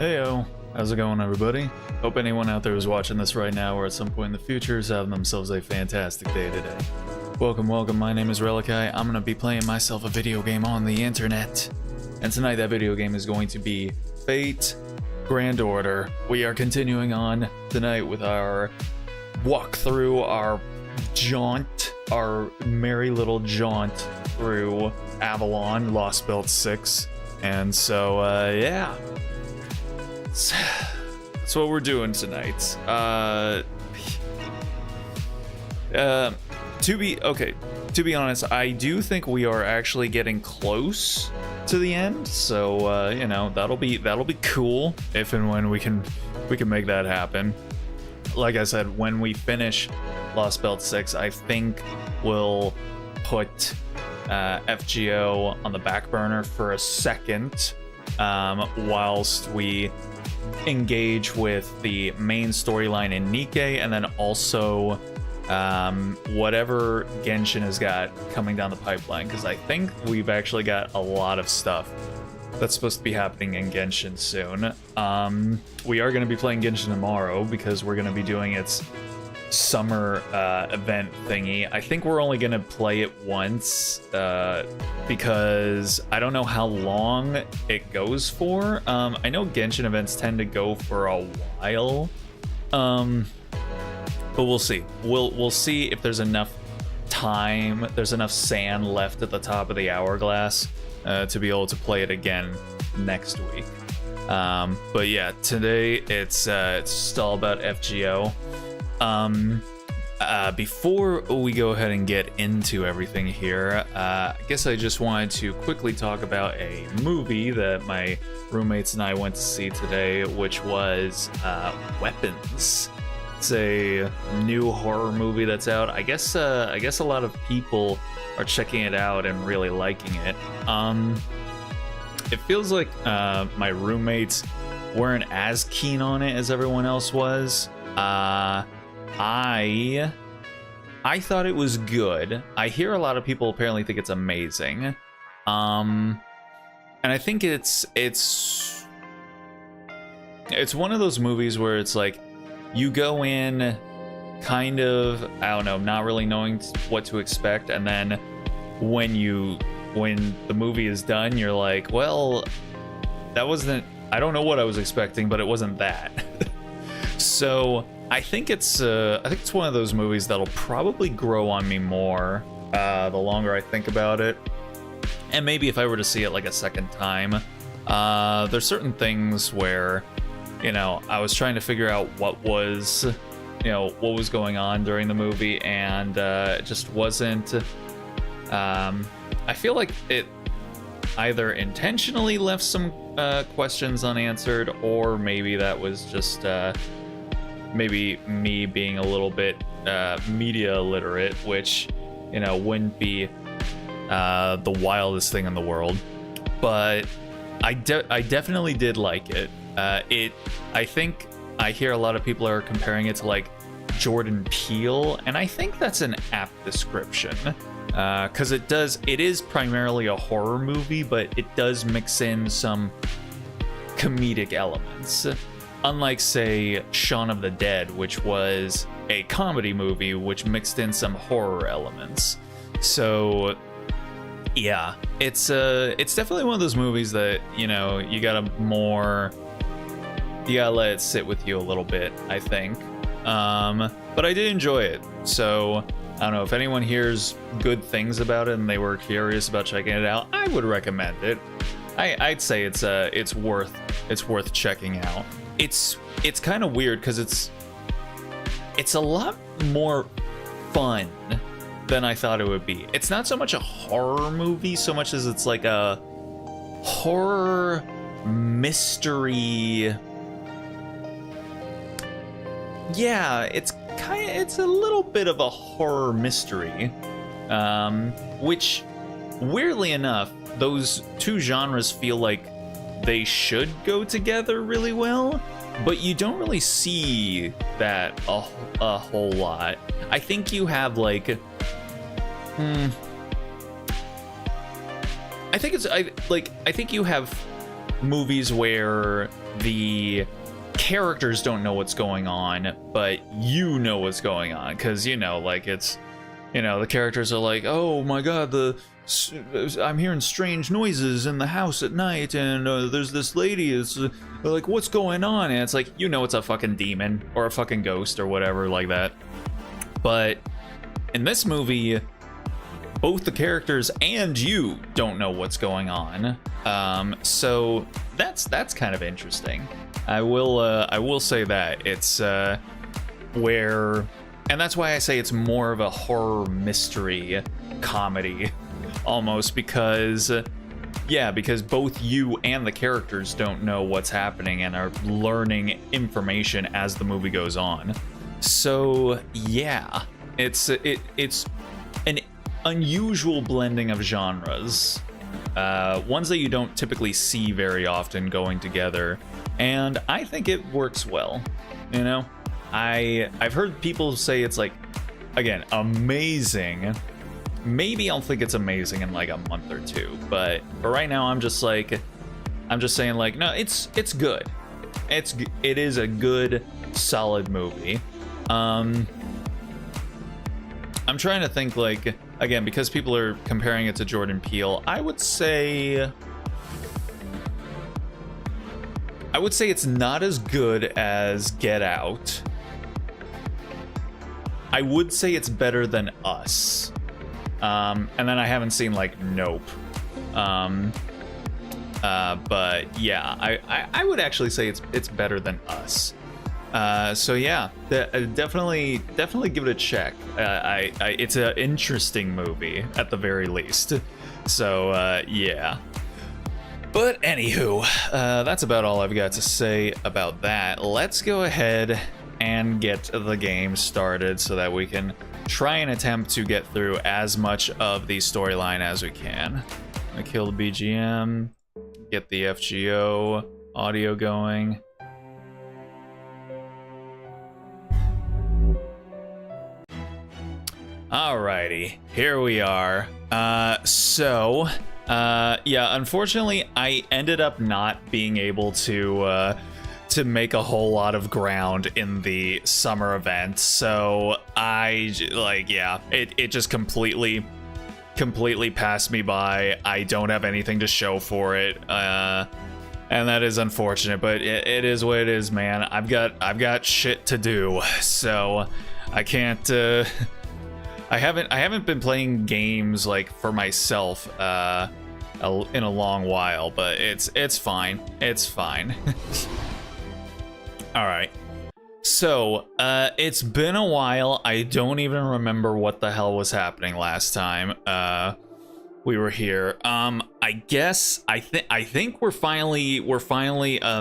Heyo, how's it going, everybody? Hope anyone out there who's watching this right now or at some point in the future is having themselves a fantastic day today. Welcome, my name is Relikai. I'm gonna be playing myself a video game on the internet. And tonight that video game is going to be Fate Grand Order. We are continuing on tonight with our walkthrough, our jaunt, our merry little jaunt through Avalon, Lost Belt 6. And so, yeah. That's what we're doing tonight. To be honest, I do think we are actually getting close to the end. So, you know, that'll be cool if and when we can make that happen. Like I said, when we finish Lost Belt 6, I think we'll put FGO on the back burner for a second, whilst we engage with the main storyline in Nikkei, and then also whatever Genshin has got coming down the pipeline, because I think we've actually got a lot of stuff that's supposed to be happening in Genshin soon. We are going to be playing Genshin tomorrow because we're going to be doing its summer event thingy. I think we're only going to play it once because I don't know how long it goes for. I know Genshin events tend to go for a while, but we'll see. We'll see if there's enough time, there's enough sand left at the top of the hourglass to be able to play it again next week. But yeah, today it's just all about FGO. Before we go ahead and get into everything here, I guess I just wanted to quickly talk about a movie that my roommates and I went to see today, which was Weapons. It's a new horror movie that's out. I guess a lot of people are checking it out and really liking it. It feels like my roommates weren't as keen on it as everyone else was. I thought it was good. I hear a lot of people apparently think it's amazing. And I think it's one of those movies where it's like you go in kind of, I don't know, not really knowing what to expect, and then when the movie is done, you're like, well, that wasn't, I don't know what I was expecting, but it wasn't that. So I think it's one of those movies that'll probably grow on me more the longer I think about it, and maybe if I were to see it like a second time. There's certain things where, you know, I was trying to figure out what was going on during the movie, and it just wasn't. I feel like it either intentionally left some questions unanswered, or maybe that was just maybe me being a little bit media illiterate, which, you know, wouldn't be the wildest thing in the world. But I definitely did like it. I think I hear a lot of people are comparing it to like Jordan Peele, and I think that's an apt description, because it is primarily a horror movie, but it does mix in some comedic elements. Unlike, say, Shaun of the Dead, which was a comedy movie which mixed in some horror elements. So yeah, it's definitely one of those movies that, you know, you gotta let it sit with you a little bit, I think. But I did enjoy it, so I don't know if anyone hears good things about it and they were curious about checking it out. I would recommend it. I'd say it's worth checking out. It's kind of weird because it's a lot more fun than I thought it would be. It's not so much a horror movie so much as it's like a horror mystery. Yeah, it's a little bit of a horror mystery, which, weirdly enough, those two genres feel like they should go together really well, but you don't really see that a whole lot. I think you have like, I think you have movies where the characters don't know what's going on, but you know what's going on, because like it's the characters are like, oh my god, I'm hearing strange noises in the house at night, and there's this lady is like, what's going on? And it's like, it's a fucking demon or a fucking ghost or whatever like that. But in this movie, both the characters and you don't know what's going on. So that's kind of interesting. I will say that it's where, and that's why I say it's more of a horror mystery comedy almost, because both you and the characters don't know what's happening and are learning information as the movie goes on. So yeah, it's an unusual blending of genres, ones that you don't typically see very often going together, and I think it works well. I've heard people say it's like, again, amazing. Maybe I'll think it's amazing in like a month or two, but right now I'm just saying like, no, it's good. It is a good, solid movie. I'm trying to think, like, again, because people are comparing it to Jordan Peele, I would say it's not as good as Get Out. I would say it's better than Us. And then I haven't seen like Nope. But yeah, I would actually say it's better than Us. So yeah, definitely give it a check. It's an interesting movie at the very least. So yeah. But anywho, that's about all I've got to say about that. Let's go ahead and get the game started so that we can try and attempt to get through as much of the storyline as we can. I kill the BGM, get the FGO audio going. Alrighty, here we are. Yeah, unfortunately, I ended up not being able to make a whole lot of ground in the summer event. So it just completely passed me by. I don't have anything to show for it, and that is unfortunate. But it is what it is, man. I've got shit to do, so I can't. I haven't been playing games like for myself in a long while, but it's fine. It's fine. All right. So, it's been a while. I don't even remember what the hell was happening last time we were here. I think we're finally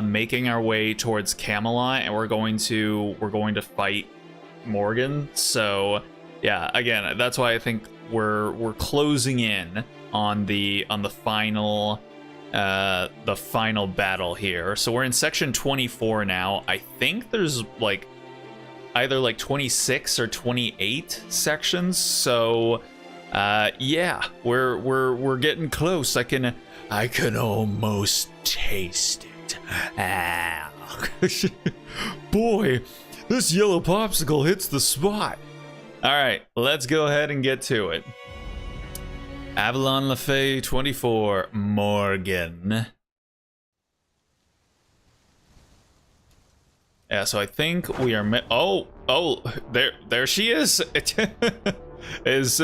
making our way towards Camelot, and we're going to fight Morgan. So, yeah, again, that's why I think we're closing in on the final battle here. So we're in section 24 now. I think there's like either like 26 or 28 sections. So yeah, we're getting close. I can almost taste it. Boy, this yellow popsicle hits the spot. All right, let's go ahead and get to it. Avalon Lafay 24, Morgan. Yeah, so I think we are there she is. Is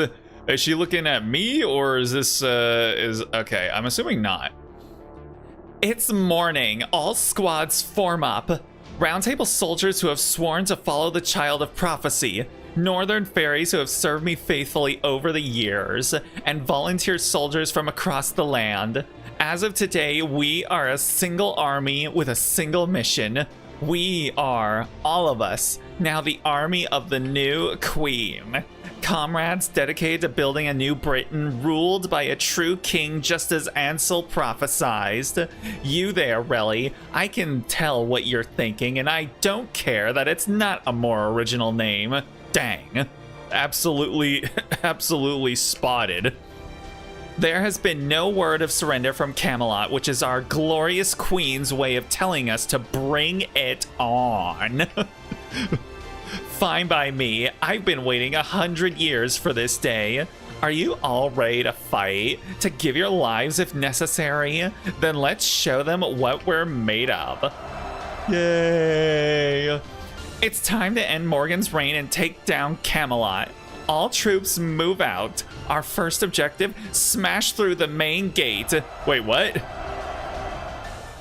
she looking at me, or is this okay, I'm assuming not. It's morning. All squads form up. Roundtable soldiers who have sworn to follow the child of prophecy. Northern fairies who have served me faithfully over the years, and volunteer soldiers from across the land. As of today, we are a single army with a single mission. We are, all of us, now the army of the new queen. Comrades dedicated to building a new Britain ruled by a true king, just as Ansel prophesized. You there, Relly, I can tell what you're thinking, and I don't care that it's not a more original name. Dang. Absolutely spotted. There has been no word of surrender from Camelot, which is our glorious queen's way of telling us to bring it on. Fine by me. I've been waiting 100 years for this day. Are you all ready to fight? To give your lives if necessary? Then let's show them what we're made of. Yay! It's time to end Morgan's reign and take down Camelot. All troops move out. Our first objective, smash through the main gate. Wait, what?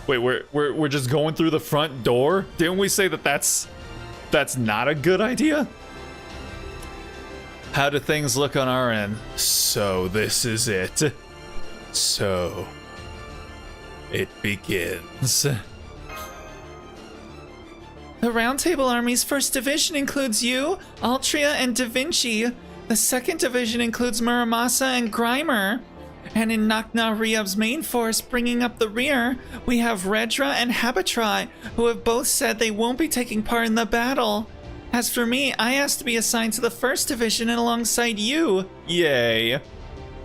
Wait, we're just going through the front door? Didn't we say that that's not a good idea? How do things look on our end? So this is it. So it begins. The Round Table Army's 1st Division includes you, Altria, and Da Vinci. The 2nd Division includes Muramasa and Grimer. And in Knock-Nah-Riab's main force, bringing up the rear, we have Redra and Habitrai, who have both said they won't be taking part in the battle. As for me, I asked to be assigned to the 1st Division and alongside you. Yay.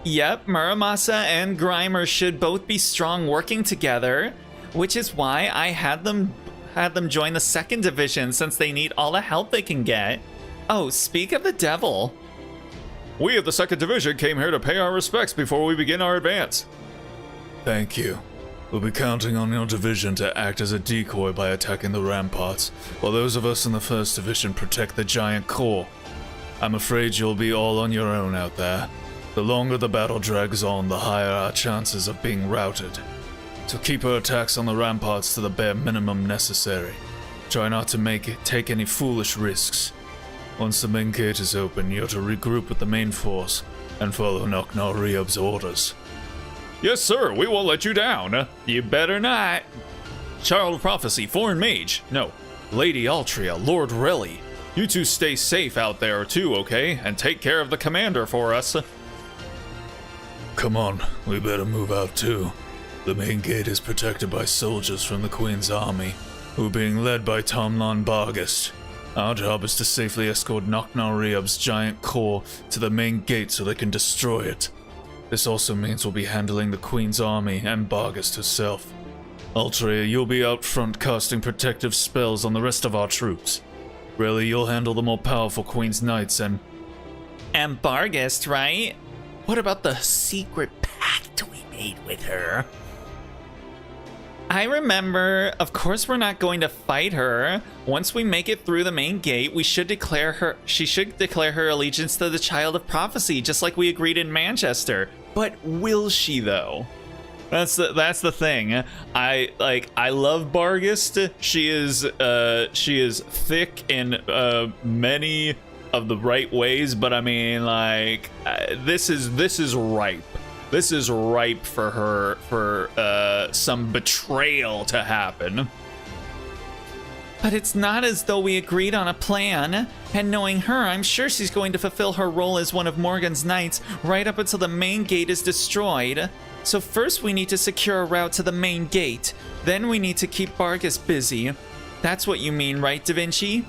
Yep, Muramasa and Grimer should both be strong working together, which is why I had them join the 2nd Division since they need all the help they can get. Oh, speak of the devil. We of the 2nd Division came here to pay our respects before we begin our advance. Thank you. We'll be counting on your division to act as a decoy by attacking the ramparts, while those of us in the 1st Division protect the giant core. I'm afraid you'll be all on your own out there. The longer the battle drags on, the higher our chances of being routed. So keep our attacks on the ramparts to the bare minimum necessary. Try not to take any foolish risks. Once the main gate is open, you're to regroup with the main force and follow Knock-Nah-Riab's orders. Yes, sir, we won't let you down. You better not. Child of Prophecy, Foreign Mage. No, Lady Altria, Lord Relly. You two stay safe out there too, okay? And take care of the commander for us. Come on, we better move out too. The main gate is protected by soldiers from the Queen's army, who are being led by Tomlon Bargast. Our job is to safely escort Knock-Nah-Riab's giant core to the main gate so they can destroy it. This also means we'll be handling the Queen's army and Bargast herself. Altria, you'll be out front casting protective spells on the rest of our troops. Really, you'll handle the more powerful Queen's Knights and Bargast, right? What about the secret pact we made with her? I remember. Of course we're not going to fight her. Once we make it through the main gate, she should declare her allegiance to the Child of Prophecy, just like we agreed in Manchester. But will she though? That's the thing. I love Bargast. She is thick in many of the right ways, but I mean, like, this is ripe. This is ripe for her, for some betrayal to happen. But it's not as though we agreed on a plan. And knowing her, I'm sure she's going to fulfill her role as one of Morgan's knights right up until the main gate is destroyed. So first we need to secure a route to the main gate. Then we need to keep Bargast busy. That's what you mean, right, Da Vinci?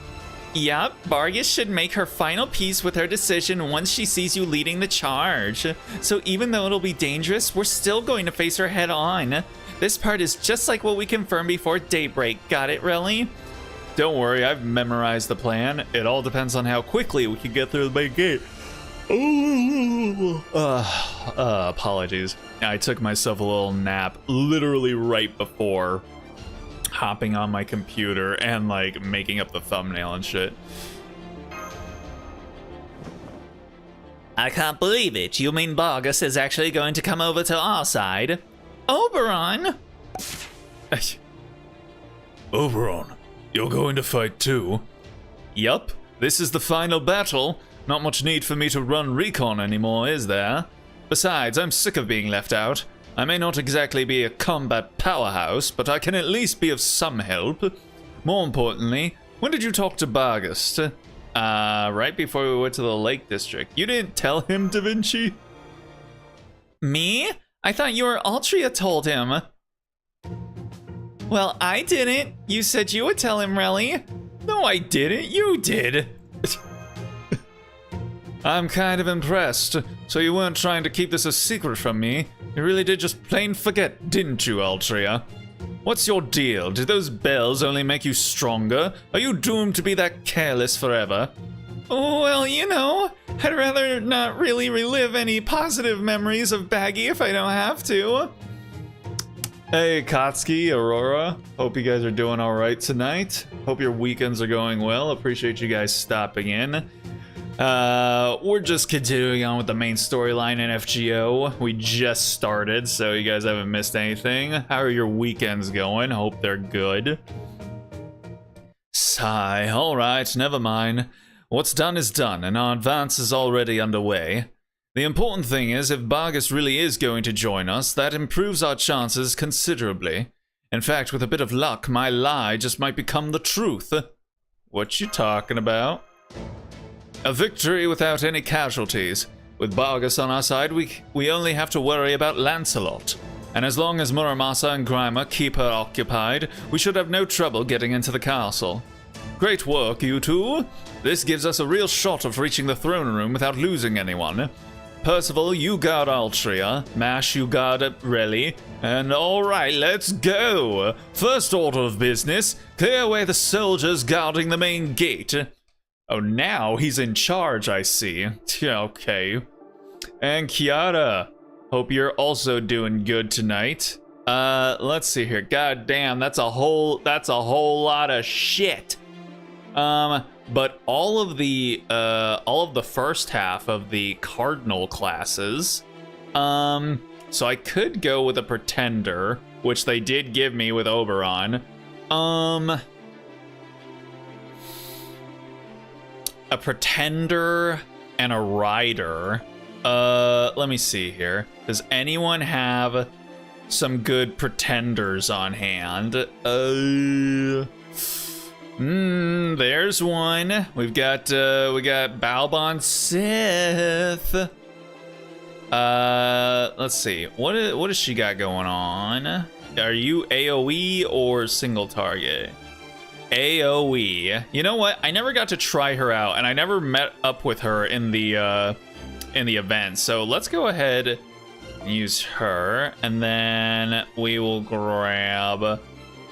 Yup, Bargast should make her final peace with her decision once she sees you leading the charge. So even though it'll be dangerous, we're still going to face her head on. This part is just like what we confirmed before daybreak. Got it, really? Don't worry, I've memorized the plan. It all depends on how quickly we can get through the main gate. Apologies. I took myself a little nap literally right before hopping on my computer and like making up the thumbnail and shit. I can't believe it. You mean Bargast is actually going to come over to our side? Oberon! Oberon, you're going to fight too? Yup, this is the final battle. Not much need for me to run recon anymore, is there? Besides, I'm sick of being left out. I may not exactly be a combat powerhouse, but I can at least be of some help. More importantly, when did you talk to Bargast? Right before we went to the Lake District. You didn't tell him, Da Vinci? Me? I thought you or Altria told him. Well, I didn't. You said you would tell him, Relly. No, I didn't. You did. I'm kind of impressed. So you weren't trying to keep this a secret from me. You really did just plain forget, didn't you, Altria? What's your deal? Did those bells only make you stronger? Are you doomed to be that careless forever? Well, you know, I'd rather not really relive any positive memories of Baggy if I don't have to. Hey, Kotsky, Aurora. Hope you guys are doing all right tonight. Hope your weekends are going well. Appreciate you guys stopping in. We're just continuing on with the main storyline in FGO. We just started, so you guys haven't missed anything. How are your weekends going? Hope they're good. Sigh. All right, never mind. What's done is done, and our advance is already underway. The important thing is, if Bargus really is going to join us, that improves our chances considerably. In fact, with a bit of luck, my lie just might become the truth. What you talking about? A victory without any casualties. With Bargus on our side, we only have to worry about Lancelot. And as long as Muramasa and Grimer keep her occupied, we should have no trouble getting into the castle. Great work, you two. This gives us a real shot of reaching the throne room without losing anyone. Percival, you guard Altria. Mash, you guard Relly. And alright, let's go. First order of business, clear away the soldiers guarding the main gate. Oh, now he's in charge, I see. Okay. And Kiara, hope you're also doing good tonight. Let's see here. God damn, that's a whole lot of shit. But all of the first half of the cardinal classes, so I could go with a pretender, which they did give me with Oberon. A pretender and a rider. Let me see here. Does anyone have some good pretenders on hand? There's one. We got Balbon Sith. Let's see. What does she got going on? Are you AoE or single target? AoE. You know what? I never got to try her out, and I never met up with her in the event. So let's go ahead and use her, and then we will grab.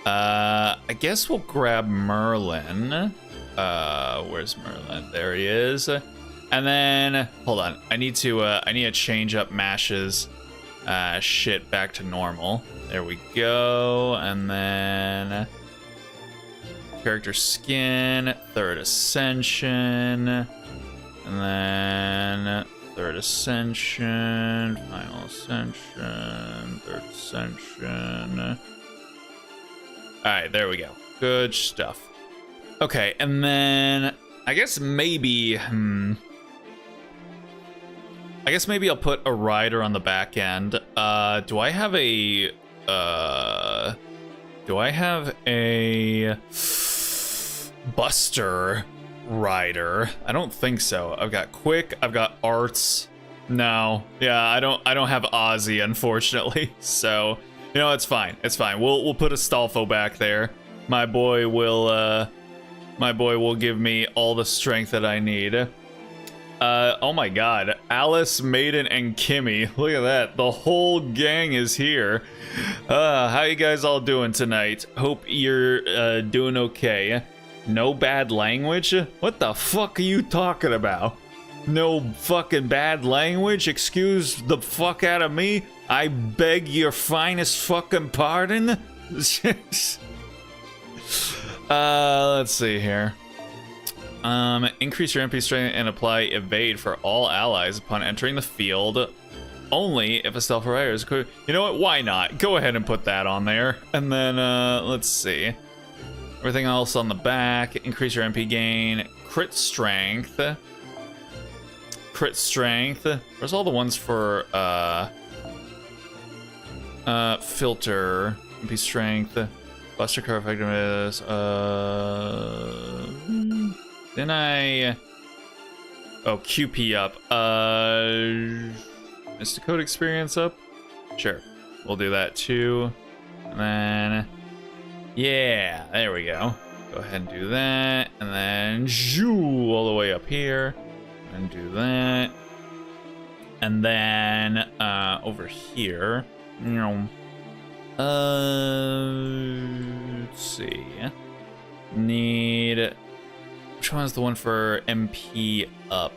I guess we'll grab Merlin. Where's Merlin? There he is. And then, hold on. I need to change up Mash's shit back to normal. There we go. And then character skin, third ascension, and then third ascension, final ascension, third ascension. Alright, there we go. Good stuff. Okay, and then I guess maybe I'll put a rider on the back end. Do I have a Buster rider? I don't think so. I've got quick, I've got arts. No. Yeah, I don't have Ozzy, unfortunately. So you know, it's fine. It's fine. We'll put Astolfo back there. My boy will give me all the strength that I need. Oh my god. Alice, Maiden, and Kimmy. Look at that. The whole gang is here. How you guys all doing tonight? Hope you're doing okay. No bad language? What the fuck are you talking about? No fucking bad language? Excuse the fuck out of me? I beg your finest fucking pardon? Let's see here. Increase your MP strength and apply evade for all allies upon entering the field. Only if a stealth rider is quick. You know what? Why not? Go ahead and put that on there. And then, let's see. Everything else on the back. Increase your MP gain. Crit strength. Crit strength. Where's all the ones for, filter. MP strength. Buster car effectiveness. Then I... Oh, QP up. Mystic Code experience up? Sure. We'll do that too. And then... Yeah, there we go. Go ahead and do that. And then... All the way up here. And do that. And then over here, let's see. Need, which one's the one for MP up?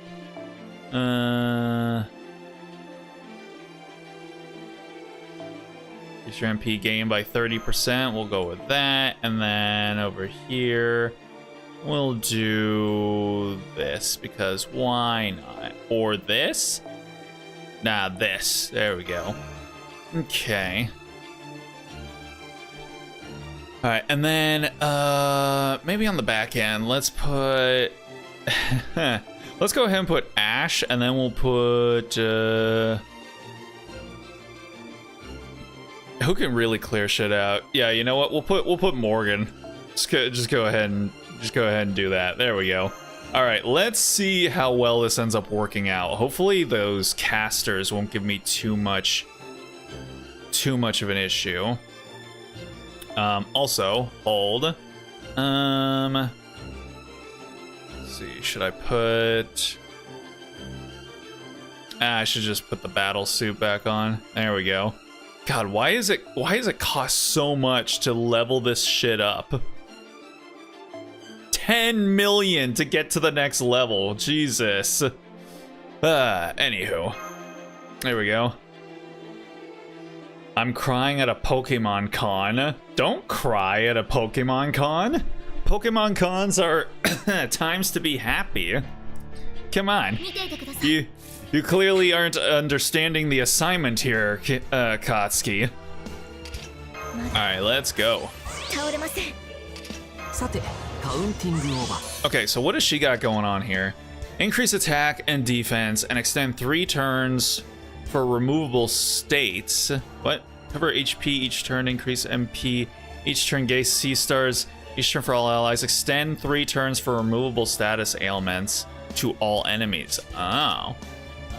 Increase your MP gain by 30%. We'll go with that. And then over here, we'll do this because why not? Or this? Nah, this. There we go. Okay. All right, and then maybe on the back end, let's put. Let's go ahead and put Ash, and then we'll put. Who can really clear shit out? Yeah, you know what? We'll put Morgan. Just go ahead and do that. There we go. All right, let's see how well this ends up working out. Hopefully those casters won't give me too much of an issue. Also, hold. Let's see, should I put... I should just put the battle suit back on. There we go. God, why is it cost so much to level this shit up? 10 million to get to the next level. Jesus. Anywho. There we go. I'm crying at a Pokemon Con. Don't cry at a Pokemon Con. Pokemon Cons are times to be happy. Come on. You clearly aren't understanding the assignment here, Katsuki. Alright, let's go. Okay, so what does she got going on here? Increase attack and defense and extend 3 turns for removable states. What? Cover HP each turn, increase MP each turn, gain C-stars each turn for all allies. Extend 3 turns for removable status ailments to all enemies. Oh.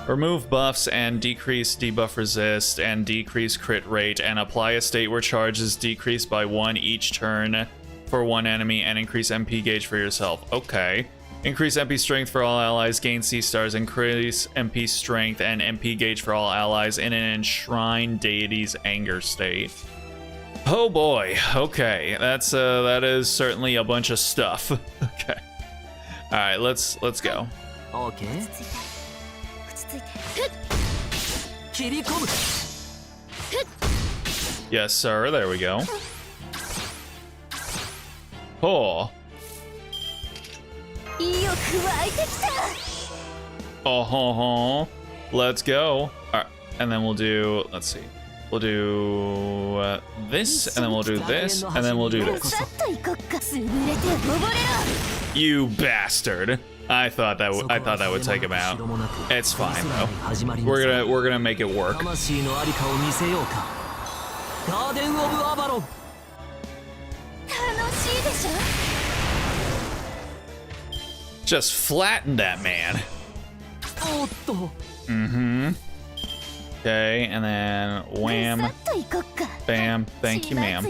Remove buffs and decrease debuff resist and decrease crit rate and apply a state where charge is decreased by 1 each turn for 1 enemy and increase MP gauge for yourself. Okay. Increase MP strength for all allies, gain C-stars, increase MP strength and MP gauge for all allies in an enshrined deity's anger state. Oh boy. Okay. That is certainly a bunch of stuff. Okay. All right, let's go. Okay. Yes, sir. There we go. Oh. Oh, let's go. All right, and then we'll do. Let's see. We'll do this, and then we'll do this, and then we'll do this. You bastard! I thought that would take him out. It's fine though. We're gonna make it work. Just flatten that man. Mm-hmm. Okay, and then wham, bam. Thank you, ma'am.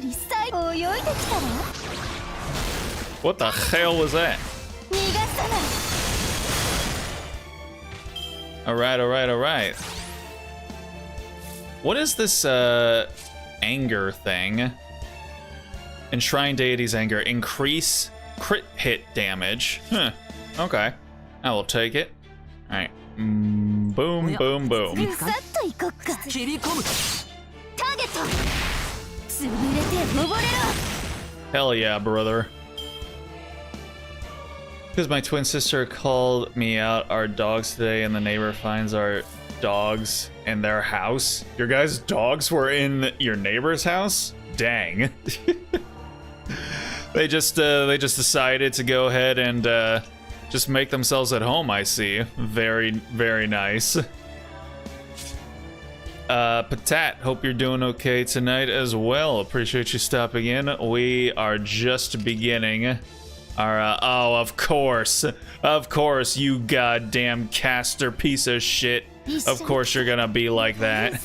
What the hell was that? All right. What is this anger thing? Enshrine deity's anger. Increase crit hit damage. Huh. Okay. I will take it. All right. Boom, boom, boom. Hell yeah, brother. Because my twin sister called me out our dogs today and the neighbor finds our dogs in their house. Your guys' dogs were in your neighbor's house? Dang. They just decided to go ahead and just make themselves at home, I see. Very, very nice. Patat, hope you're doing okay tonight as well. Appreciate you stopping in. We are just beginning our, oh, of course, you goddamn caster piece of shit. Of course you're gonna be like that.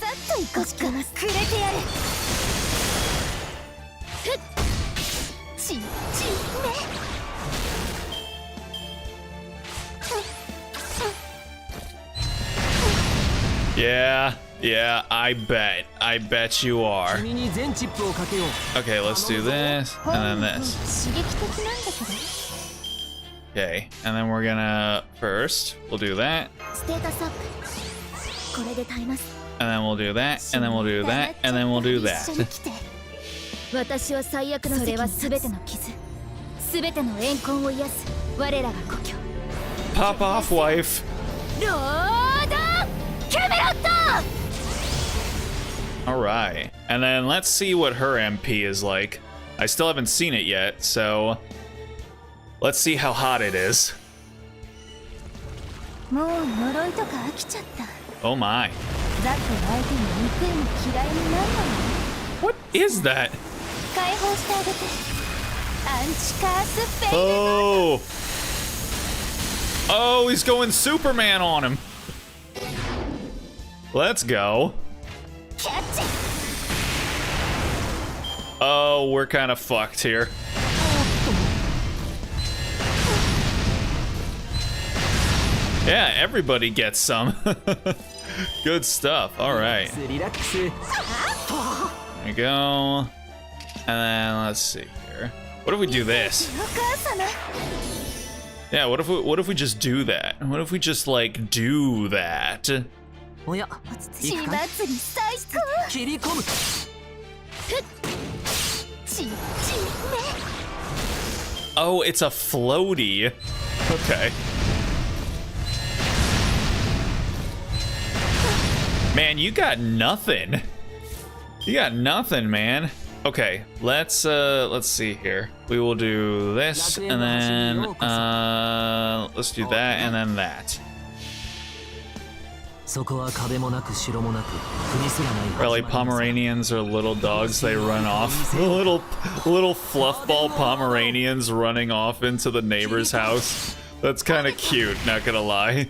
Yeah, I bet you are. Okay, let's do this, and then this. Okay, and then we're gonna, first, we'll do that. And then we'll do that, and then we'll do that, and then we'll do that. Pop off, wife. Alright, and then let's see what her MP is like. I still haven't seen it yet, so let's see how hot it is. Oh my. What is that? Oh! Oh, he's going Superman on him. Let's go. Oh, we're kind of fucked here. Yeah, everybody gets some. Good stuff. All right. There we go. And then let's see here. What if we do this? Yeah, what if we just do that? What if we just like do that? Oh, it's a floaty. Okay. Man, you got nothing. You got nothing, man. Okay, let's see here. We will do this, and then let's do that, and then that. Really, Pomeranians are little dogs. They run off. little fluffball Pomeranians running off into the neighbor's house. That's kind of cute. Not gonna lie.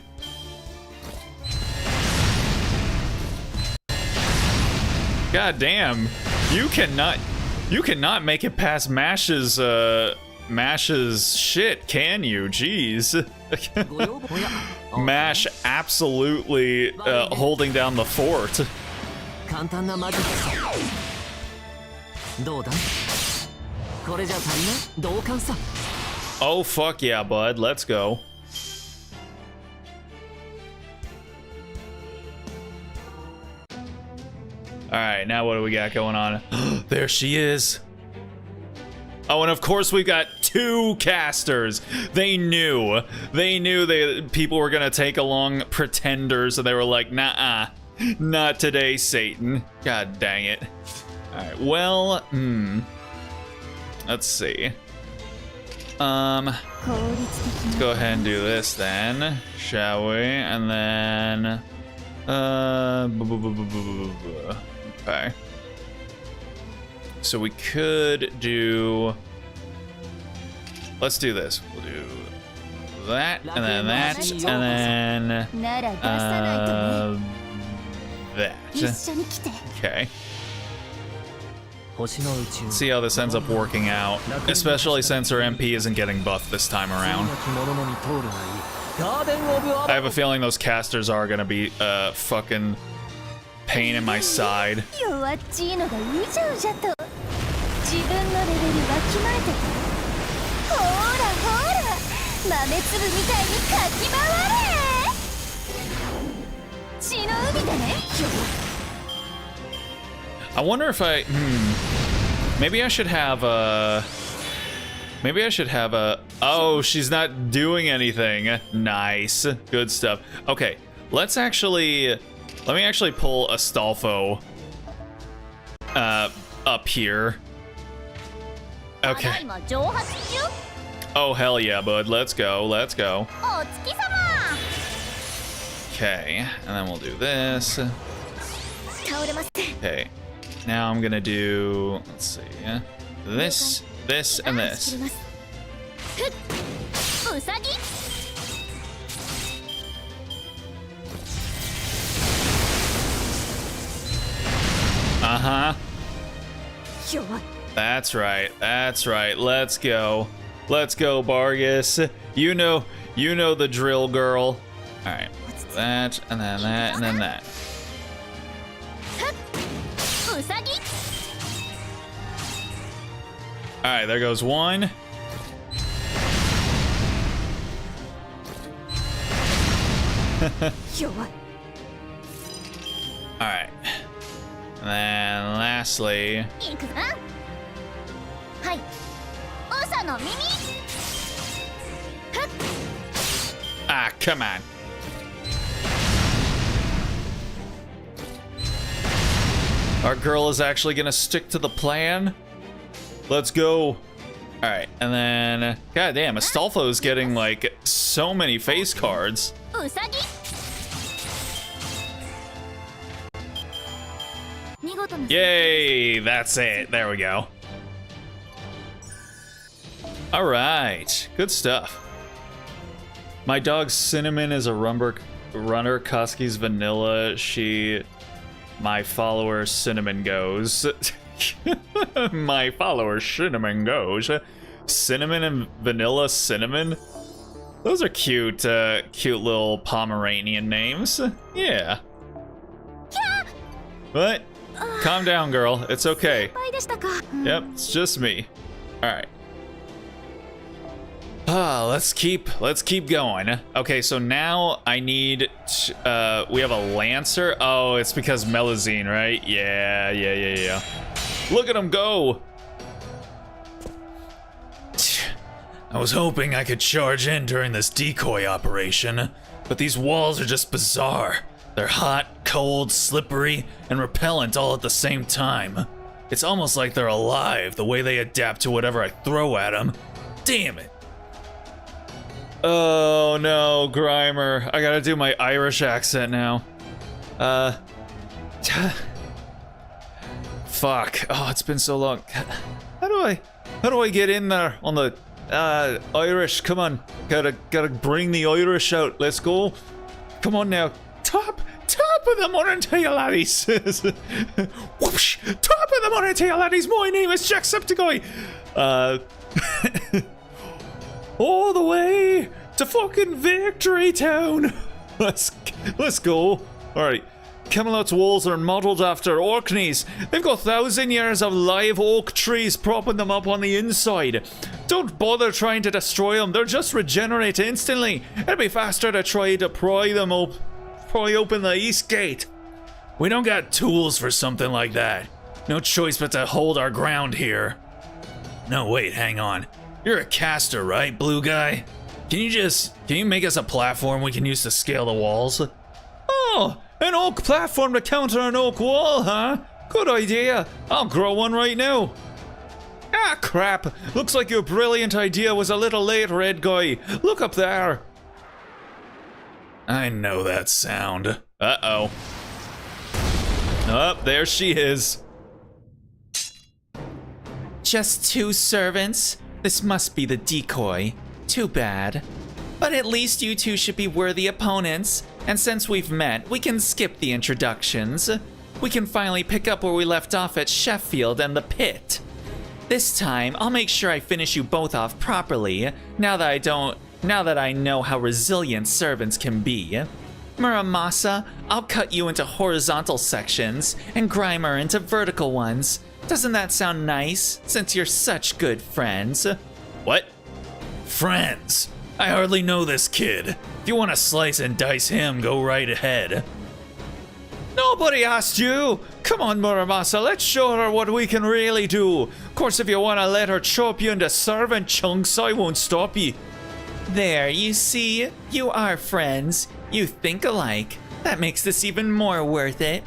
God damn, you cannot make it past Mash's shit, can you? Jeez. Mash absolutely holding down the fort. Oh fuck yeah, bud, let's go. All right, now what do we got going on? There she is. Oh, and of course we've got two casters. They knew that people were gonna take along pretenders, so they were like, nah, not today, Satan. God dang it. All right, well, let's see. Let's go ahead and do this then, shall we? And then, okay. So we could do, let's do this. We'll do that, and then that, and then that. Okay. Let's see how this ends up working out, especially since her MP isn't getting buffed this time around. I have a feeling those casters are gonna be fucking pain in my side. I wonder if maybe I should have a, oh, she's not doing anything. Nice, good stuff. Okay, let me actually pull Astolfo up here. Okay. Oh hell yeah, bud, let's go. Okay, and then we'll do this. Okay, now I'm gonna do, let's see, this, and this. Uh-huh. That's right. Let's go, Bargus. You know the drill, girl. All right, that, and then that, and then that. Alright, there goes one. Alright. And then lastly. Ah, come on. Our girl is actually gonna stick to the plan. Let's go. Alright, and then, goddamn, Astolfo's getting like so many face cards. Yay, that's it. There we go. Alright, good stuff. My dog Cinnamon is a runner. Koski's vanilla. My follower Cinnamon goes. My follower Cinnamon goes. Cinnamon and vanilla Cinnamon. Those are cute, cute little Pomeranian names. Yeah. What? Calm down, girl. It's okay. Yep, it's just me. All right. Let's keep going. Okay, so now I need we have a Lancer. Oh, it's because Melazine, right? Yeah. Look at him go. I was hoping I could charge in during this decoy operation, but these walls are just bizarre. They're hot, cold, slippery, and repellent all at the same time. It's almost like they're alive, the way they adapt to whatever I throw at them. Damn it. Oh no, Grimer. I gotta do my Irish accent now. Fuck. Oh, it's been so long. How do I get in there on the Irish? Come on. Gotta bring the Irish out. Let's go. Come on now. Top of the morning to you laddies. Whoosh. Top of the morning to you laddies. My name is Jacksepticeye. All the way to fucking Victory Town. Let's go. All right. Camelot's walls are modeled after Orkneys. They've got 1,000 years of live oak trees propping them up on the inside. Don't bother trying to destroy them. They'll just regenerate instantly. It'd be faster to try to pry open the east gate. We don't got tools for something like that. No choice but to hold our ground here. No, wait, hang on. You're a caster, right, blue guy? Can you make us a platform we can use to scale the walls? Oh, an oak platform to counter an oak wall, huh? Good idea. I'll grow one right now. Ah, crap. Looks like your brilliant idea was a little late, red guy. Look up there. I know that sound. Uh-oh. Oh, there she is. Just 2 servants? This must be the decoy. Too bad. But at least you two should be worthy opponents. And since we've met, we can skip the introductions. We can finally pick up where we left off at Sheffield and the pit. This time, I'll make sure I finish you both off properly, now that I know how resilient servants can be. Muramasa, I'll cut you into horizontal sections, and Grimer into vertical ones. Doesn't that sound nice, since you're such good friends? What? Friends? I hardly know this kid. If you want to slice and dice him, go right ahead. Nobody asked you! Come on, Muramasa, let's show her what we can really do. Of course, if you want to let her chop you into servant chunks, I won't stop you. There, you see? You are friends. You think alike. That makes this even more worth it.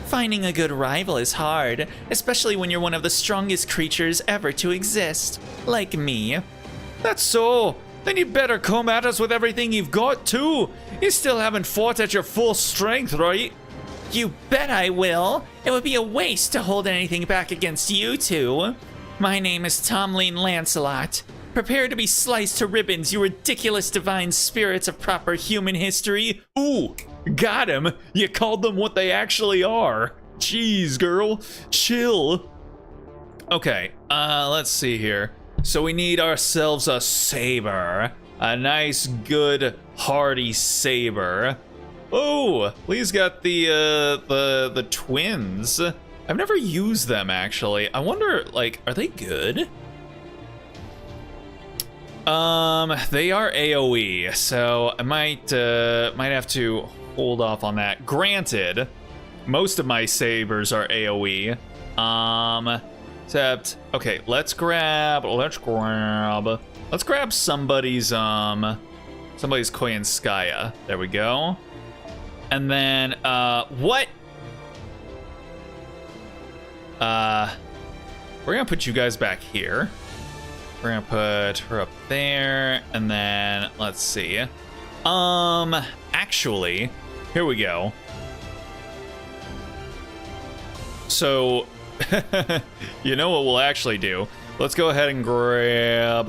Finding a good rival is hard, especially when you're one of the strongest creatures ever to exist, like me. That's so. Then you better come at us with everything you've got, too. You still haven't fought at your full strength, right? You bet I will. It would be a waste to hold anything back against you two. My name is Tomlin Lancelot. Prepare to be sliced to ribbons, you ridiculous divine spirits of proper human history. Ooh, got him. You called them what they actually are. Jeez, girl, chill. Okay, let's see here. So we need ourselves a saber. A nice, good, hardy saber. Oh, Lee's got the twins. I've never used them, actually. I wonder, like, are they good? They are AoE, so I might have to hold off on that. Granted, most of my sabers are AoE. Except, okay, let's grab somebody's Koyanskaya. There we go. And then what? We're gonna put you guys back here. We're gonna put her up there, and then let's see. Actually, here we go. So, you know what we'll actually do? Let's go ahead and grab.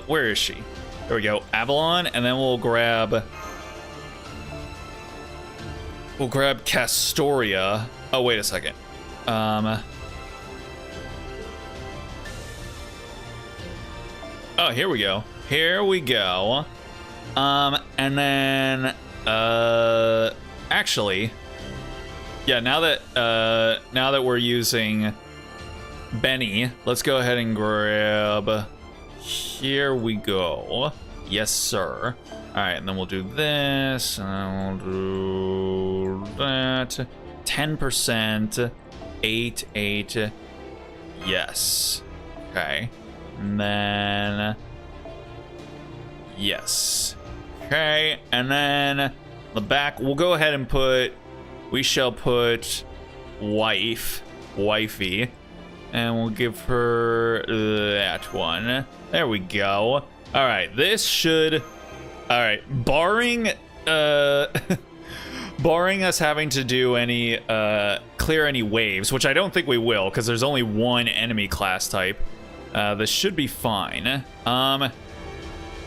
Where is she? There we go, Avalon, and then we'll grab Castoria. Oh, wait a second. Oh, here we go. And then actually, yeah, now that we're using Benny, let's go ahead and grab. Here we go. Yes, sir. All right, and then we'll do this, and we'll do that. 10%, 8. Yes. Okay. And then yes. Okay, and then the back, we'll go ahead and we shall put wifey, and we'll give her that one. There we go. All right, this should, all right, barring barring us having to do any clear any waves, which I don't think we will, because there's only one enemy class type. This should be fine.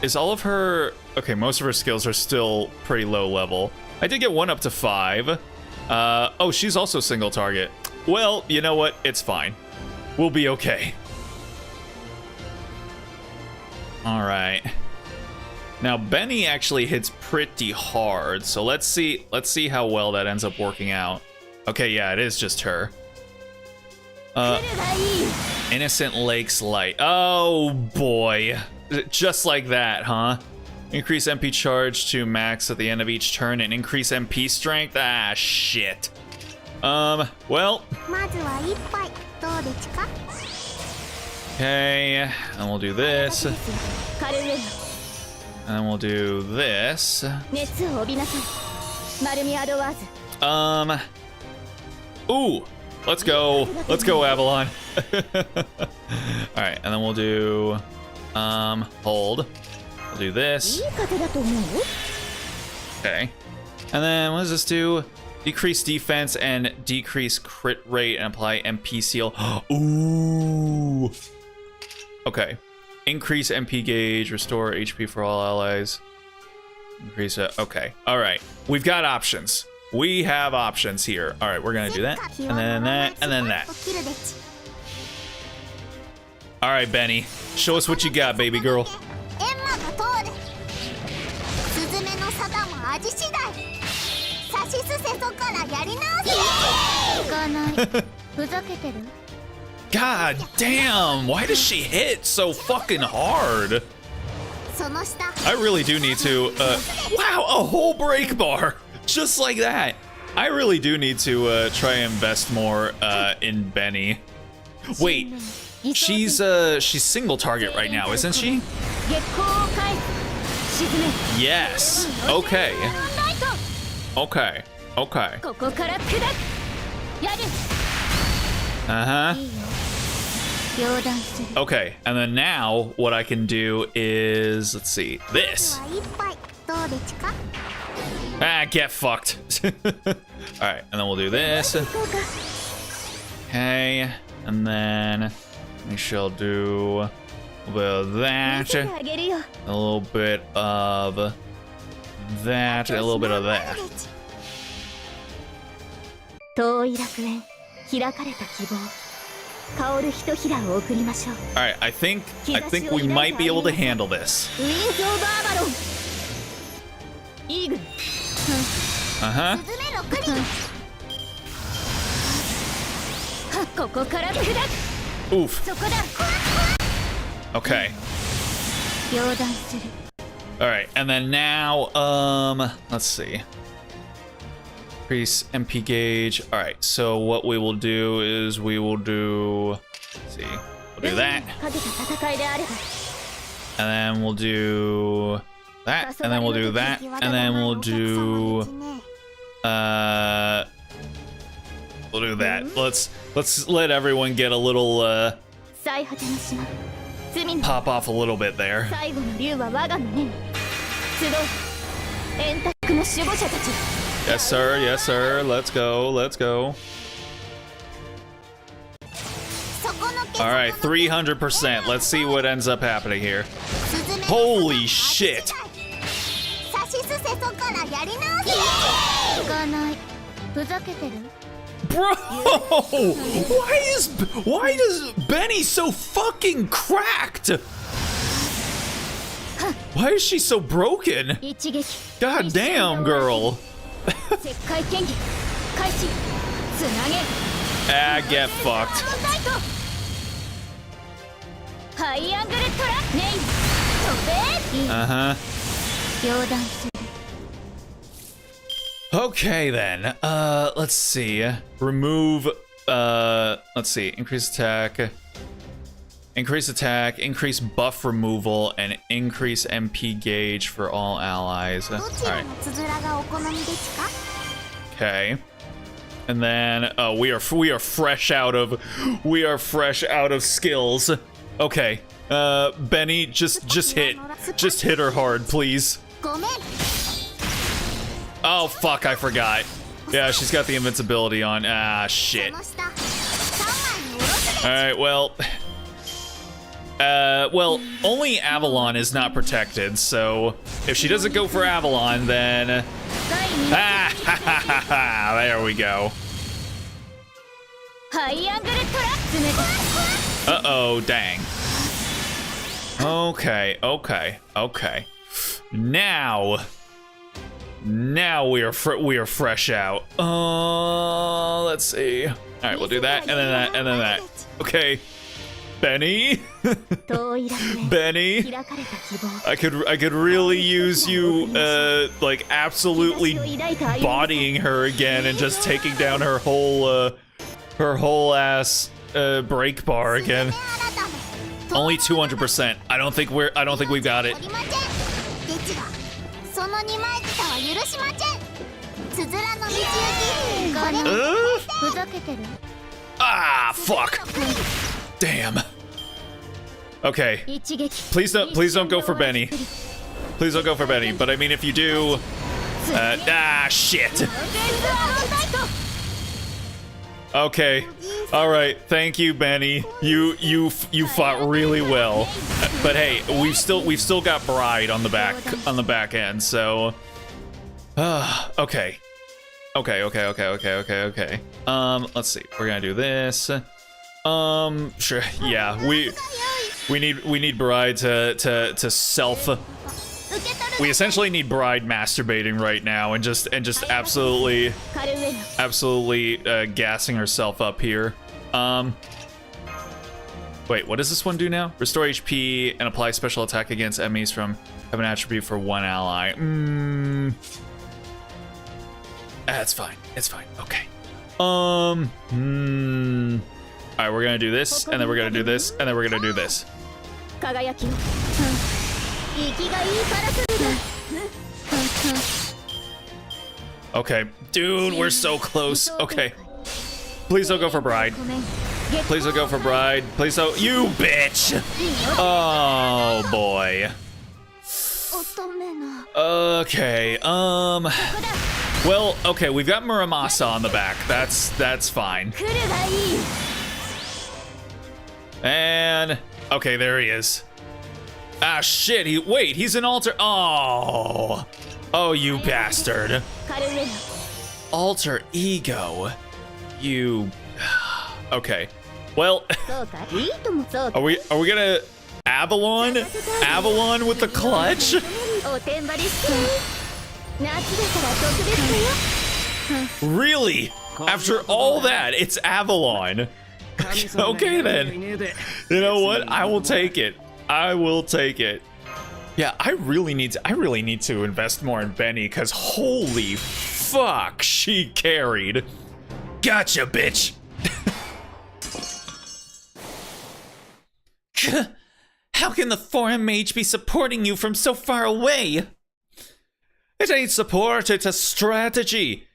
Is all of her... Okay, most of her skills are still pretty low level. I did get one up to 5. Oh, she's also single target. Well, you know what? It's fine. We'll be okay. All right. Now, Benny actually hits pretty hard, so let's see how well that ends up working out. Okay, yeah, it is just her. Innocent Lake's Light. Oh boy. Just like that, huh? Increase MP charge to max at the end of each turn and increase MP strength? Ah, shit. Well. Okay, and we'll do this. And we'll do this. Ooh. Let's go, Avalon. Alright, and then we'll do hold. We'll do this. Okay. And then what does this do? Decrease defense and decrease crit rate and apply MP seal. Ooh. Okay. Increase MP gauge, restore HP for all allies. Increase it. Okay. Alright. We've got options. We have options here. All right, we're gonna do that, and then that, and then that. All right, Benny, show us what you got, baby girl. God damn, why does she hit so fucking hard? I really do need to, wow, a whole break bar. Just like that. I really do need to try and invest more in Benny. Wait, she's single target right now, isn't she? Yes. Okay. Okay. Okay. Uh-huh. Okay, and then now what I can do is, let's see, this. Ah, get fucked. Alright, and then we'll do this. Okay, and then we shall do a bit of that, a little bit of that, and a little bit of that. Alright, I think we might be able to handle this. Uh-huh. Oof. Okay. All right, and then now, let's see. Increase MP gauge. All right, so what we will do is we will do, let's see, we'll do that. And then we'll do that, and then we'll do that, and then we'll do, we'll do that. Let's let everyone get a little, pop off a little bit there. Yes, sir. Yes, sir. Let's go. Let's go. All right, 300%. Let's see what ends up happening here. Holy shit. Bro, why does Benny so fucking cracked? Why is she so broken? God damn, girl. Ah, get fucked. Uh-huh. Okay then. Let's see. Remove let's see. Increase attack, increase buff removal, and increase MP gauge for all allies. Alright. Okay. And then we are fresh out of skills. Okay. Benny, just hit her hard, please. Oh fuck, I forgot. Yeah, she's got the invincibility on. Ah, shit. Alright, well, only Avalon is not protected, so if she doesn't go for Avalon, then there we go. Uh-oh, dang. Okay. Now we are fresh out. Let's see. All right, we'll do that, and then that, and then that. Okay, Benny. Benny, I could really use you, like absolutely bodying her again and just taking down her whole ass break bar again. Only 200%. I don't think we've got it. Ah, fuck. Damn. Okay. Please don't go for Benny. Please don't go for Benny. But I mean, if you do, shit. Okay. All right. Thank you, Benny. You fought really well. But hey, we've still got Bride on the back end. So, okay. Okay. Let's see. We're gonna do this. Sure. Yeah. We need Bride to self. We essentially need Bride masturbating right now and just absolutely gassing herself up here. Wait, what does this one do now? Restore HP and apply special attack against enemies from have an attribute for one ally. That's fine. It's fine. Okay. All right, we're gonna do this, and then we're gonna do this, and then we're gonna do this. Okay, dude, we're so close. Okay. Please don't go for Bride. Please don't go for Bride. Please don't. You bitch! Oh boy. Okay. Well, okay, we've got Muramasa on the back. That's fine. And okay, there he is. Ah, shit. He's an alter. Oh, you bastard. Alter ego. You. Okay. Well, are we gonna Avalon with the clutch? Really? After all that, it's Avalon. Okay then. You know what? I will take it. I will take it. Yeah, I really need to invest more in Benny, because holy fuck, she carried. Gotcha, bitch. How can the foreign mage be supporting you from so far away? It ain't support, it's a strategy.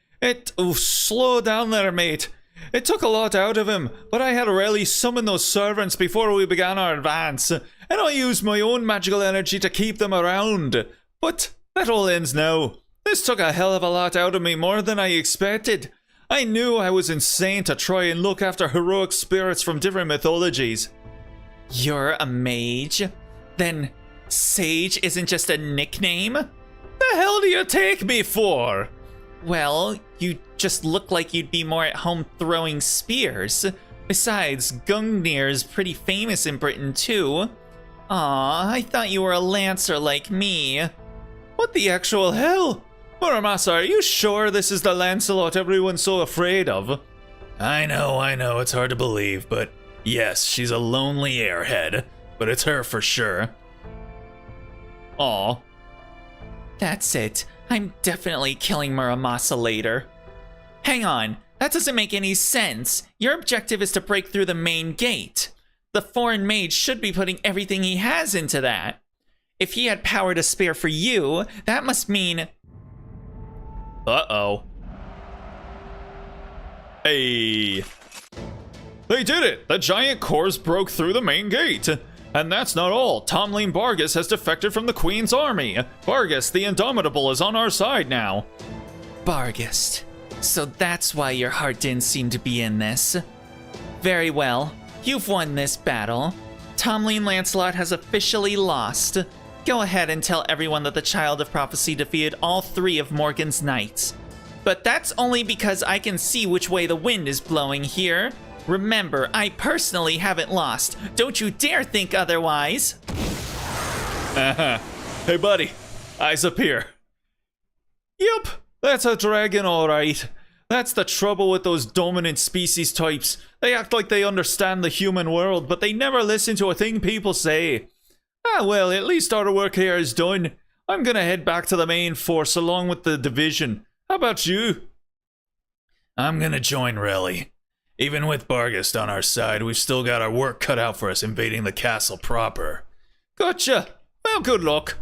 Oh, slow down there, mate. It took a lot out of him, but I had to rally summon those servants before we began our advance, and I used my own magical energy to keep them around. But that all ends now. This took a hell of a lot out of me, more than I expected. I knew I was insane to try and look after heroic spirits from different mythologies. You're a mage? Then Sage isn't just a nickname? The hell do you take me for? Well, you just look like you'd be more at home throwing spears. Besides, Gungnir's pretty famous in Britain too. Aw, I thought you were a lancer like me. What the actual hell? Muramasa, are you sure this is the Lancelot everyone's so afraid of? I know, it's hard to believe, but yes, she's a lonely airhead, but it's her for sure. Aw. That's it. I'm definitely killing Muramasa later. Hang on, that doesn't make any sense. Your objective is to break through the main gate. The foreign mage should be putting everything he has into that. If he had power to spare for you, that must mean... Uh-oh. Hey. They did it! The giant cores broke through the main gate! And that's not all. Tomlin Bargus has defected from the Queen's army. Bargus, the Indomitable, is on our side now. Bargus. So that's why your heart didn't seem to be in this. Very well. You've won this battle. Tomlin Lancelot has officially lost. Go ahead and tell everyone that the Child of Prophecy defeated all 3 of Morgan's knights. But that's only because I can see which way the wind is blowing here. Remember, I personally haven't lost. Don't you dare think otherwise. Hey buddy, eyes up here. Yup, that's a dragon alright. That's the trouble with those dominant species types. They act like they understand the human world, but they never listen to a thing people say. Ah well, at least our work here is done. I'm gonna head back to the main force along with the division. How about you? I'm gonna join Relly. Even with Bargus on our side, we've still got our work cut out for us invading the castle proper. Gotcha. Well, good luck.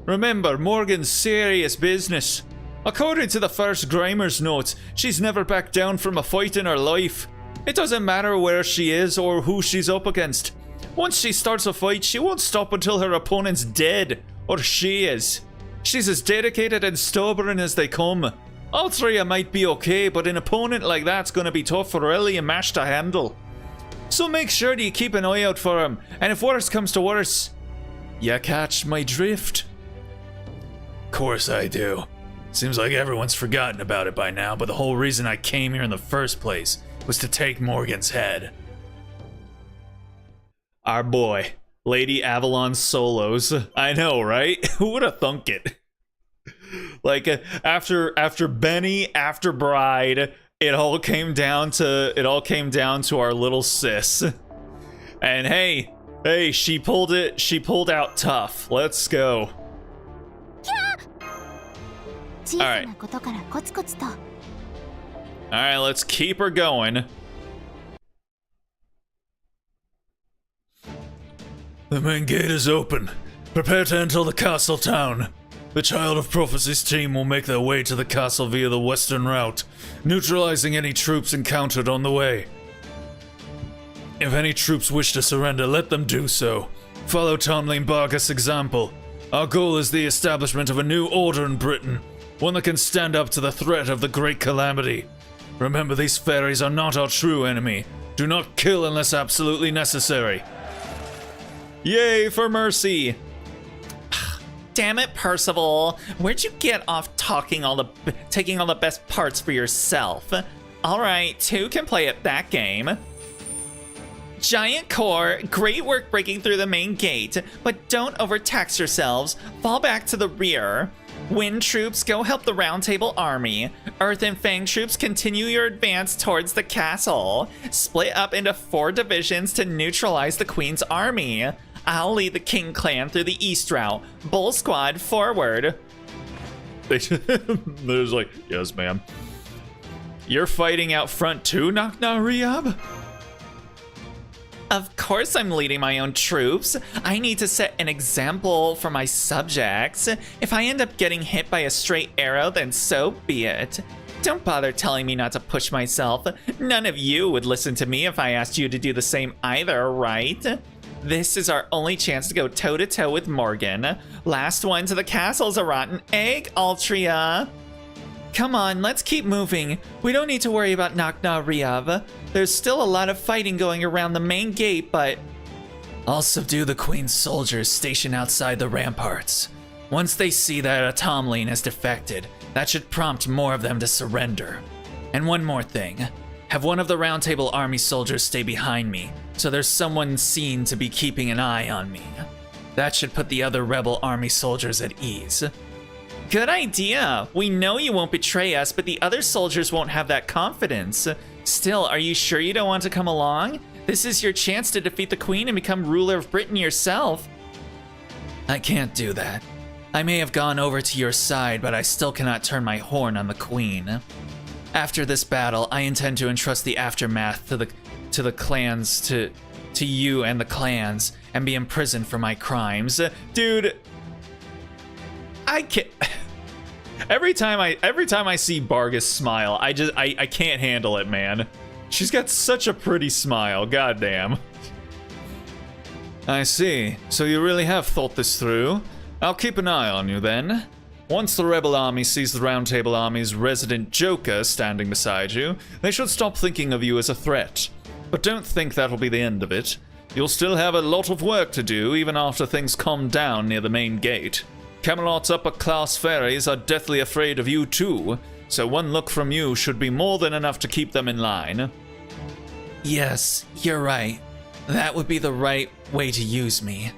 Remember, Morgan's serious business. According to the first Grimer's notes, she's never backed down from a fight in her life. It doesn't matter where she is or who she's up against. Once she starts a fight, she won't stop until her opponent's dead, or she is. She's as dedicated and stubborn as they come. Altria might be okay, but an opponent like that's gonna be tough for Relly and Mash to handle. So make sure that you keep an eye out for him, and if worse comes to worse, you catch my drift? Course I do. Seems like everyone's forgotten about it by now, but the whole reason I came here in the first place was to take Morgan's head. Our boy, Lady Avalon solos. I know, right? Who would have thunk it? Like after Benny, after Bride, it all came down to our little sis. And hey, she pulled out tough. Let's go. Alright, let's keep her going. The main gate is open. Prepare to enter the castle town. The Child of Prophecy's team will make their way to the castle via the western route, neutralizing any troops encountered on the way. If any troops wish to surrender, let them do so. Follow Tomlin Bargus' example. Our goal is the establishment of a new order in Britain, one that can stand up to the threat of the Great Calamity. Remember, these fairies are not our true enemy. Do not kill unless absolutely necessary. Yay for mercy! Damn it, Percival. Where'd you get off taking all the best parts for yourself? Alright, 2 can play at that game. Giant core, great work breaking through the main gate, but don't overtax yourselves. Fall back to the rear. Wind troops, go help the Round Table army. Earth and Fang troops, continue your advance towards the castle. Split up into 4 divisions to neutralize the Queen's army. I'll lead the King clan through the east route. Bull squad, forward. There's like, yes, ma'am. You're fighting out front too, Nakna Riab? Of course I'm leading my own troops. I need to set an example for my subjects. If I end up getting hit by a straight arrow, then so be it. Don't bother telling me not to push myself. None of you would listen to me if I asked you to do the same either, right? This is our only chance to go toe-to-toe with Morgan. Last one to the castle's a rotten egg, Altria. Come on, let's keep moving. We don't need to worry about Nakna Riab. There's still a lot of fighting going around the main gate, but... I'll subdue the Queen's soldiers stationed outside the ramparts. Once they see that Atomlane has defected, that should prompt more of them to surrender. And one more thing. Have one of the Round Table army soldiers stay behind me, so there's someone seen to be keeping an eye on me. That should put the other rebel army soldiers at ease. Good idea. We know you won't betray us, but the other soldiers won't have that confidence. Still, are you sure you don't want to come along? This is your chance to defeat the Queen and become ruler of Britain yourself. I can't do that. I may have gone over to your side, but I still cannot turn my horn on the Queen. After this battle, I intend to entrust the aftermath to the clans, to you and the clans, and be imprisoned for my crimes. Dude, I can't. Every time I see Bargus smile, I can't handle it, man. She's got such a pretty smile, goddamn. I see. So you really have thought this through. I'll keep an eye on you then. Once the rebel army sees the Round Table army's resident joker standing beside you, they should stop thinking of you as a threat. But don't think that'll be the end of it. You'll still have a lot of work to do even after things calm down near the main gate. Camelot's upper-class fairies are deathly afraid of you too, so one look from you should be more than enough to keep them in line. Yes, you're right. That would be the right way to use me.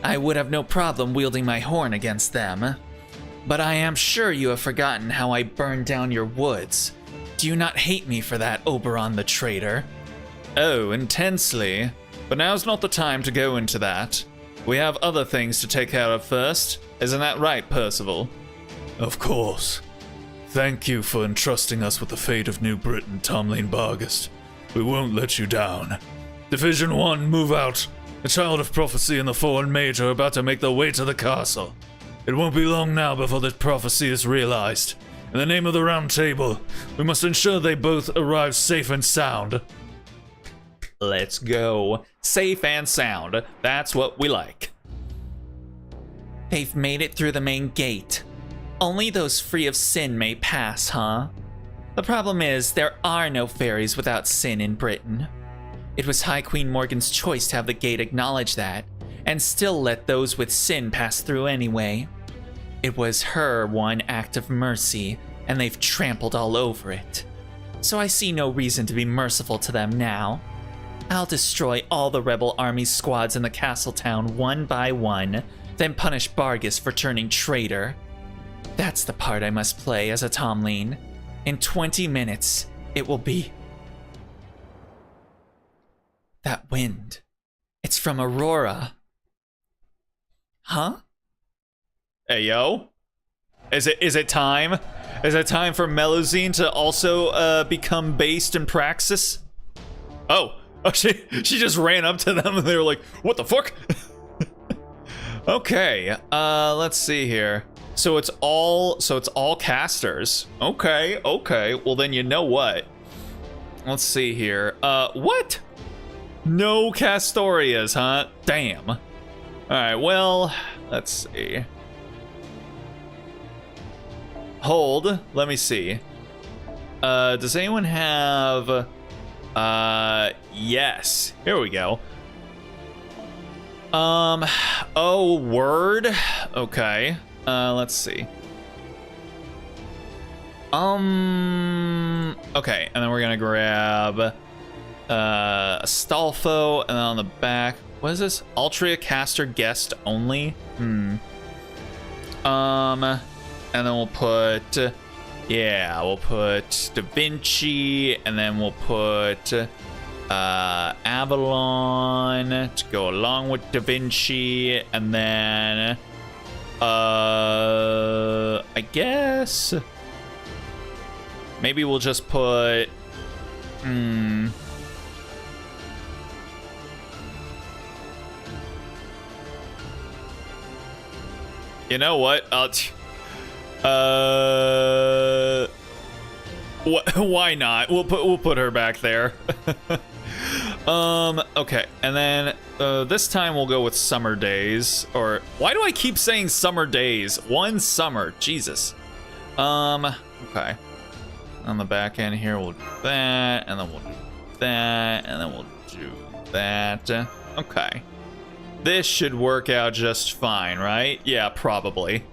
I would have no problem wielding my horn against them. But I am sure you have forgotten how I burned down your woods. Do you not hate me for that, Oberon the traitor? Oh, intensely. But now's not the time to go into that. We have other things to take care of first. Isn't that right, Percival? Of course. Thank you for entrusting us with the fate of New Britain, Tomlin Bargast. We won't let you down. Division 1, move out. The Child of Prophecy and the Foreign Mage are about to make their way to the castle. It won't be long now before this prophecy is realized. In the name of the Round Table, we must ensure they both arrive safe and sound. Let's go. Safe and sound. That's what we like. They've made it through the main gate. Only those free of sin may pass, huh? The problem is, there are no fairies without sin in Britain. It was High Queen Morgan's choice to have the gate acknowledge that, and still let those with sin pass through anyway. It was her one act of mercy, and they've trampled all over it. So I see no reason to be merciful to them now. I'll destroy all the rebel army squads in the castle town one by one, then punish Bargus for turning traitor. That's the part I must play as a Tomlin. In 20 minutes, it will be... That wind. It's from Aurora. Huh? Hey, yo. Is it time? Is it time for Melusine to also become based in Praxis? Oh, she just ran up to them and they were like, what the fuck? Okay, let's see here. So it's all casters. Okay. Well then you know what? Let's see here. What? No Castorias, huh? Damn. All right, well, let's see. Hold, let me see. Does anyone have... yes. Here we go. Oh, word? Okay. Let's see. Okay, and then we're gonna grab... Astolfo, and then on the back... What is this? Altria caster guest only? and then we'll put, yeah, we'll put Da Vinci, and then we'll put Avalon to go along with Da Vinci, and then I guess maybe we'll just put you know what? Why not? We'll put her back there. Okay, and then this time we'll go with summer days. Or why do I keep saying summer days? One summer, Jesus. Okay. On the back end here, we'll do that, and then we'll do that, and then we'll do that. Okay. This should work out just fine, right? Yeah, probably.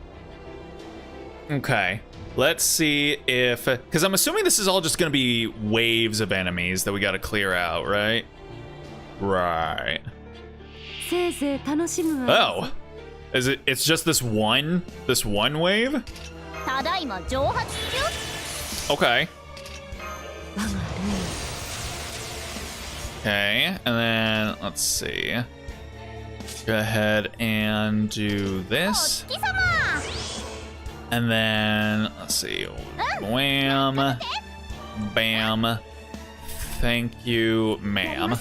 Okay. Let's see if... Because I'm assuming this is all just going to be waves of enemies that we got to clear out, right? Right. Oh. Is it... It's just this one wave? Okay. Okay, and then let's see. Go ahead and do this. And then let's see. Wham. Bam. Thank you, ma'am.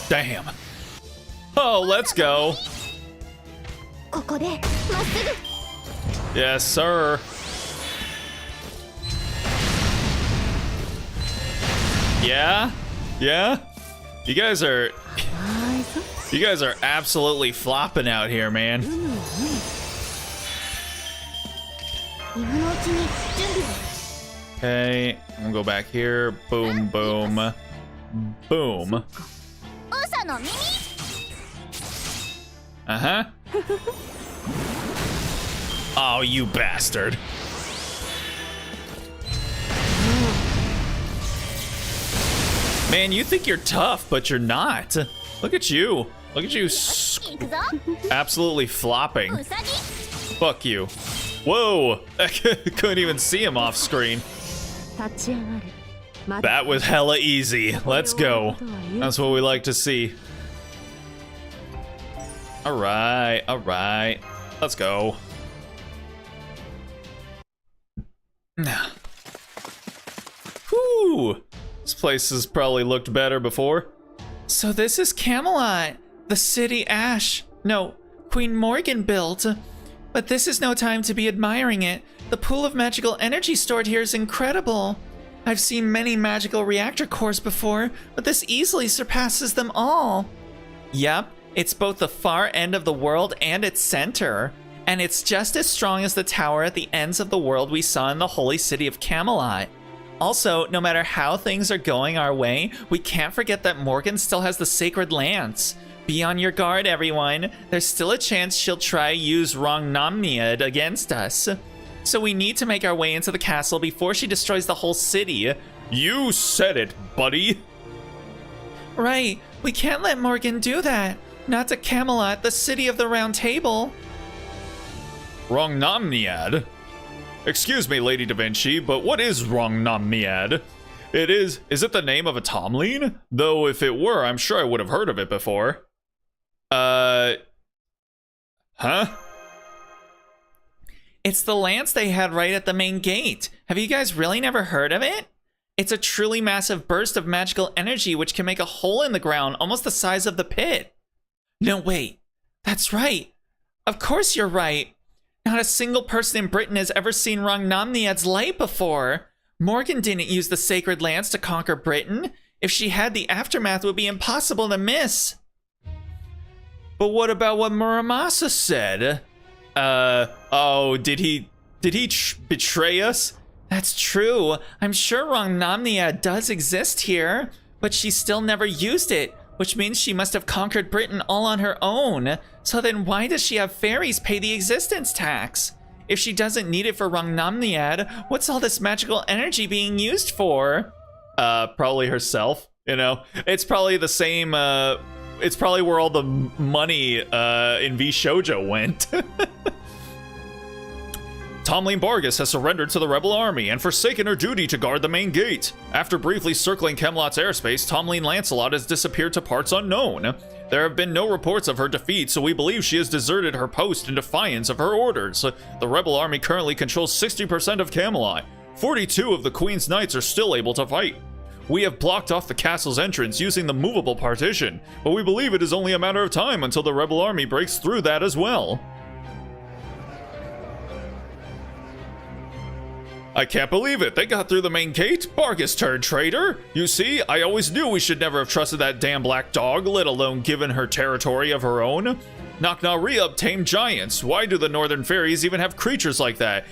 Damn. Oh, let's go. Yes, sir. Yeah? Yeah? You guys are absolutely flopping out here, man. Okay, we'll go back here. Boom, boom, boom. Uh-huh. Oh, you bastard. Man, you think you're tough, but you're not. Look at you. Look at you absolutely flopping. Fuck you. Whoa. I couldn't even see him off screen. That was hella easy. Let's go. That's what we like to see. Alright, alright. Let's go. Whew. This place has probably looked better before. So this is Camelot, the city Queen Morgan built. But this is no time to be admiring it. The pool of magical energy stored here is incredible. I've seen many magical reactor cores before, but this easily surpasses them all. Yep, it's both the far end of the world and its center. And it's just as strong as the tower at the ends of the world we saw in the holy city of Camelot. Also, no matter how things are going our way, we can't forget that Morgan still has the sacred lance. Be on your guard, everyone. There's still a chance she'll try use Rongnomniad against us. So we need to make our way into the castle before she destroys the whole city. You said it, buddy. Right, we can't let Morgan do that. Not to Camelot, the city of the Round Table. Rongnomniad? Excuse me, Lady Da Vinci, but what is Rongnomniad? Is it the name of a Tomlin? Though if it were, I'm sure I would have heard of it before. Huh? It's the lance they had right at the main gate. Have you guys really never heard of it? It's a truly massive burst of magical energy which can make a hole in the ground almost the size of the pit. No, wait. That's right. Of course you're right. Not a single person in Britain has ever seen Rongnomniad's light before. Morgan didn't use the sacred lance to conquer Britain. If she had, the aftermath would be impossible to miss. But what about what Muramasa said? Oh, did he betray us? That's true. I'm sure Rongnomniad does exist here, but she still never used it, which means she must have conquered Britain all on her own. So then why does she have fairies pay the existence tax? If she doesn't need it for Rongnomniad, what's all this magical energy being used for? Probably herself. You know, it's probably the same. It's probably where all the money in V Shoujo went. Tomlin Bargus has surrendered to the rebel army and forsaken her duty to guard the main gate. After briefly circling Camelot's airspace, Tomlin Lancelot has disappeared to parts unknown. There have been no reports of her defeat, so we believe she has deserted her post in defiance of her orders. The rebel army currently controls 60% of Camelot. 42 of the Queen's Knights are still able to fight. We have blocked off the castle's entrance using the movable partition, but we believe it is only a matter of time until the rebel army breaks through that as well. I can't believe it. They got through the main gate. Bargus turned traitor. You see, I always knew we should never have trusted that damn black dog, let alone given her territory of her own. Knocknaria tamed giants. Why do the northern fairies even have creatures like that?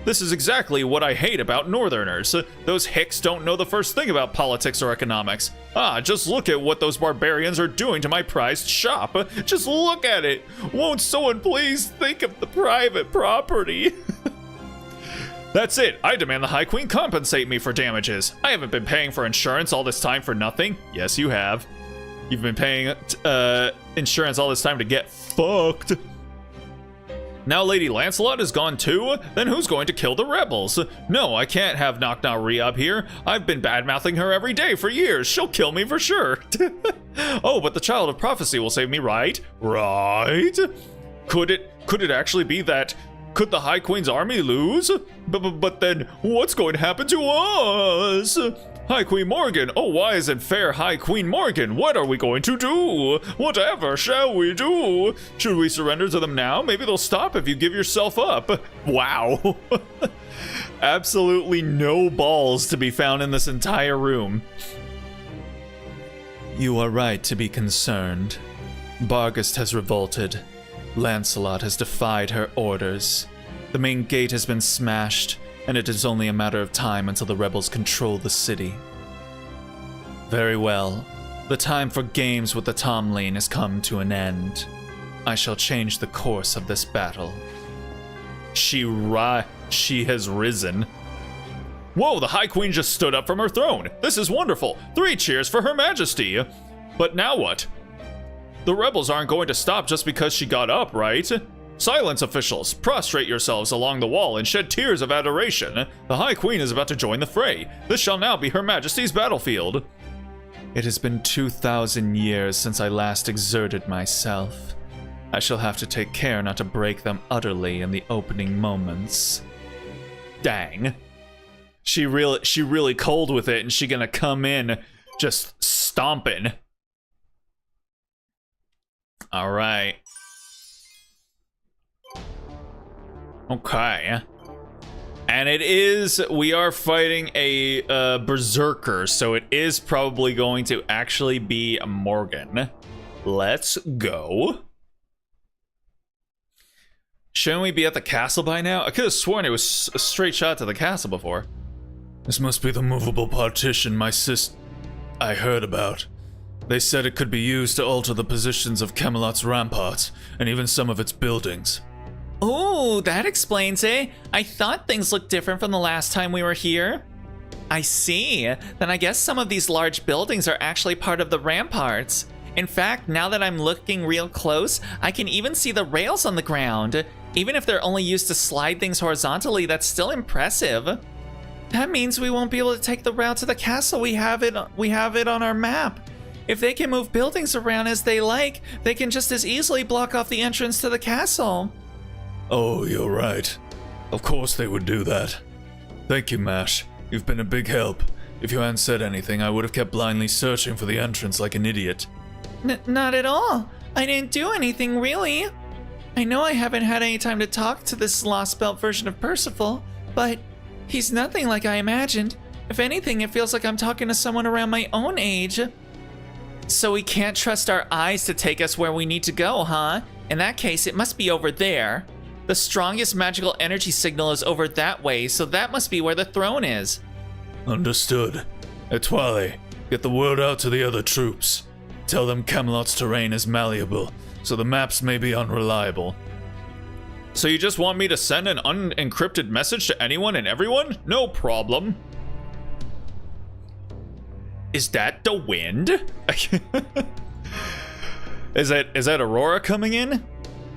This is exactly what I hate about northerners. Those hicks don't know the first thing about politics or economics. Just look at what those barbarians are doing to my prized shop. Just look at it. Won't someone please think of the private property? That's it. I demand the High Queen compensate me for damages. I haven't been paying for insurance all this time for nothing. Yes, you have. You've been paying insurance all this time to get fucked. Now Lady Lancelot is gone too? Then who's going to kill the rebels? No, I can't have Knocknaria up here. I've been bad-mouthing her every day for years. She'll kill me for sure. Oh, but the Child of Prophecy will save me, right? Right? Could it actually be that... Could the High Queen's army lose? But then, what's going to happen to us? High Queen Morgan, oh wise and fair High Queen Morgan, what are we going to do? Whatever shall we do? Should we surrender to them now? Maybe they'll stop if you give yourself up. Wow. Absolutely no balls to be found in this entire room. You are right to be concerned. Bargus has revolted. Lancelot has defied her orders. The main gate has been smashed, and it is only a matter of time until the rebels control the city. Very well. The time for games with the Tomlin has come to an end. I shall change the course of this battle. She has risen. Whoa, the High Queen just stood up from her throne. This is wonderful. 3 cheers for Her Majesty. But now what? The rebels aren't going to stop just because she got up, right? Silence, officials! Prostrate yourselves along the wall and shed tears of adoration. The High Queen is about to join the fray. This shall now be Her Majesty's battlefield. It has been 2,000 years since I last exerted myself. I shall have to take care not to break them utterly in the opening moments. Dang. She really cold with it, and she gonna come in just stomping. All right. Okay. And we are fighting a berserker, so it is probably going to actually be Morgan. Let's go. Shouldn't we be at the castle by now? I could have sworn it was a straight shot to the castle before. This must be the movable partition I heard about. They said it could be used to alter the positions of Camelot's ramparts, and even some of its buildings. Oh, that explains it. I thought things looked different from the last time we were here. I see. Then I guess some of these large buildings are actually part of the ramparts. In fact, now that I'm looking real close, I can even see the rails on the ground. Even if they're only used to slide things horizontally, that's still impressive. That means we won't be able to take the route to the castle. We have it on our map. If they can move buildings around as they like, they can just as easily block off the entrance to the castle. Oh, you're right. Of course they would do that. Thank you, Mash. You've been a big help. If you hadn't said anything, I would have kept blindly searching for the entrance like an idiot. Not at all. I didn't do anything, really. I know I haven't had any time to talk to this Lost Belt version of Percival, but he's nothing like I imagined. If anything, it feels like I'm talking to someone around my own age. So we can't trust our eyes to take us where we need to go, huh? In that case, it must be over there. The strongest magical energy signal is over that way, so that must be where the throne is. Understood. Etoile, get the word out to the other troops. Tell them Camelot's terrain is malleable, so the maps may be unreliable. So you just want me to send an unencrypted message to anyone and everyone? No problem. Is that the wind? Is that Aurora coming in?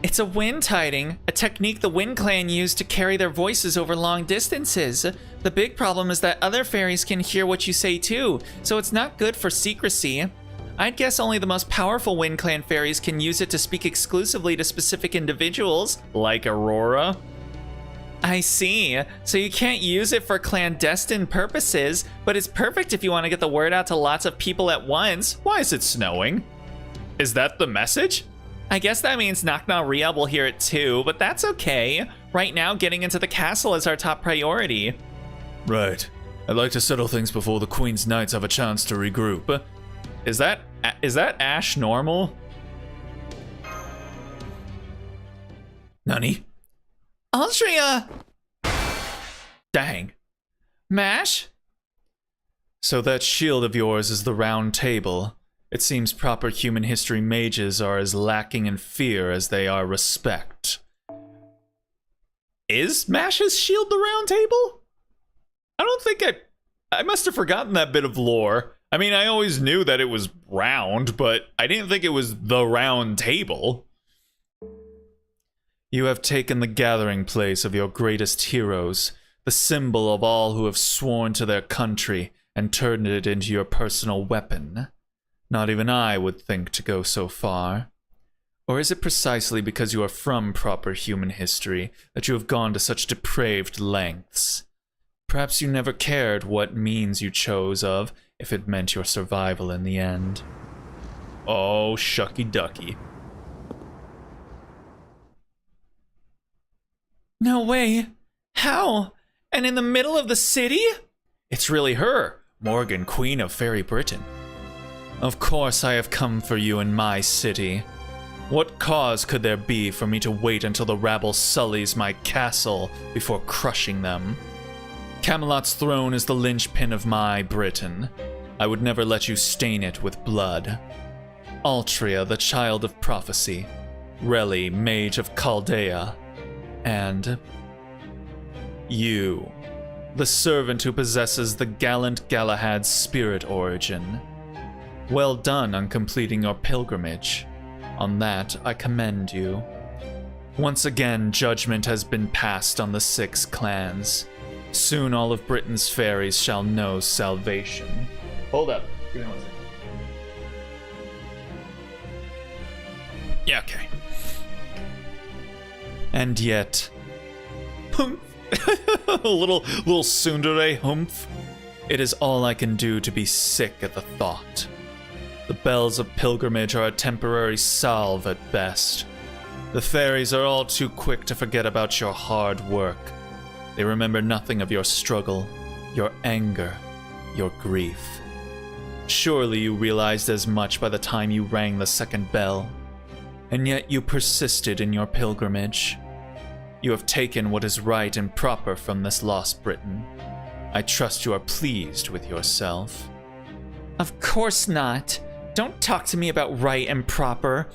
It's a wind hiding, a technique the Wind Clan used to carry their voices over long distances. The big problem is that other fairies can hear what you say too, so it's not good for secrecy. I'd guess only the most powerful Wind Clan fairies can use it to speak exclusively to specific individuals. Like Aurora? I see. So you can't use it for clandestine purposes, but it's perfect if you want to get the word out to lots of people at once. Why is it snowing? Is that the message? I guess that means Nakna will hear it too, but that's okay. Right now, getting into the castle is our top priority. Right. I'd like to settle things before the Queen's Knights have a chance to regroup. Is that Ash normal? Nani? Altria! Dang. Mash? So that shield of yours is the round table. It seems proper human history mages are as lacking in fear as they are respect. Is Mash's shield the round table? I don't think I must have forgotten that bit of lore. I mean, I always knew that it was round, but I didn't think it was the round table. You have taken the gathering place of your greatest heroes, the symbol of all who have sworn to their country, and turned it into your personal weapon. Not even I would think to go so far. Or is it precisely because you are from proper human history that you have gone to such depraved lengths? Perhaps you never cared what means you chose of, if it meant your survival in the end. Oh, shucky ducky. No way. How? And in the middle of the city? It's really her, Morgan, Queen of Fairy Britain. Of course I have come for you in my city. What cause could there be for me to wait until the rabble sullies my castle before crushing them? Camelot's throne is the linchpin of my Britain. I would never let you stain it with blood. Altria, the child of prophecy. Reli, mage of Chaldea. And you, the servant who possesses the gallant Galahad's spirit origin. Well done on completing your pilgrimage. On that, I commend you. Once again, judgment has been passed on the 6 clans. Soon all of Britain's fairies shall know salvation. Hold up. Give me 1 second. Yeah, okay. And yet... Humph. a little tsundere humph. It is all I can do to be sick at the thought. The bells of pilgrimage are a temporary salve at best. The fairies are all too quick to forget about your hard work. They remember nothing of your struggle, your anger, your grief. Surely you realized as much by the time you rang the second bell. And yet you persisted in your pilgrimage. You have taken what is right and proper from this lost Britain. I trust you are pleased with yourself. Of course not. Don't talk to me about right and proper.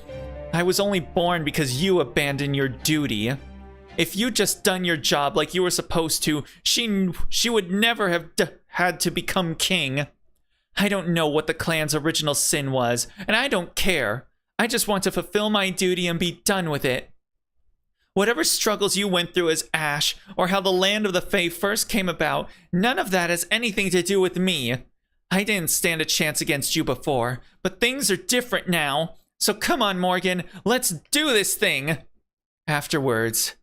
I was only born because you abandoned your duty. If you'd just done your job like you were supposed to, she would never have had to become king. I don't know what the clan's original sin was, and I don't care. I just want to fulfill my duty and be done with it. Whatever struggles you went through as Ash, or how the land of the Fae first came about, none of that has anything to do with me. I didn't stand a chance against you before, but things are different now. So come on, Morgan, let's do this thing. Afterwards,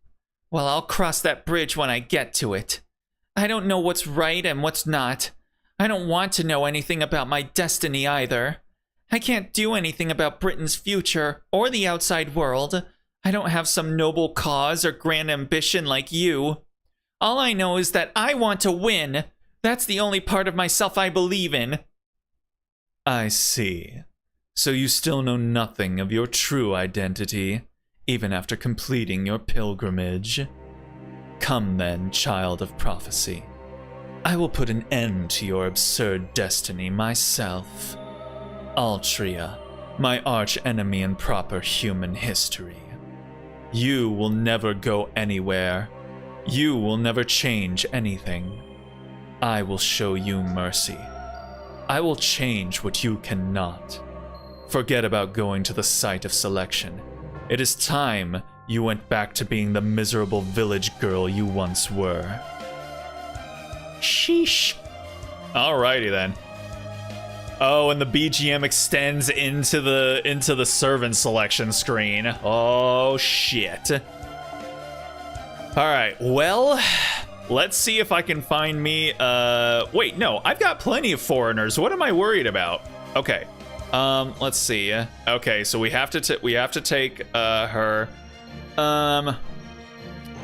well, I'll cross that bridge when I get to it. I don't know what's right and what's not. I don't want to know anything about my destiny either. I can't do anything about Britain's future or the outside world. I don't have some noble cause or grand ambition like you. All I know is that I want to win. That's the only part of myself I believe in. I see. So you still know nothing of your true identity, even after completing your pilgrimage. Come then, child of prophecy. I will put an end to your absurd destiny myself. Altria, my arch enemy in proper human history. You will never go anywhere. You will never change anything. I will show you mercy. I will change what you cannot. Forget about going to the site of selection. It is time you went back to being the miserable village girl you once were. Sheesh. Alrighty then. Oh, and the BGM extends into the servant selection screen. Oh shit. Alright, well, let's see if I can find me wait, no, I've got plenty of foreigners. What am I worried about? Okay. Let's see. Okay, so we have to take her.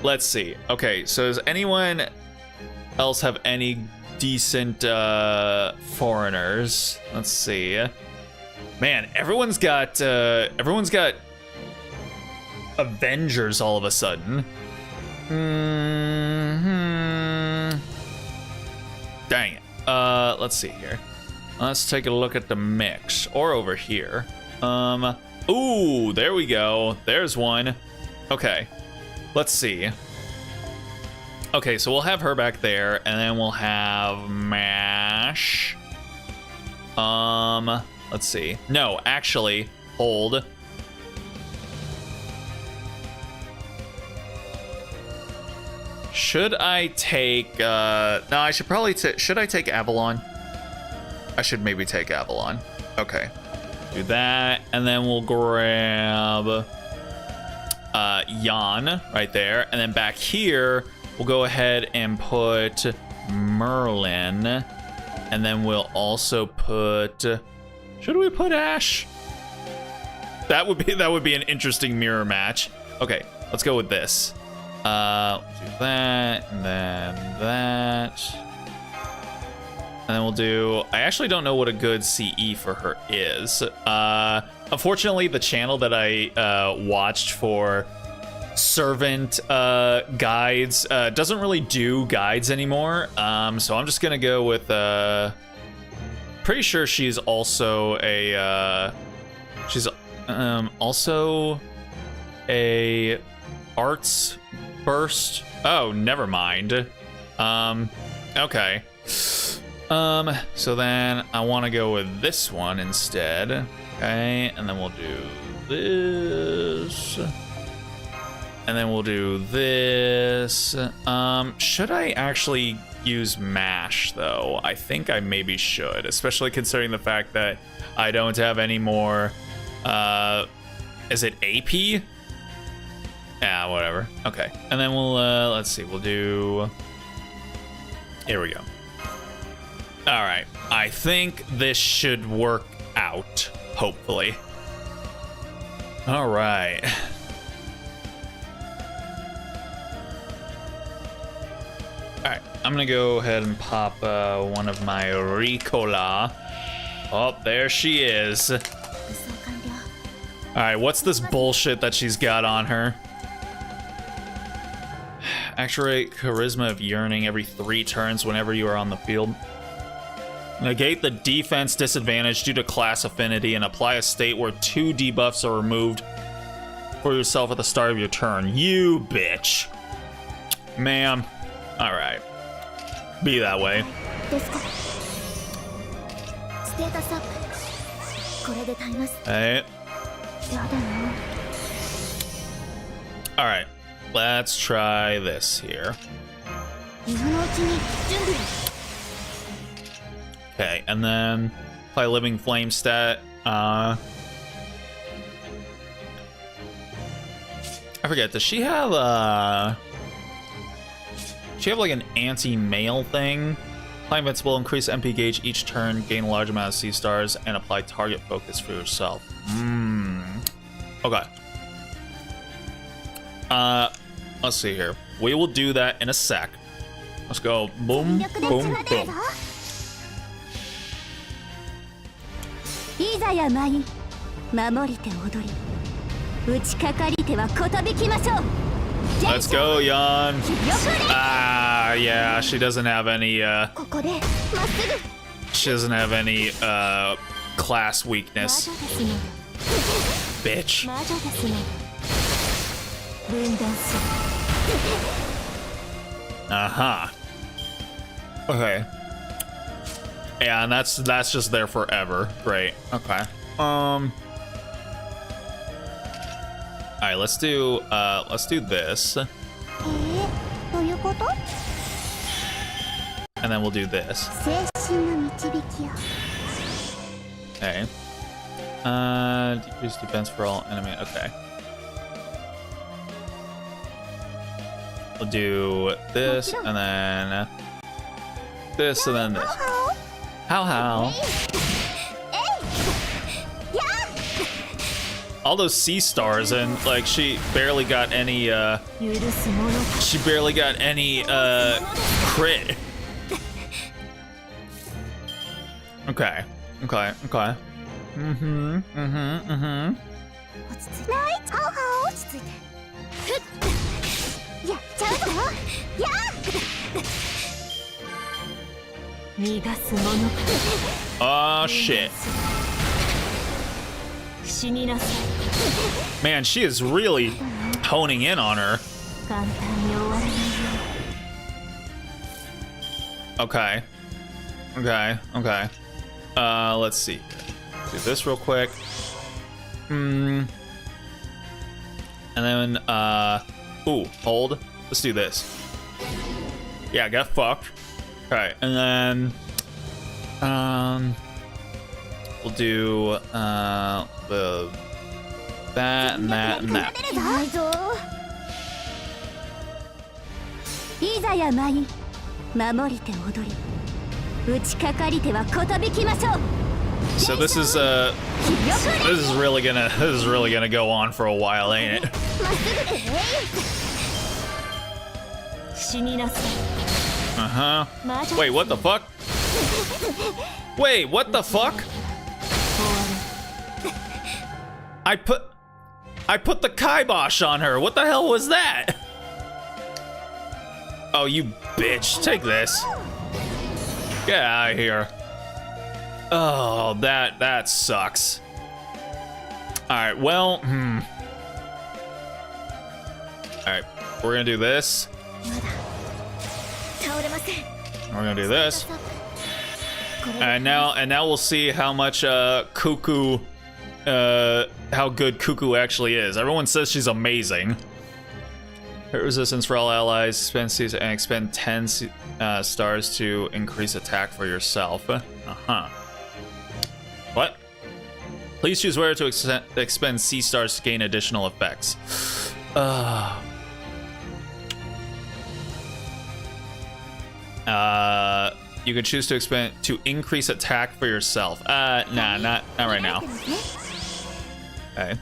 Let's see. Okay, so does anyone else have any decent foreigners? Let's see. Man, everyone's got Avengers all of a sudden. Dang it. Let's see here. Let's take a look at the mix, or over here. Ooh, there we go. There's one. Okay, let's see. Okay, so we'll have her back there, and then we'll have Mash. Let's see. No, actually, hold. Should I take, no, I should probably should I take Avalon? I should maybe take Avalon. Okay. Do that, and then we'll grab Jan right there, and then back here we'll go ahead and put Merlin, and then we'll also put. Should we put Ash? That would be an interesting mirror match. Okay, let's go with this. Do that, and then that. And then we'll do, I actually don't know what a good CE for her is. Unfortunately, the channel that I watched for servant guides doesn't really do guides anymore. So I'm just gonna go with, pretty sure she's also a, also a arts burst. Oh, never mind. Okay. So then I want to go with this one instead. Okay, and then we'll do this. And then we'll do this. Should I actually use MASH though? I think I maybe should, especially considering the fact that I don't have any more, is it AP? Yeah, whatever. Okay, and then we'll, let's see, we'll do, here we go. All right, I think this should work out, hopefully. All right. All right, I'm gonna go ahead and pop one of my Ricola. Oh, there she is. All right, what's this bullshit that she's got on her? Activate Charisma of Yearning every 3 turns whenever you are on the field. Negate the defense disadvantage due to class affinity and apply a state where 2 debuffs are removed for yourself at the start of your turn. You bitch. Ma'am. Alright. Be that way. Hey. Alright. Let's try this here. Okay, and then apply Living Flame stat. I forget, does she have like an anti-mail thing? Apply Invincible, increase MP gauge each turn, gain a large amount of C stars, and apply target focus for yourself. Okay. Let's see here. We will do that in a sec. Let's go. Boom, boom, boom. Let's go, Jan. Ah, yeah, she doesn't have any, class weakness. Bitch. Uh-huh. Okay. Yeah, and that's just there forever. Great. Okay. All right, let's do this. And then we'll do this. Okay. Decrease defense for all enemy. Okay. We'll do this, and then this, and then this. How? All those sea stars, and like she barely got any. She barely got any crit. Okay. Oh shit. Man, she is really honing in on her. Okay. Let's see. Do this real quick. And then, ooh, hold. Let's do this. Yeah, get fucked. Alright, and then, we'll do, that and that and that. So this is really gonna go on for a while, ain't it? Uh-huh. Wait, what the fuck? Wait, what the fuck? I put the kibosh on her. What the hell was that? Oh, you bitch. Take this. Get out of here. Oh, that sucks. Alright, well, Alright, we're gonna do this. We're gonna do this. And now we'll see how much Cuckoo how good Cuckoo actually is. Everyone says she's amazing. Hit resistance for all allies, spend and expend 10 stars to increase attack for yourself. Uh-huh. What? Please choose where to expend C stars to gain additional effects. You can choose to expend to increase attack for yourself. Nah, not right now. Okay.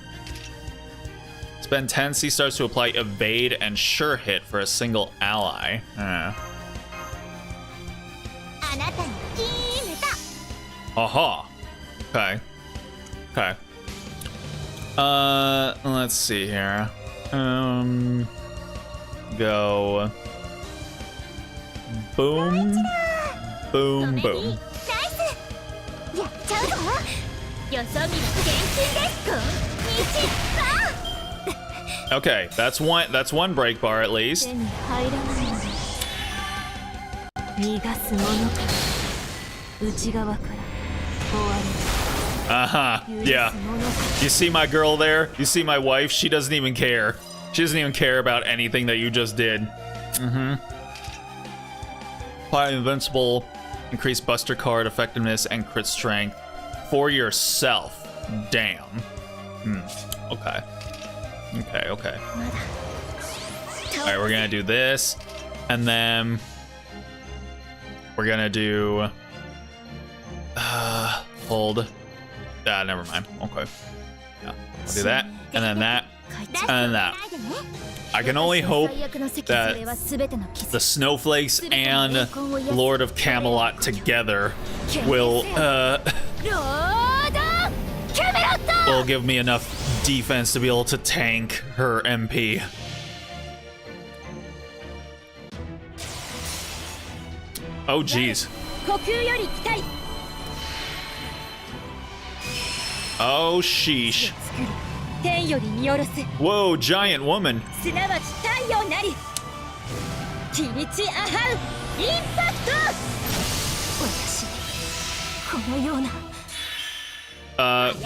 Spend 10 C stars to apply evade and sure hit for a single ally. Aha. Okay. Let's see here. Go. Boom. Boom, boom. Okay, that's one break bar at least. Uh-huh. Yeah. You see my girl there? You see my wife? She doesn't even care. She doesn't even care about anything that you just did. Apply invincible, increase buster card effectiveness and crit strength for yourself. Damn. Okay. Alright, we're gonna do this, and then we're gonna do hold. Never mind. Okay. Yeah. I'll do that, and then that, and then that. I can only hope that the Snowflakes and Lord of Camelot together will give me enough defense to be able to tank her MP. Oh jeez. Oh sheesh. Whoa, giant woman.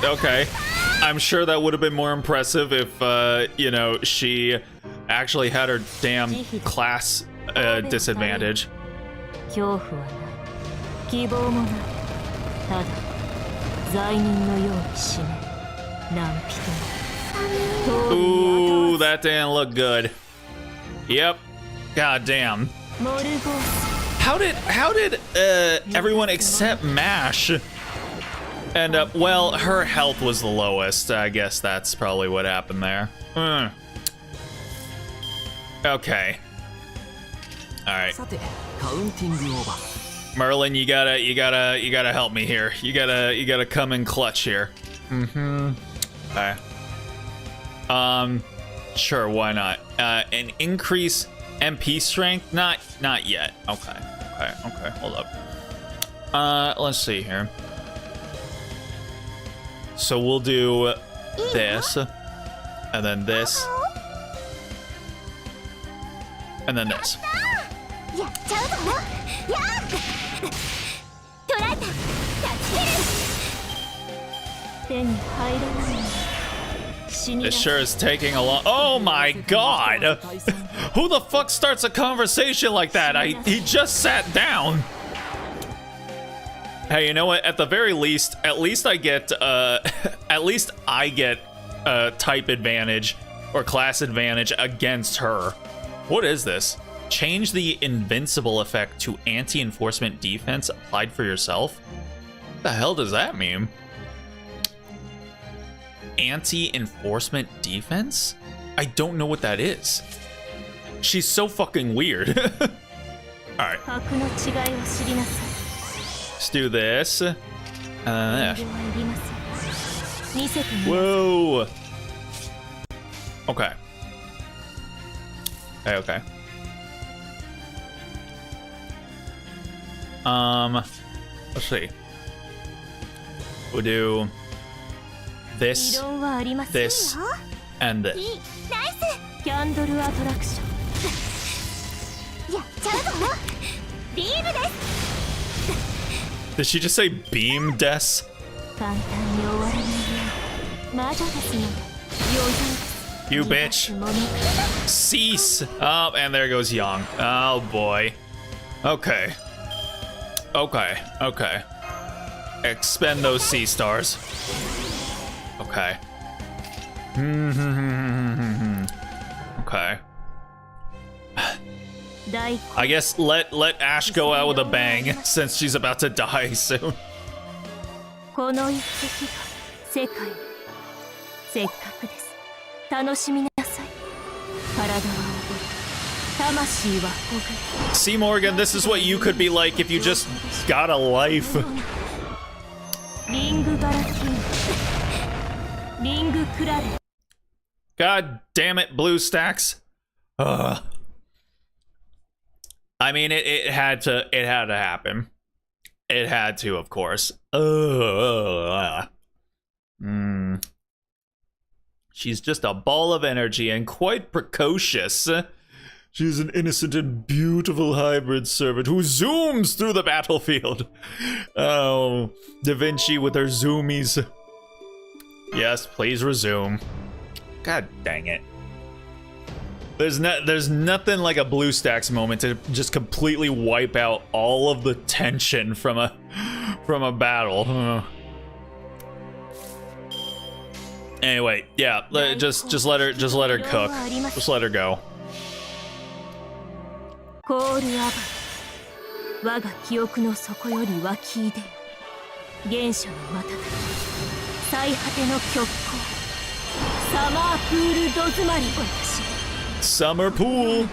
Okay. I'm sure that would have been more impressive if, you know, she actually had her damn class disadvantage. 恐怖はない希望もないただ罪人のように死ね何人も Ooh, that didn't look good. Yep. God damn. モルゴース How did everyone except Mash end up? Well, her health was the lowest. I guess that's probably what happened there. Okay. All right. さてカウンティングオーバー Merlin, you gotta help me here. You gotta come in clutch here. Okay. Sure, why not? An increase MP strength? Not yet. Okay, hold up. Let's see here. So we'll do this, and then this, and then this. やっちゃうぞやー捕らえた助ける手に入らない死に It sure is taking a long. Oh my god! Who the fuck starts a conversation like that? He just sat down. Hey, you know what? At the very least, at least I get type advantage or class advantage against her. What is this? Change the invincible effect to anti-enforcement defense applied for yourself? What the hell does that mean? Anti-enforcement defense? I don't know what that is. She's so fucking weird. Alright. 格の違いを知りなさい Let's do this. 遠慮はいりません見せてみな Whoa. Okay. Okay. Let's see. We'll do 異 this, 論はありませんよ this, and this. いいナイスキャンドルアトラクションやっちゃうぞビームです Did she just say beam des? 簡単に終わらないよ魔女ですので余裕 You bitch. Cease. Oh, and there goes Young. Oh boy. Okay. Okay. Expend those sea stars. Okay. Okay. I guess let Ash go out with a bang since she's about to die soon. この一滴が世界にせっかくです楽しみなさい体は覚え魂はほぐ See, Morgan, this is what you could be like if you just got a life. リングバラキンリングクラレ God damn it, BlueStacks. I mean, it had to happen. It had to, of course. She's just a ball of energy and quite precocious. She's an innocent and beautiful hybrid servant who zooms through the battlefield. Oh, Da Vinci with her zoomies. Yes, please resume. God dang it. There's nothing like a BlueStacks moment to just completely wipe out all of the tension from a battle. Anyway, yeah, just let her cook. Just let her go. コールアバ我が記憶の底より湧き出る原初の瞬き最果ての極光サマープールど詰まり私 Summer pool.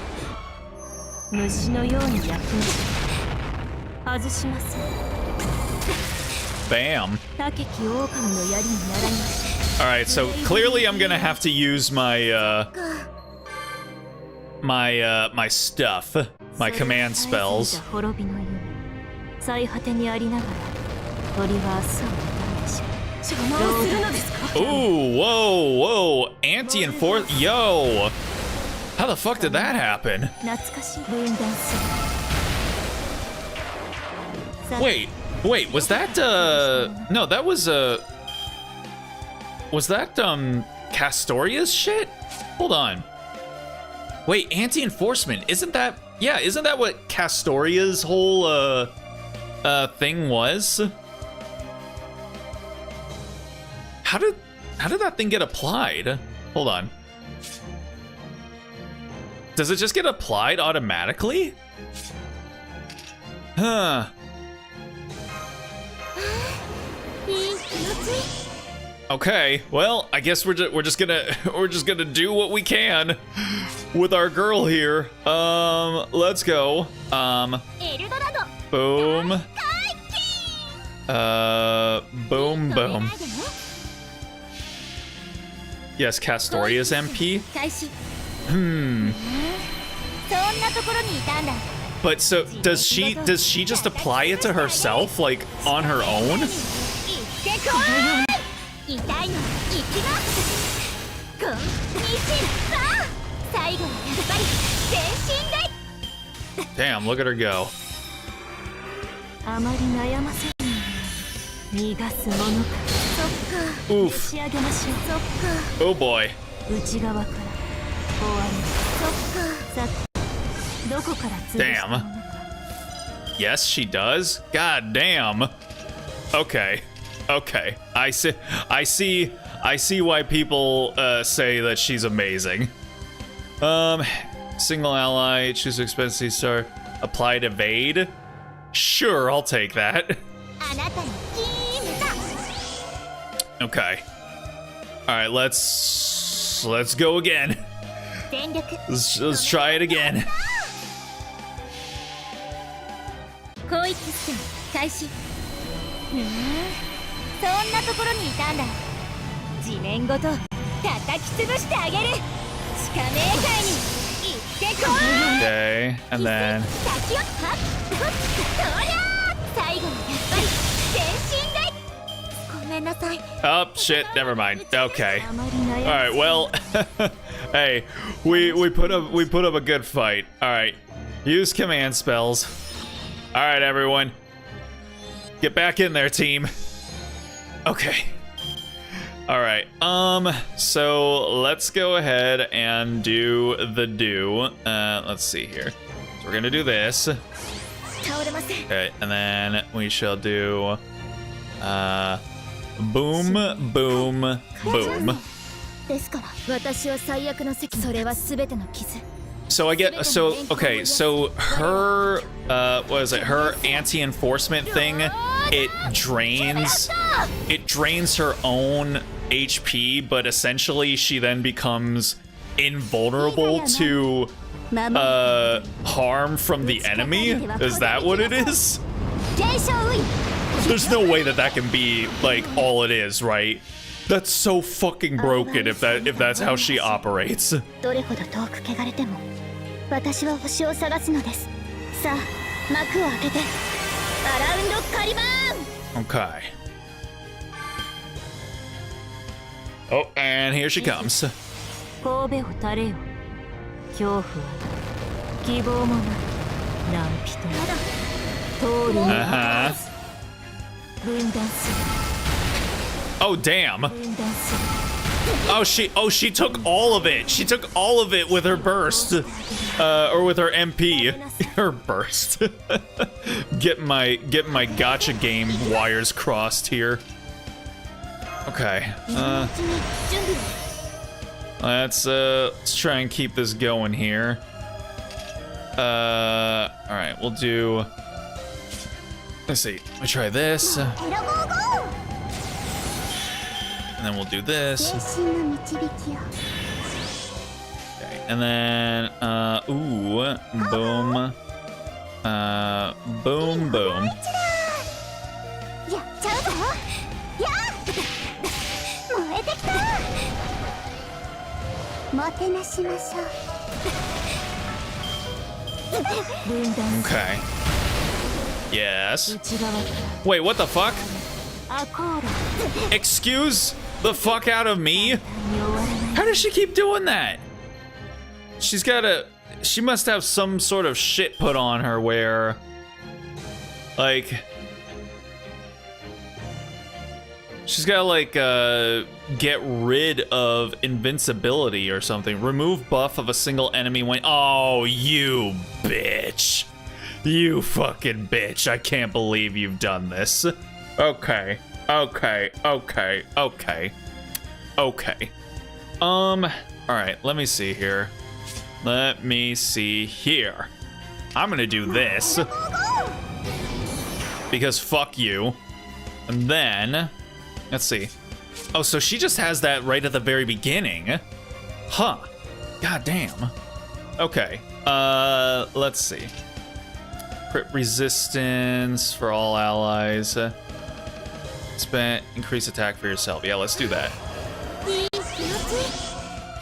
虫のように焼きました外しません Bam. 高き狼の槍になられました All right, so clearly I'm gonna have to use my my stuff, my command spells. 滅びの夢最果てにありながら鳥は明日を迎えましょう邪魔をするのですか Ooh, whoa, anti-enforce, yo. How the fuck did that happen? 懐かしい分断する Wait, Wait, was that no, that was that Castoria's shit? Hold on. Wait, anti-enforcement, isn't that what Castoria's whole thing was? How did that thing get applied? Hold on. Does it just get applied automatically? Huh. Okay, well, I guess we're just gonna do what we can with our girl here. Let's go. Boom. Boom, boom. Yes, Castoria's MP. But so does she just apply it to herself, like on her own? Damn, look at her go. Oof. Oh boy. Damn. Yes, she does. God damn. Okay. Okay. I see why people say that she's amazing. Single ally, choose expensive star, applied evade. Sure, I'll take that. Okay. All right, let's go again. Let's try it again. Okay, and then. Oh shit! Never mind. Okay. All right. Well, hey, we put up a good fight. All right. Use command spells. All right, everyone. Get back in there, team. Okay. All right. So let's go ahead and do the do. Let's see here. So we're gonna do this. Okay, and then we shall do. Boom, boom, boom. So I get okay, so her what is it, her anti-enforcement thing, it drains her own HP, but essentially she then becomes invulnerable to harm from the enemy. Is that what it is? There's no way that can be like all it is, right? That's so fucking broken if that's how she operates. Okay. Oh, and here she comes. Uh-huh. Oh damn. Oh she took all of it. She took all of it with her burst. Or with her MP. Her burst. Get my gotcha game wires crossed here. Okay. Let's try and keep this going here. Alright, we'll do. Let's see. Let me try this. And then we'll do this. Okay, and then ooh, boom. Boom, boom. Okay. Yes. Wait, what the fuck? Excuse the fuck out of me? How does she keep doing that? She must have some sort of shit put on her where, like, She's gotta, like, get rid of invincibility or something. Remove buff of a single enemy when... Oh, you bitch. You fucking bitch. I can't believe you've done this. Okay. Okay. Okay. Okay. Okay. Alright, let me see here. Let me see here. I'm gonna do this. Because fuck you. And then... Let's see. Oh, so she just has that right at the very beginning. Huh. God damn. Okay. Let's see. Crit resistance for all allies. Spend increase attack for yourself. Yeah, let's do that.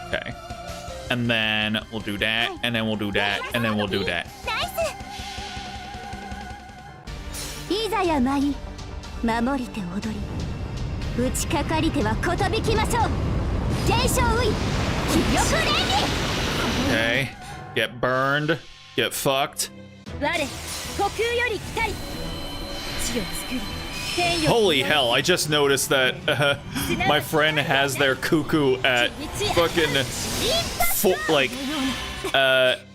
Okay. And then we'll do that, and then we'll do that, and then we'll do that. いざや参り守りて踊り打ちかかりてはことびきましょう現象ウイ気力連理 Okay. Get burned. Get fucked. 我呼吸より来たり地を作り天よ Holy hell, I just noticed that my friend has their cuckoo at fucking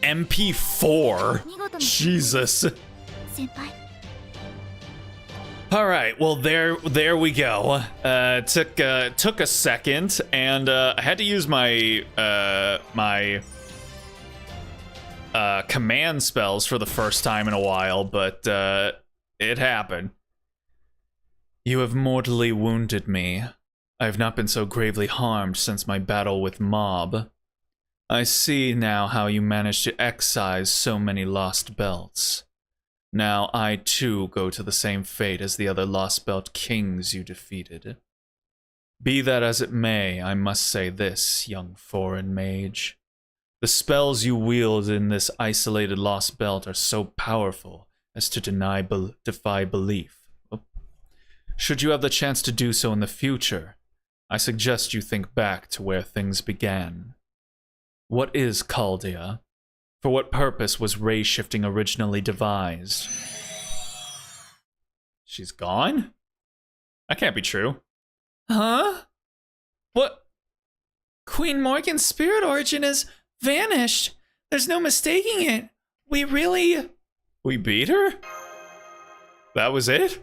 MP4. Jesus. 先輩 All right, well there we go. Took a second, and I had to use my command spells for the first time in a while, but it happened. You have mortally wounded me. I have not been so gravely harmed since my battle with Mob. I see now how you managed to excise so many lost belts. Now I too go to the same fate as the other Lost Belt kings you defeated. Be that as it may, I must say this, young foreign mage. The spells you wield in this isolated Lost Belt are so powerful as to defy belief. Should you have the chance to do so in the future, I suggest you think back to where things began. What is Chaldea? For what purpose was ray shifting originally devised? She's gone? That can't be true. Huh? What? Queen Morgan's spirit origin has vanished. There's no mistaking it. We beat her? That was it?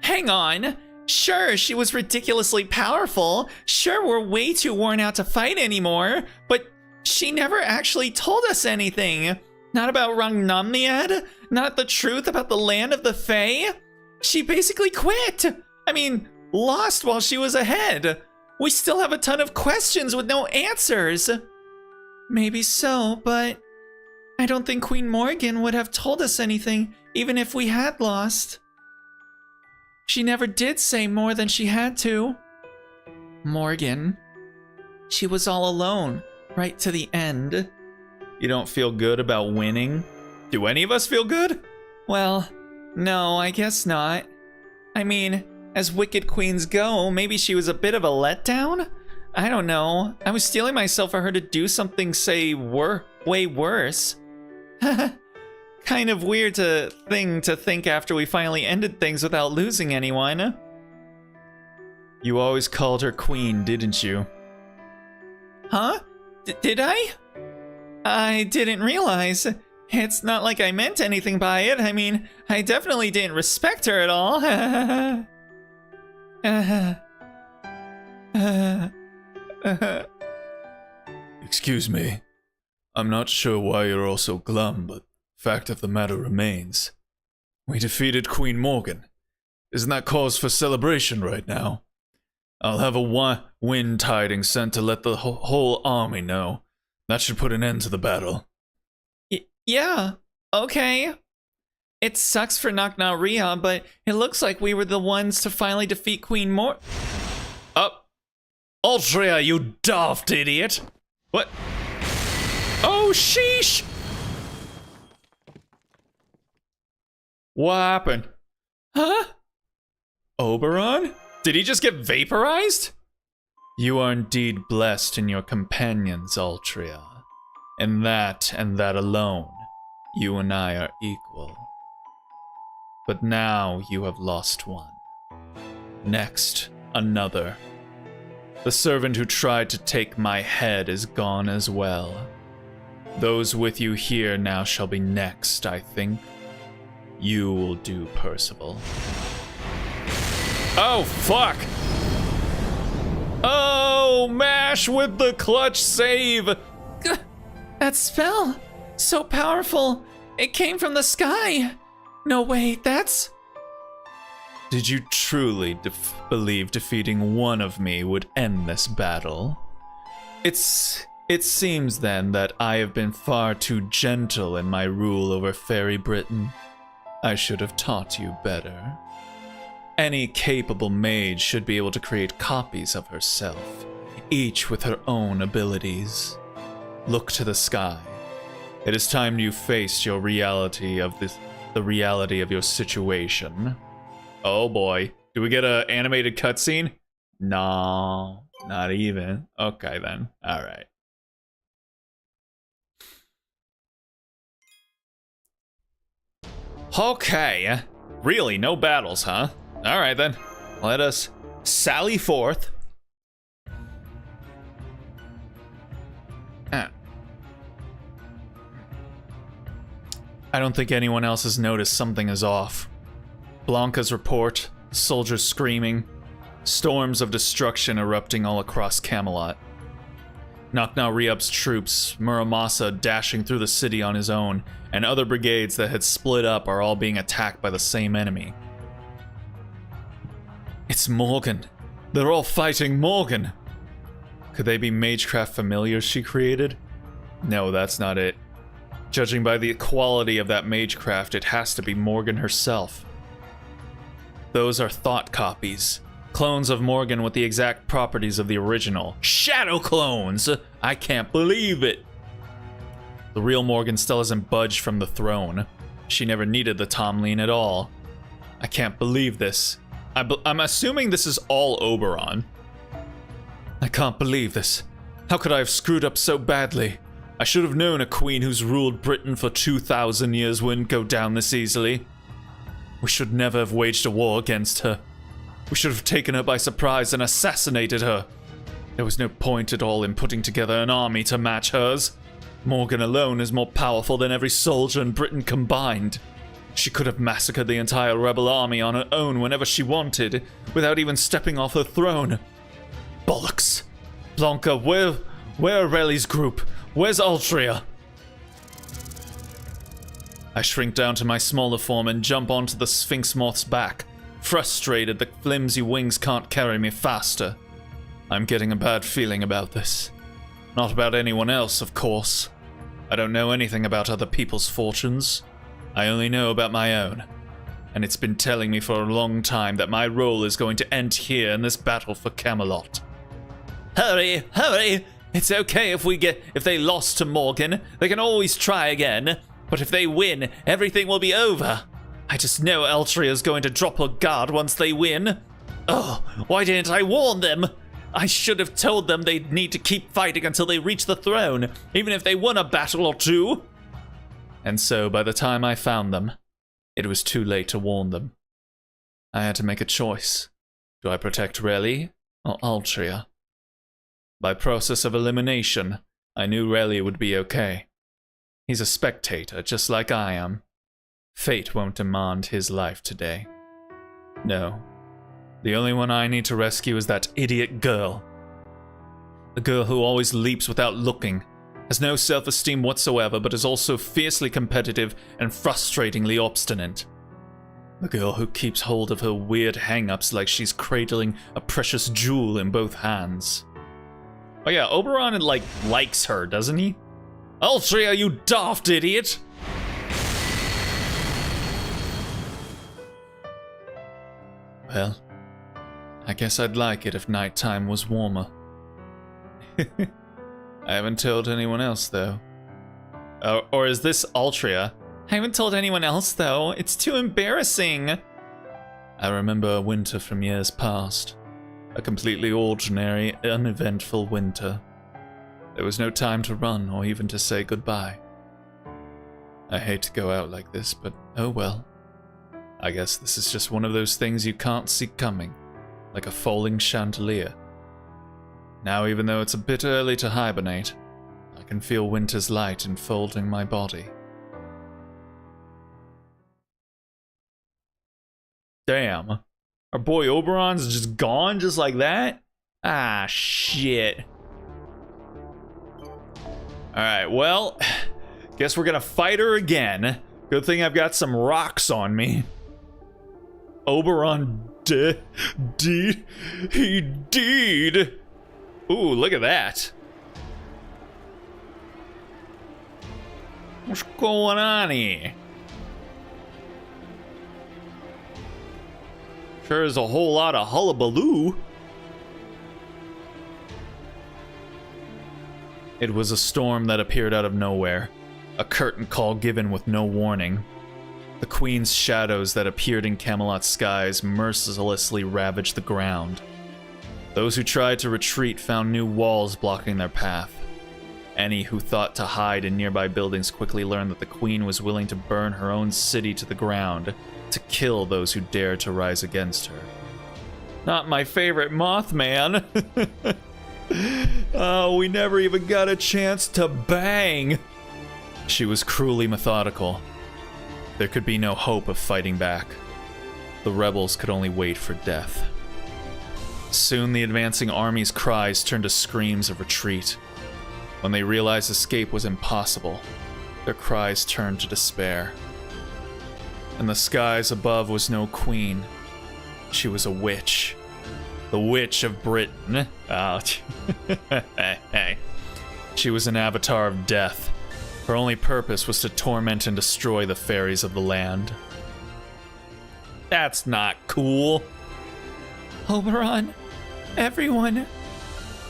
Hang on. Sure, she was ridiculously powerful. Sure, we're way too worn out to fight anymore. But she never actually told us anything. Not about Rangnamniad. Not the truth about the land of the Fae. She basically quit. I mean, lost while she was ahead. We still have a ton of questions with no answers. Maybe so, but I don't think Queen Morgan would have told us anything, even if we had lost. She never did say more than she had to. Morgan. She was all alone, right to the end. You don't feel good about winning? Do any of us feel good? Well, no, I guess not. I mean, as wicked queens go, maybe she was a bit of a letdown? I don't know. I was steeling myself for her to do something, say, way worse. Kind of weird thing to think after we finally ended things without losing anyone. You always called her queen, didn't you? Huh? Did I? I didn't realize. It's not like I meant anything by it. I mean, I definitely didn't respect her at all. Excuse me. I'm not sure why you're all so glum, but fact of the matter remains. We defeated Queen Morgan. Isn't that cause for celebration right now? I'll have a wind tiding sent to let the whole army know. That should put an end to the battle. Yeah, okay. It sucks for Naknaria, but it looks like we were the ones to finally defeat Queen Altria, you daft idiot! What? Oh, sheesh! What happened? Huh? Oberon? Did he just get vaporized? You are indeed blessed in your companions, Altria. And that alone, you and I are equal. But now you have lost one. Next, another. The servant who tried to take my head is gone as well. Those with you here now shall be next, I think. You will do, Percival. Oh, fuck! Oh, mash with the clutch save! That spell! So powerful! It came from the sky! No, wait, that's... Did you truly believe defeating one of me would end this battle? It seems then that I have been far too gentle in my rule over Fairy Britain. I should have taught you better. Any capable mage should be able to create copies of herself, each with her own abilities. Look to the sky. It is time you faced your reality of the reality of your situation. Oh boy. Do we get an animated cutscene? No, not even. Okay then. Alright. Okay. Really, no battles, huh? Alright then. Let us sally forth. I don't think anyone else has noticed something is off. Blanca's report, soldiers screaming, storms of destruction erupting all across Camelot. Knock-Now-Re-Up's troops, Muramasa dashing through the city on his own, and other brigades that had split up are all being attacked by the same enemy. It's Morgan. They're all fighting Morgan. Could they be Magecraft familiars she created? No, that's not it. Judging by the quality of that Magecraft, it has to be Morgan herself. Those are thought copies. Clones of Morgan with the exact properties of the original. Shadow clones! I can't believe it! The real Morgan still hasn't budged from the throne. She never needed the Tomlin at all. I can't believe this. I'm assuming this is all Oberon. I can't believe this. How could I have screwed up so badly? I should have known a queen who's ruled Britain for 2,000 years wouldn't go down this easily. We should never have waged a war against her. We should have taken her by surprise and assassinated her. There was no point at all in putting together an army to match hers. Morgan alone is more powerful than every soldier in Britain combined. She could have massacred the entire rebel army on her own whenever she wanted, without even stepping off her throne. Bollocks. Blanca, where are Reli's group? Where's Altria? I shrink down to my smaller form and jump onto the Sphinx Moth's back. Frustrated, the flimsy wings can't carry me faster. I'm getting a bad feeling about this. Not about anyone else, of course. I don't know anything about other people's fortunes. I only know about my own. And it's been telling me for a long time that my role is going to end here in this battle for Camelot. Hurry, hurry! It's okay if they lost to Morgan. They can always try again. But if they win, everything will be over. I just know Altria's going to drop her guard once they win. Oh, why didn't I warn them? I should have told them they'd need to keep fighting until they reach the throne, even if they won a battle or two. And so, by the time I found them, it was too late to warn them. I had to make a choice. Do I protect Reli or Altria? By process of elimination, I knew Reli would be okay. He's a spectator, just like I am. Fate won't demand his life today. No. The only one I need to rescue is that idiot girl. The girl who always leaps without looking, has no self-esteem whatsoever, but is also fiercely competitive and frustratingly obstinate. The girl who keeps hold of her weird hang-ups like she's cradling a precious jewel in both hands. Oh yeah, Oberon likes her, doesn't he? Altria, you daft idiot! Well, I guess I'd like it if nighttime was warmer. I haven't told anyone else, though. Or is this Altria? I haven't told anyone else, though. It's too embarrassing. I remember a winter from years past. A completely ordinary, uneventful winter. There was no time to run or even to say goodbye. I hate to go out like this, but oh well. I guess this is just one of those things you can't see coming, like a falling chandelier. Now, even though it's a bit early to hibernate, I can feel winter's light enfolding my body. Damn. Our boy Oberon's just gone just like that? Ah, shit. Alright, well, guess we're gonna fight her again. Good thing I've got some rocks on me. Oberon he did. Ooh, look at that. What's going on here? Sure is a whole lot of hullabaloo. It was a storm that appeared out of nowhere, a curtain call given with no warning. The Queen's shadows that appeared in Camelot's skies mercilessly ravaged the ground. Those who tried to retreat found new walls blocking their path. Any who thought to hide in nearby buildings quickly learned that the Queen was willing to burn her own city to the ground to kill those who dared to rise against her. Not my favorite Mothman. Oh, we never even got a chance to bang. She was cruelly methodical. There could be no hope of fighting back. The rebels could only wait for death. Soon the advancing army's cries turned to screams of retreat. When they realized escape was impossible, their cries turned to despair. In the skies above was no queen. She was a witch. The Witch of Britain. Oh. She was an avatar of death. Her only purpose was to torment and destroy the fairies of the land. That's not cool. Oberon, everyone,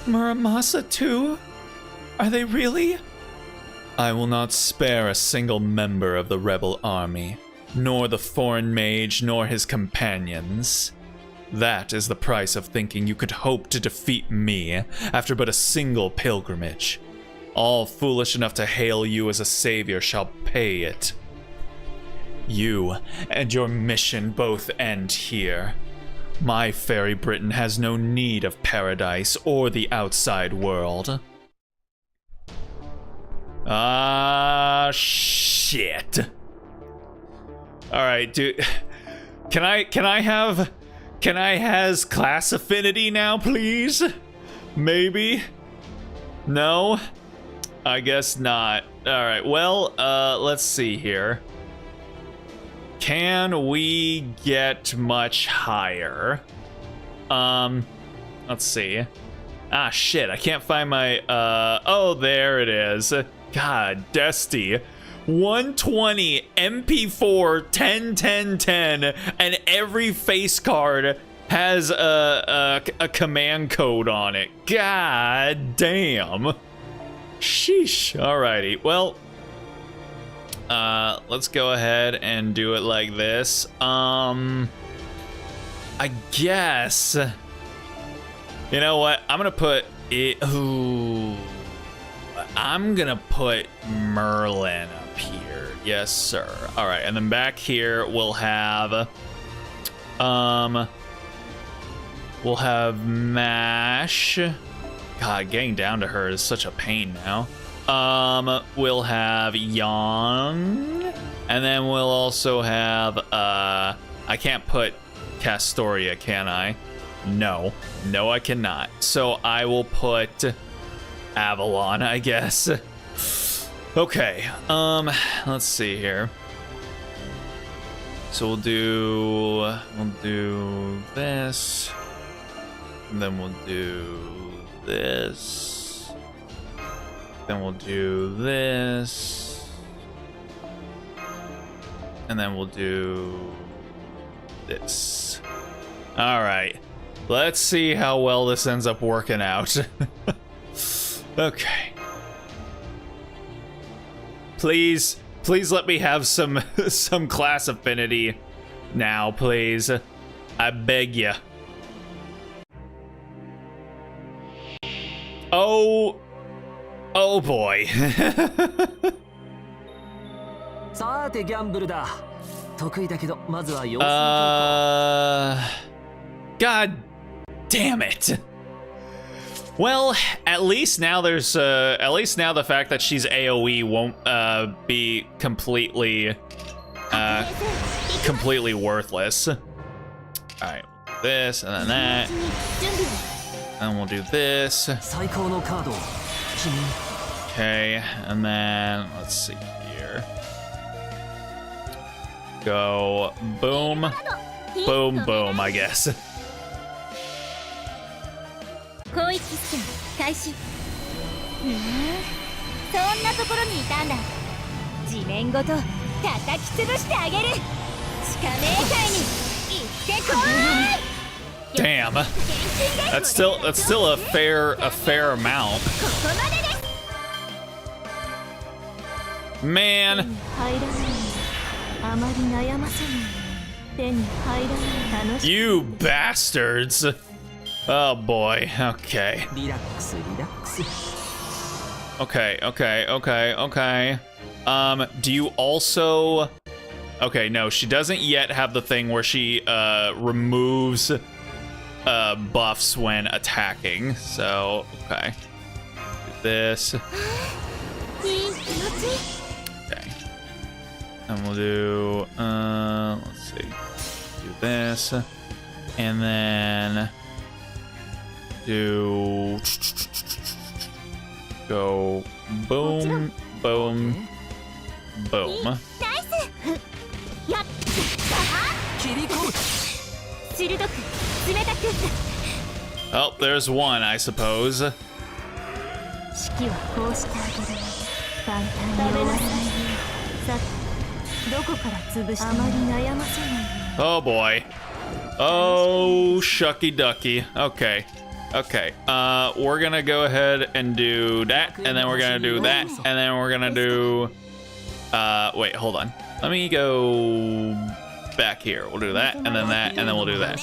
Muramasa too? Are they really? I will not spare a single member of the rebel army, nor the foreign mage, nor his companions. That is the price of thinking you could hope to defeat me after but a single pilgrimage. All foolish enough to hail you as a savior shall pay it. You and your mission both end here. My fairy Britain has no need of paradise or the outside world. Ah, shit. Alright, dude. Can I has class affinity now, please? Maybe? No? I guess not. Alright, well, let's see here. Can we get much higher? Let's see. Ah, shit, I can't find my, oh, there it is. God, Desty. 120, MP4, 10, 10, 10, and every face card has a command code on it. God damn. Sheesh. Alrighty, well, let's go ahead and do it like this. I guess, you know what? I'm gonna put it. Ooh, I'm gonna put Merlin up here. Yes, sir. All right, and then back here we'll have, Mash. God, getting down to her is such a pain now. We'll have Yang, and then we'll also have, I can't put Castoria, can I? No, I cannot. So I will put Avalon, I guess. Okay, let's see here. So we'll do this, and then we'll do this, then we'll do this, and then we'll do this. All right, let's see how well this ends up working out. Okay. Please let me have some class affinity now, please. I beg ya. Oh boy. さてギャンブルだ。得意だけどまずは様子見とこう。God Damn it. Well, at least now there's at least now the fact that she's AoE won't be completely worthless. All right, this and then that, and we'll do this. Okay, and then let's see here. Go boom, boom, boom. I guess. 広域スキャン開始。そんなところにいたんだ。地面ごと叩き潰してあげる。地下冥界に行ってこい。 Damn, that's still a fair amount. ここまでです。 Man. 入らない。あまり悩ませない。手に入らない楽しい。 You bastards. Oh boy. Okay. Okay. Do you also... Okay, no, she doesn't yet have the thing where she removes buffs when attacking. So, okay. Do this. Okay. And we'll do let's see. Do this. And then do go boom, boom, boom. Oh, there's one, I suppose. Oh boy. Oh, shucky ducky. Okay. Okay. We're gonna go ahead and do that, and then we're gonna do that, and then we're gonna do wait, hold on. Let me go back here. We'll do that, and then that, and then we'll do that.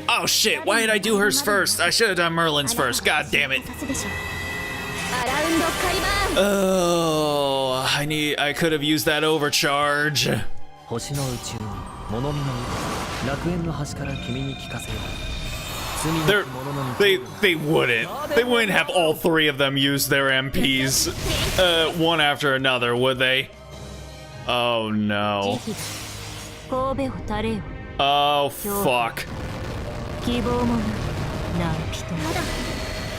Oh shit, why did I do hers first? I should have done Merlin's first. God damn it. Oh, I could have used that overcharge. They wouldn't have all three of them use their MPs one after another, would they? Oh no. Oh fuck.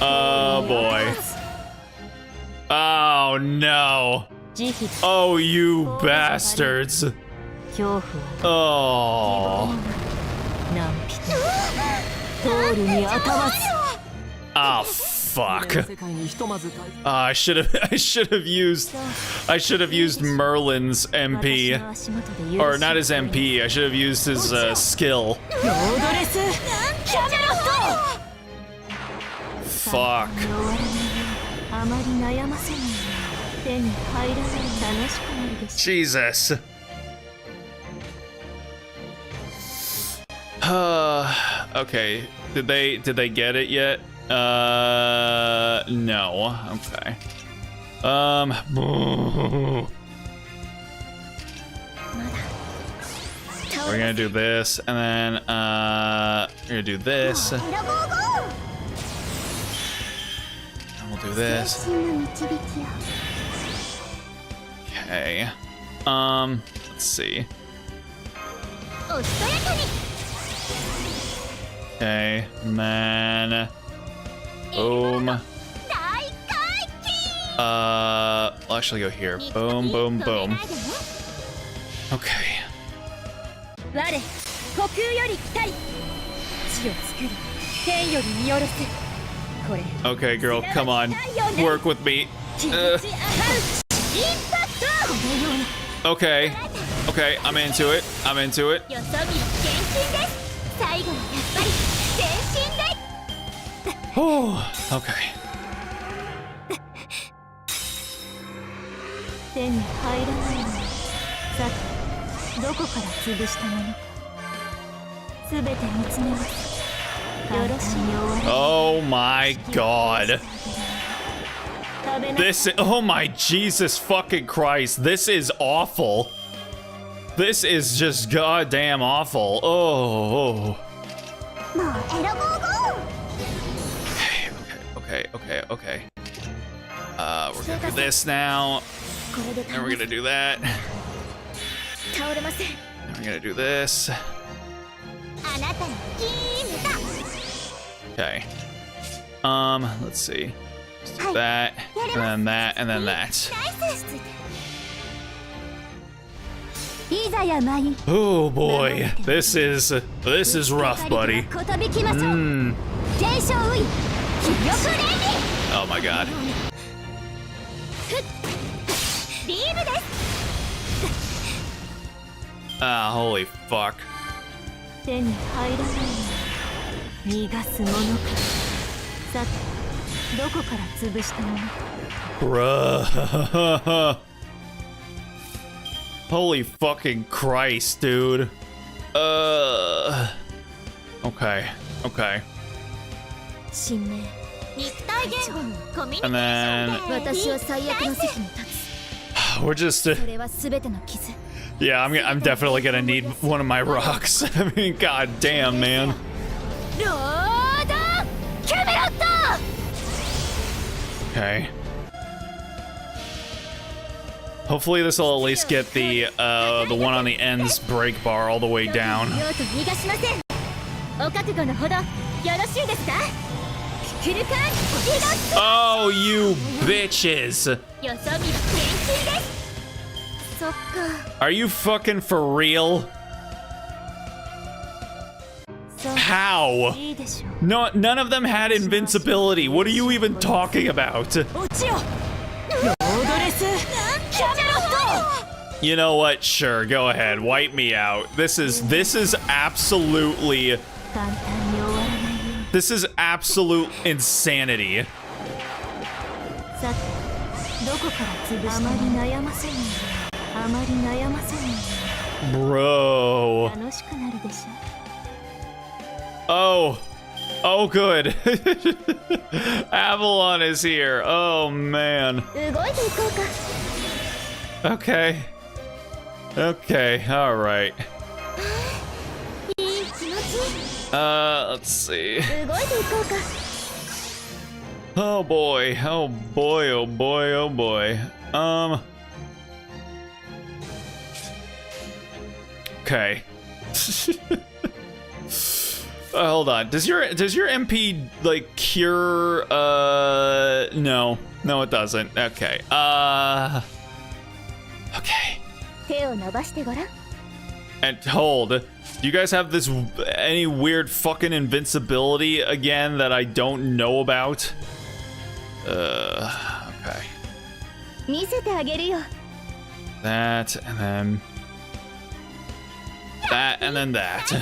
Oh boy. Oh no. Oh, you bastards. Oh. Oh fuck. I should have used Merlin's MP, or not his MP. I should have used his skill. Fuck. Jesus. Okay. Did they get it yet? No. Okay. We're gonna do this, and then we're gonna do this. And we'll do this. Okay. Let's see. Okay, and then boom. I'll actually go here. Boom, boom, boom. Okay. Okay, girl, come on. Work with me. Okay. Okay, I'm into it. I'm into it. Oh, okay. Oh my god. Oh my Jesus fucking Christ. This is awful. This is just goddamn awful. Oh. Okay. We're gonna do this now. And we're gonna do that. And we're gonna do this. Okay. Let's see. Let's do that, and then that, and then that. Oh boy, this is rough, buddy. Oh my god. Ah, holy fuck. Bruh. Holy fucking Christ, dude. Okay. And then we're just yeah, I'm definitely gonna need one of my rocks. I mean, god damn, man. Okay. Hopefully this will at least get the one on the ends break bar all the way down. Oh, you bitches! Are you fucking for real? How? No, none of them had invincibility. What are you even talking about? You know what? Sure, go ahead. Wipe me out. This is absolutely absolute insanity. Bro. Oh good. Avalon is here. Oh man. Okay, all right. Let's see. Oh boy. Okay. Hold on. Does your MP like cure? No, it doesn't. Okay. Okay. And hold. Do you guys have any weird fucking invincibility again that I don't know about? Okay. That, and then that, and then that.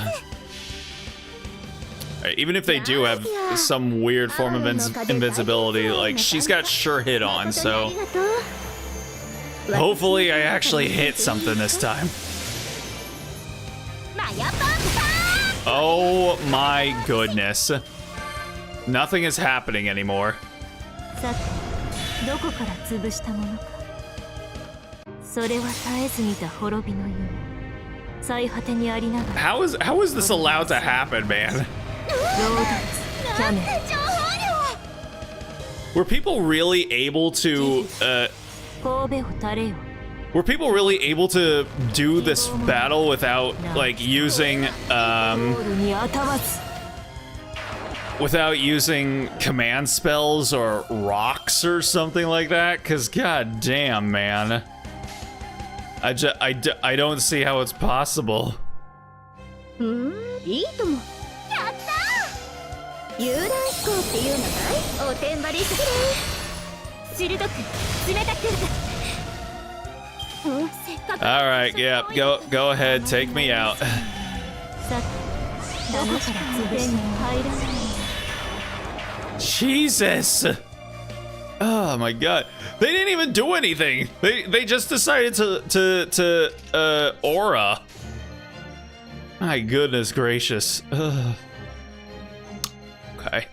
Right, even if they do have some weird form of invincibility, like she's got sure hit on, so hopefully I actually hit something this time. Oh my goodness. Nothing is happening anymore. How is this allowed to happen, man? Were people really able to do this battle without like using command spells or rocks or something like that? Cause god damn, man, I don't see how it's possible. All right, yeah, go ahead, take me out. Jesus! Oh my god, they didn't even do anything. They just decided to aura. My goodness gracious. Ugh. Okay.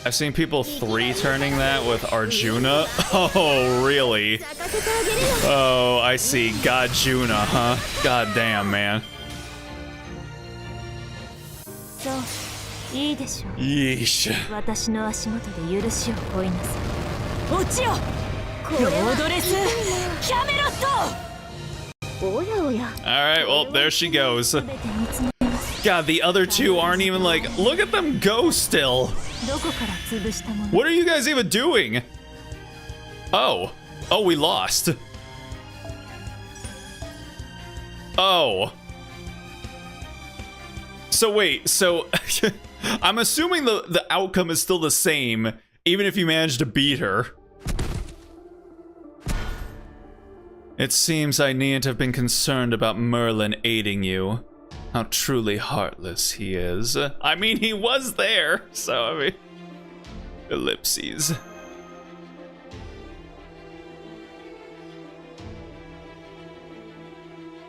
I've seen people 3-turning that with Arjuna. Oh, really? Oh, I see. Godjuna, huh? God damn, man. そう、いいでしょう。 Yeesh. 私の足元で許しを請いなさい。落ちよ。ロードレスキャメロット。おやおや。 Alright, well, there she goes. 全て見つめます。 God, the other two aren't even like, look at them go still. どこから潰したもの。 What are you guys even doing? Oh. Oh, we lost. Oh. So wait, so I'm assuming the outcome is still the same, even if you manage to beat her. It seems I needn't have been concerned about Merlin aiding you. How truly heartless he is. I mean, he was there, so I mean... Ellipses.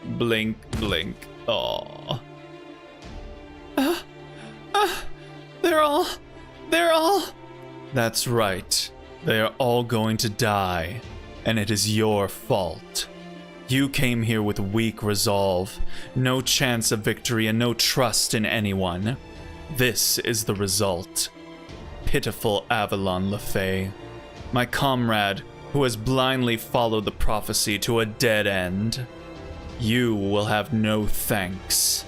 Blink, blink. Aww. They're all... That's right. They are all going to die. And it is your fault. You came here with weak resolve, no chance of victory and no trust in anyone. This is the result. Pitiful Avalon LaFay, my comrade who has blindly followed the prophecy to a dead end. You will have no thanks.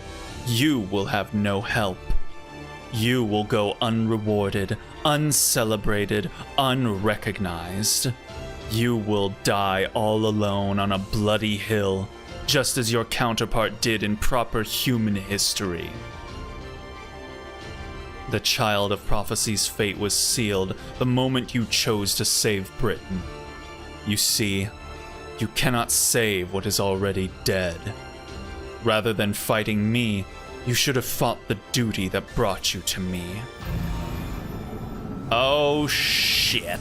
You will have no help. You will go unrewarded, uncelebrated, unrecognized. You will die all alone on a bloody hill, just as your counterpart did in proper human history. The child of prophecy's fate was sealed the moment you chose to save Britain. You see, you cannot save what is already dead. Rather than fighting me, you should have fought the duty that brought you to me. Oh shit.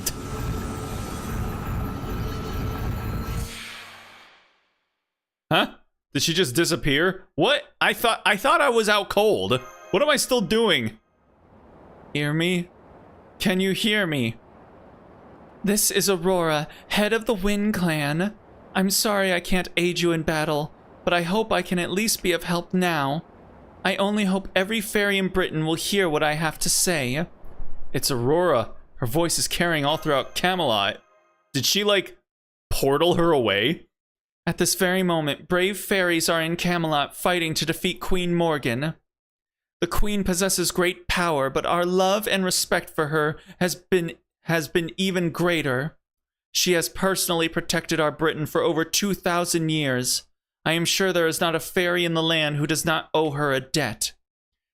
Huh? Did she just disappear? What? I thought I was out cold. What am I still doing? Hear me? Can you hear me? This is Aurora, head of the Wind Clan. I'm sorry I can't aid you in battle, but I hope I can at least be of help now. I only hope every fairy in Britain will hear what I have to say. It's Aurora. Her voice is carrying all throughout Camelot. Did she, like, portal her away? At this very moment, brave fairies are in Camelot fighting to defeat Queen Morgan. The Queen possesses great power, but our love and respect for her has been even greater. She has personally protected our Britain for over 2,000 years. I am sure there is not a fairy in the land who does not owe her a debt.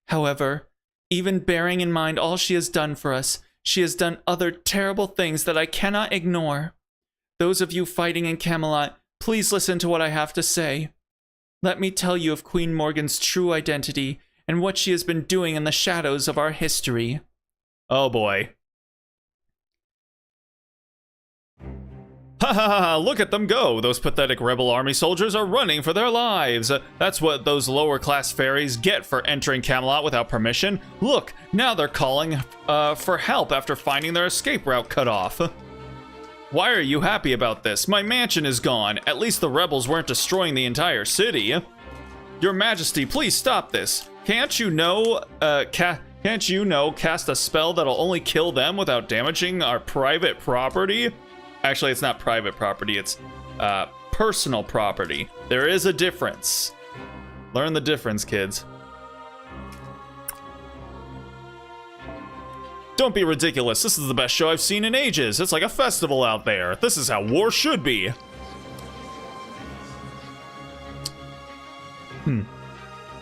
However, even bearing in mind all she has done for us, she has done other terrible things that I cannot ignore. Those of you fighting in Camelot, please listen to what I have to say. Let me tell you of Queen Morgan's true identity and what she has been doing in the shadows of our history. Oh boy. Ha ha ha, look at them go! Those pathetic rebel army soldiers are running for their lives! That's what those lower class fairies get for entering Camelot without permission. Look, now they're calling for help after finding their escape route cut off. Why are you happy about this? My mansion is gone. At least the rebels weren't destroying the entire city. Your Majesty, please stop this. Can't you know cast a spell that'll only kill them without damaging our private property? Actually, it's not private property, it's personal property. There is a difference. Learn the difference, kids. Don't be ridiculous. This is the best show I've seen in ages. It's like a festival out there. This is how war should be.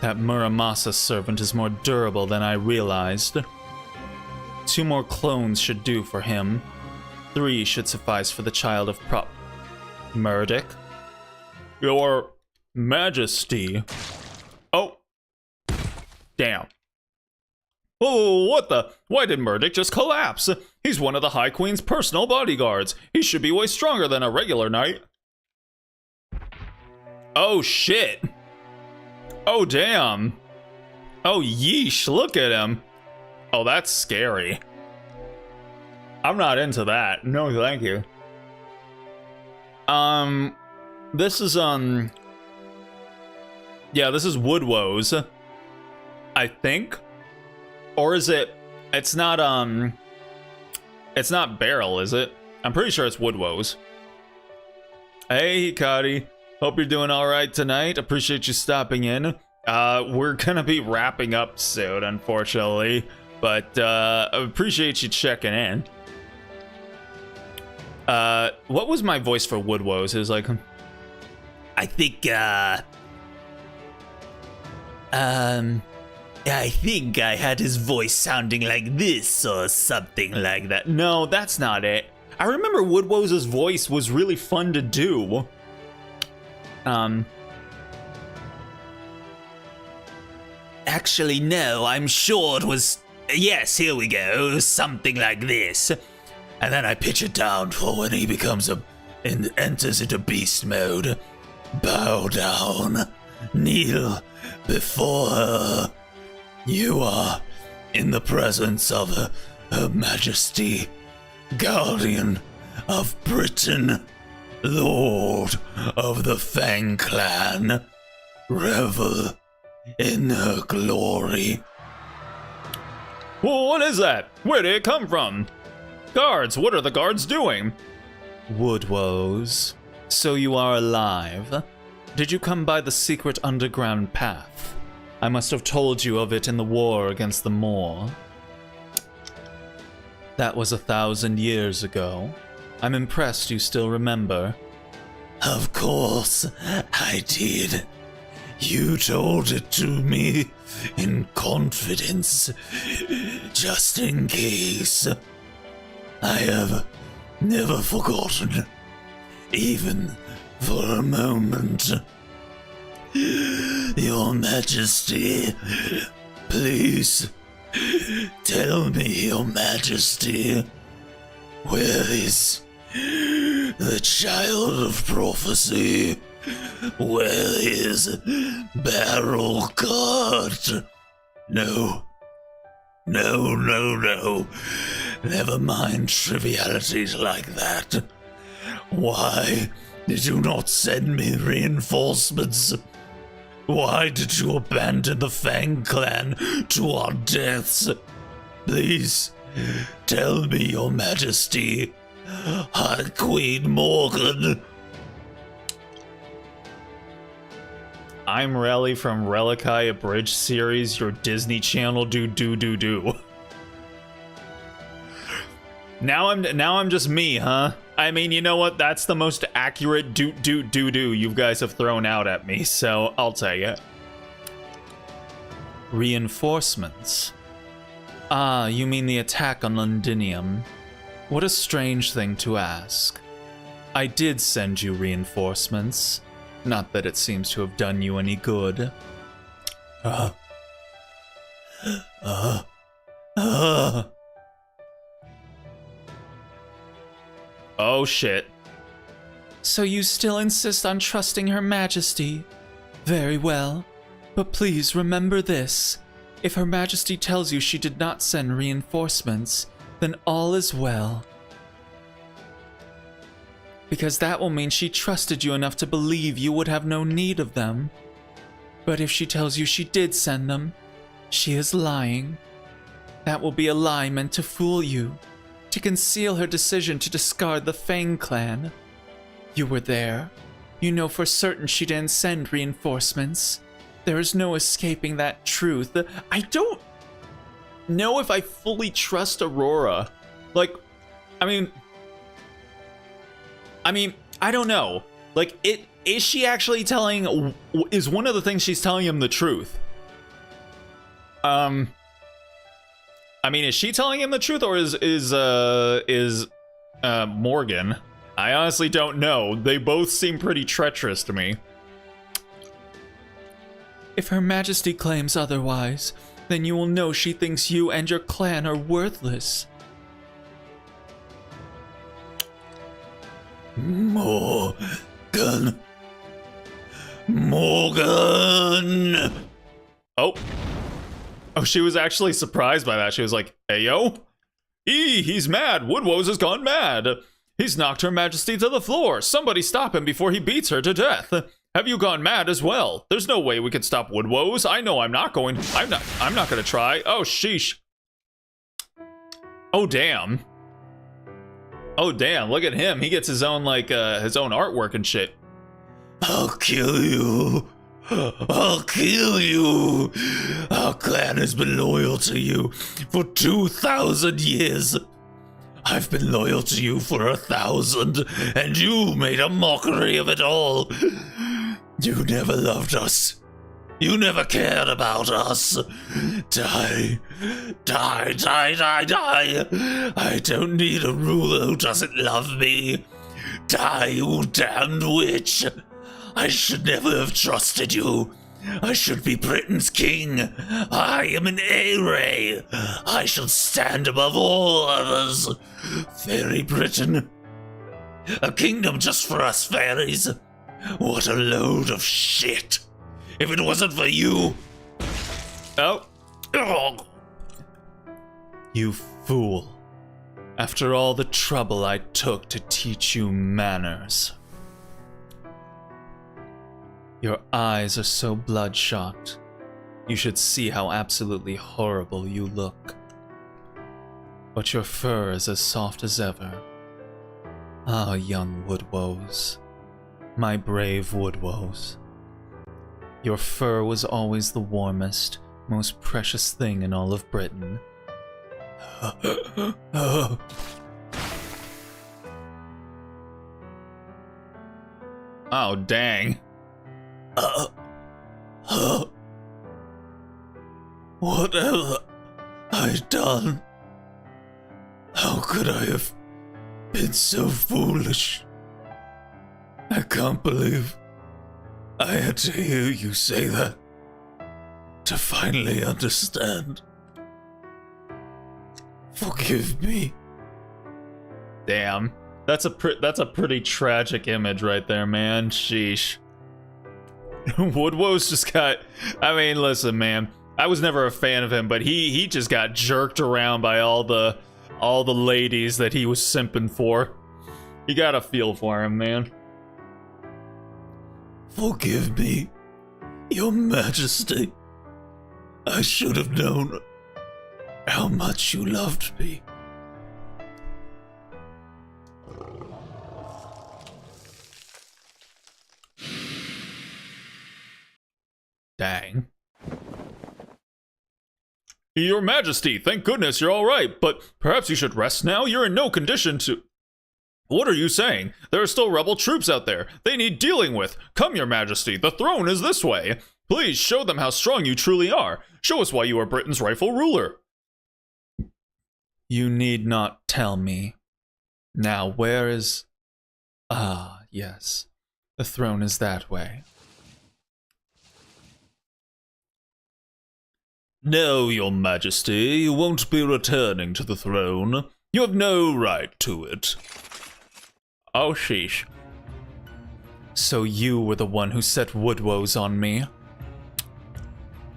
That Muramasa servant is more durable than I realized. 2 more clones should do for him. 3 should suffice for the child of Murdic. Your Majesty. Oh. Damn. Oh, what the? Why did Murdic just collapse? He's one of the High Queen's personal bodyguards. He should be way stronger than a regular knight. Oh, shit. Oh, damn. Oh, yeesh, look at him. Oh, that's scary. I'm not into that. No, thank you. This is, yeah, this is Wood Woes, I think. Or is it, it's not Barrel, is it? I'm pretty sure it's Wood Woes. Hey, Hikari. Hope you're doing all right tonight. Appreciate you stopping in. We're gonna be wrapping up soon, unfortunately, but I appreciate you checking in. What was my voice for Wood Woes? It was like, I think I think I had his voice sounding like this or something like that. no, that's not it. I remember Wood Woes' voice was really fun to do. Actually, no, I'm sure it was. Yes, here we go. Something like this. And then I pitch it down for when he enters into beast mode. Bow down, kneel before her. You are in the presence of Her Majesty, Guardian of Britain, Lord of the Fang Clan. Revel in her glory. Well, what is that? Where did it come from? Guards, what are the guards doing? Wood Woes, so you are alive. Did you come by the secret underground path? I must have told you of it in the war against the Moor. That was 1,000 years ago. I'm impressed you still remember. Of course, I did. You told it to me in confidence, just in case. I have never forgotten, even for a moment. Your Majesty, please, tell me, Your Majesty, where is the child of prophecy? Where is Barrel God? No. Never mind trivialities like that. Why did you not send me reinforcements? Why did you abandon the Fang Clan to our deaths? Please, tell me, Your Majesty. High Queen Morgan. I'm Rally from Relikai Abridged series, your Disney Channel do. Now I'm just me, huh? I mean, you know what? That's the most accurate do you guys have thrown out at me, so I'll take it. Reinforcements. Ah, you mean the attack on Londinium. What a strange thing to ask. I did send you reinforcements. Not that it seems to have done you any good. Oh shit. So you still insist on trusting Her Majesty? Very well. But please remember this. If Her Majesty tells you she did not send reinforcements, then all is well. Because that will mean she trusted you enough to believe you would have no need of them. But if she tells you she did send them, she is lying. That will be a lie meant to fool you, to conceal her decision to discard the Fang Clan. You were there. You know for certain she didn't send reinforcements. There is no escaping that truth. I don't know if I fully trust Aurora. Like, I mean, I don't know. Like, is she actually telling? Is one of the things she's telling him the truth? I mean, is she telling him the truth, or is Morgan? I honestly don't know. They both seem pretty treacherous to me. If Her Majesty claims otherwise, then you will know she thinks you and your clan are worthless. Morgan. Oh, she was actually surprised by that. She was like, hey, yo, He's mad. Woodwose has gone mad. He's knocked Her Majesty to the floor. Somebody stop him before he beats her to death. Have you gone mad as well? There's no way we can stop Woodwose. I know I'm not going. I'm not gonna try. Oh, sheesh. Oh, damn. Oh, damn. Look at him. He gets his own, his own artwork and shit. I'll kill you. I'll kill you. Our clan has been loyal to you for 2,000 years. I've been loyal to you for 1,000, and you made a mockery of it all. You never loved us. You never cared about us. Die. Die, die, die, die. I don't need a ruler who doesn't love me. Die, you damned witch. I should never have trusted you. I should be Britain's king. I am an A-ray. I shall stand above all others. Fairy Britain. A kingdom just for us fairies. What a load of shit. If it wasn't for you... Oh. You fool. After all the trouble I took to teach you manners. Your eyes are so bloodshot. You should see how absolutely horrible you look. But your fur is as soft as ever. Ah, young Woodwose. My brave Woodwose. Your fur was always the warmest, most precious thing in all of Britain. Oh, dang. What have I done? How could I have been so foolish? I can't believe I had to hear you say that to finally understand. Forgive me. Damn. That's a pretty tragic image right there, man. Sheesh. Woodwose just got... I mean, listen, man. I was never a fan of him, but he just got jerked around by all the ladies that he was simping for. You gotta feel for him, man. Forgive me, Your Majesty. I should have known how much you loved me. Dang. Your Majesty, thank goodness you're all right, but perhaps you should rest now? You're in no condition to... What are you saying? There are still rebel troops out there. They need dealing with. Come, Your Majesty, the throne is this way. Please show them how strong you truly are. Show us why you are Britain's rightful ruler. You need not tell me. Now, where is... Ah, yes. The throne is that way. No, Your Majesty, you won't be returning to the throne. You have no right to it. Oh, sheesh. So you were the one who set Woodwose on me.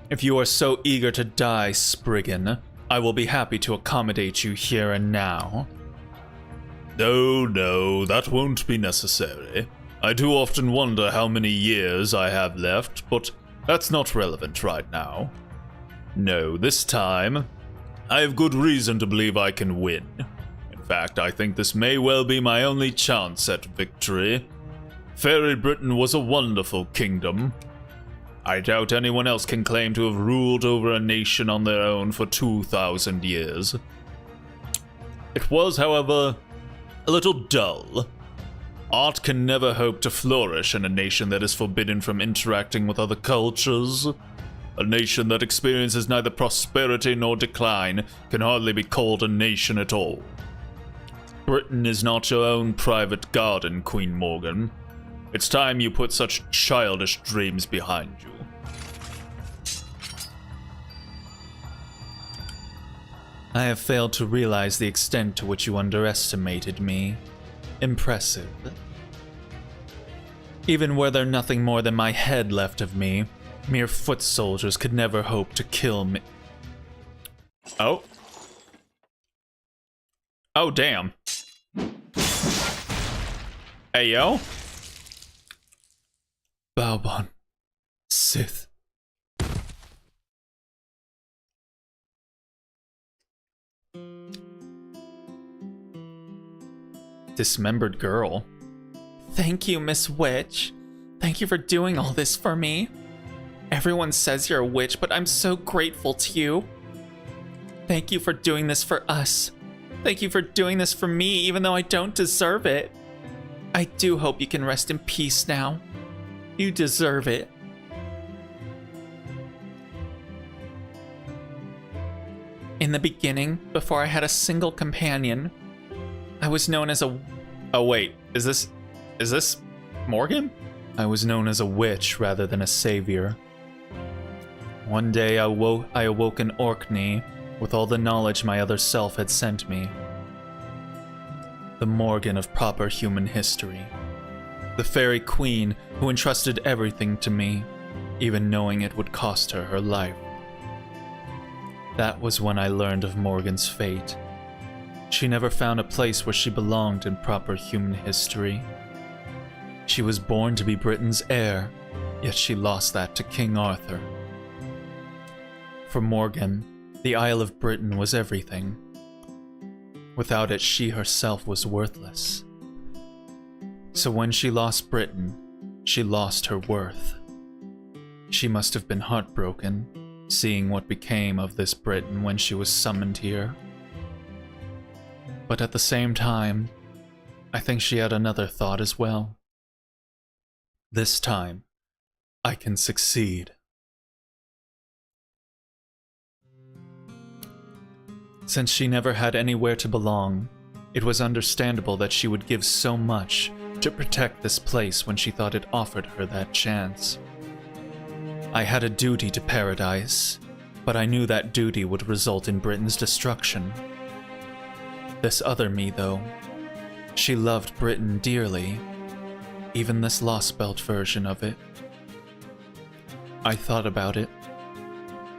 If you are so eager to die, Spriggan, I will be happy to accommodate you here and now. No, that won't be necessary. I do often wonder how many years I have left, but that's not relevant right now. No, this time, I have good reason to believe I can win. In fact, I think this may well be my only chance at victory. Fairy Britain was a wonderful kingdom. I doubt anyone else can claim to have ruled over a nation on their own for 2,000 years. It was, however, a little dull. Art can never hope to flourish in a nation that is forbidden from interacting with other cultures. A nation that experiences neither prosperity nor decline can hardly be called a nation at all. Britain is not your own private garden, Queen Morgan. It's time you put such childish dreams behind you. I have failed to realize the extent to which you underestimated me. Impressive. Even were there nothing more than my head left of me, mere foot soldiers could never hope to kill me. Oh. Oh, damn. Hey, yo. Balbon. Sith. Dismembered girl. Thank you, Miss Witch. Thank you for doing all this for me. Everyone says you're a witch, but I'm so grateful to you. Thank you for doing this for us. Thank you for doing this for me, even though I don't deserve it. I do hope you can rest in peace now. You deserve it. In the beginning, before I had a single companion, I was known as a... Oh, wait. Is this Morgan? I was known as a witch rather than a savior. One day I awoke in Orkney with all the knowledge my other self had sent me. The Morgan of proper human history. The fairy queen who entrusted everything to me, even knowing it would cost her her life. That was when I learned of Morgan's fate. She never found a place where she belonged in proper human history. She was born to be Britain's heir, yet she lost that to King Arthur. For Morgan, the Isle of Britain was everything. Without it, she herself was worthless. So when she lost Britain, she lost her worth. She must have been heartbroken, seeing what became of this Britain when she was summoned here. But at the same time, I think she had another thought as well. This time, I can succeed. Since she never had anywhere to belong, it was understandable that she would give so much to protect this place when she thought it offered her that chance. I had a duty to paradise, but I knew that duty would result in Britain's destruction. This other me, though, she loved Britain dearly, even this Lost Belt version of it. I thought about it.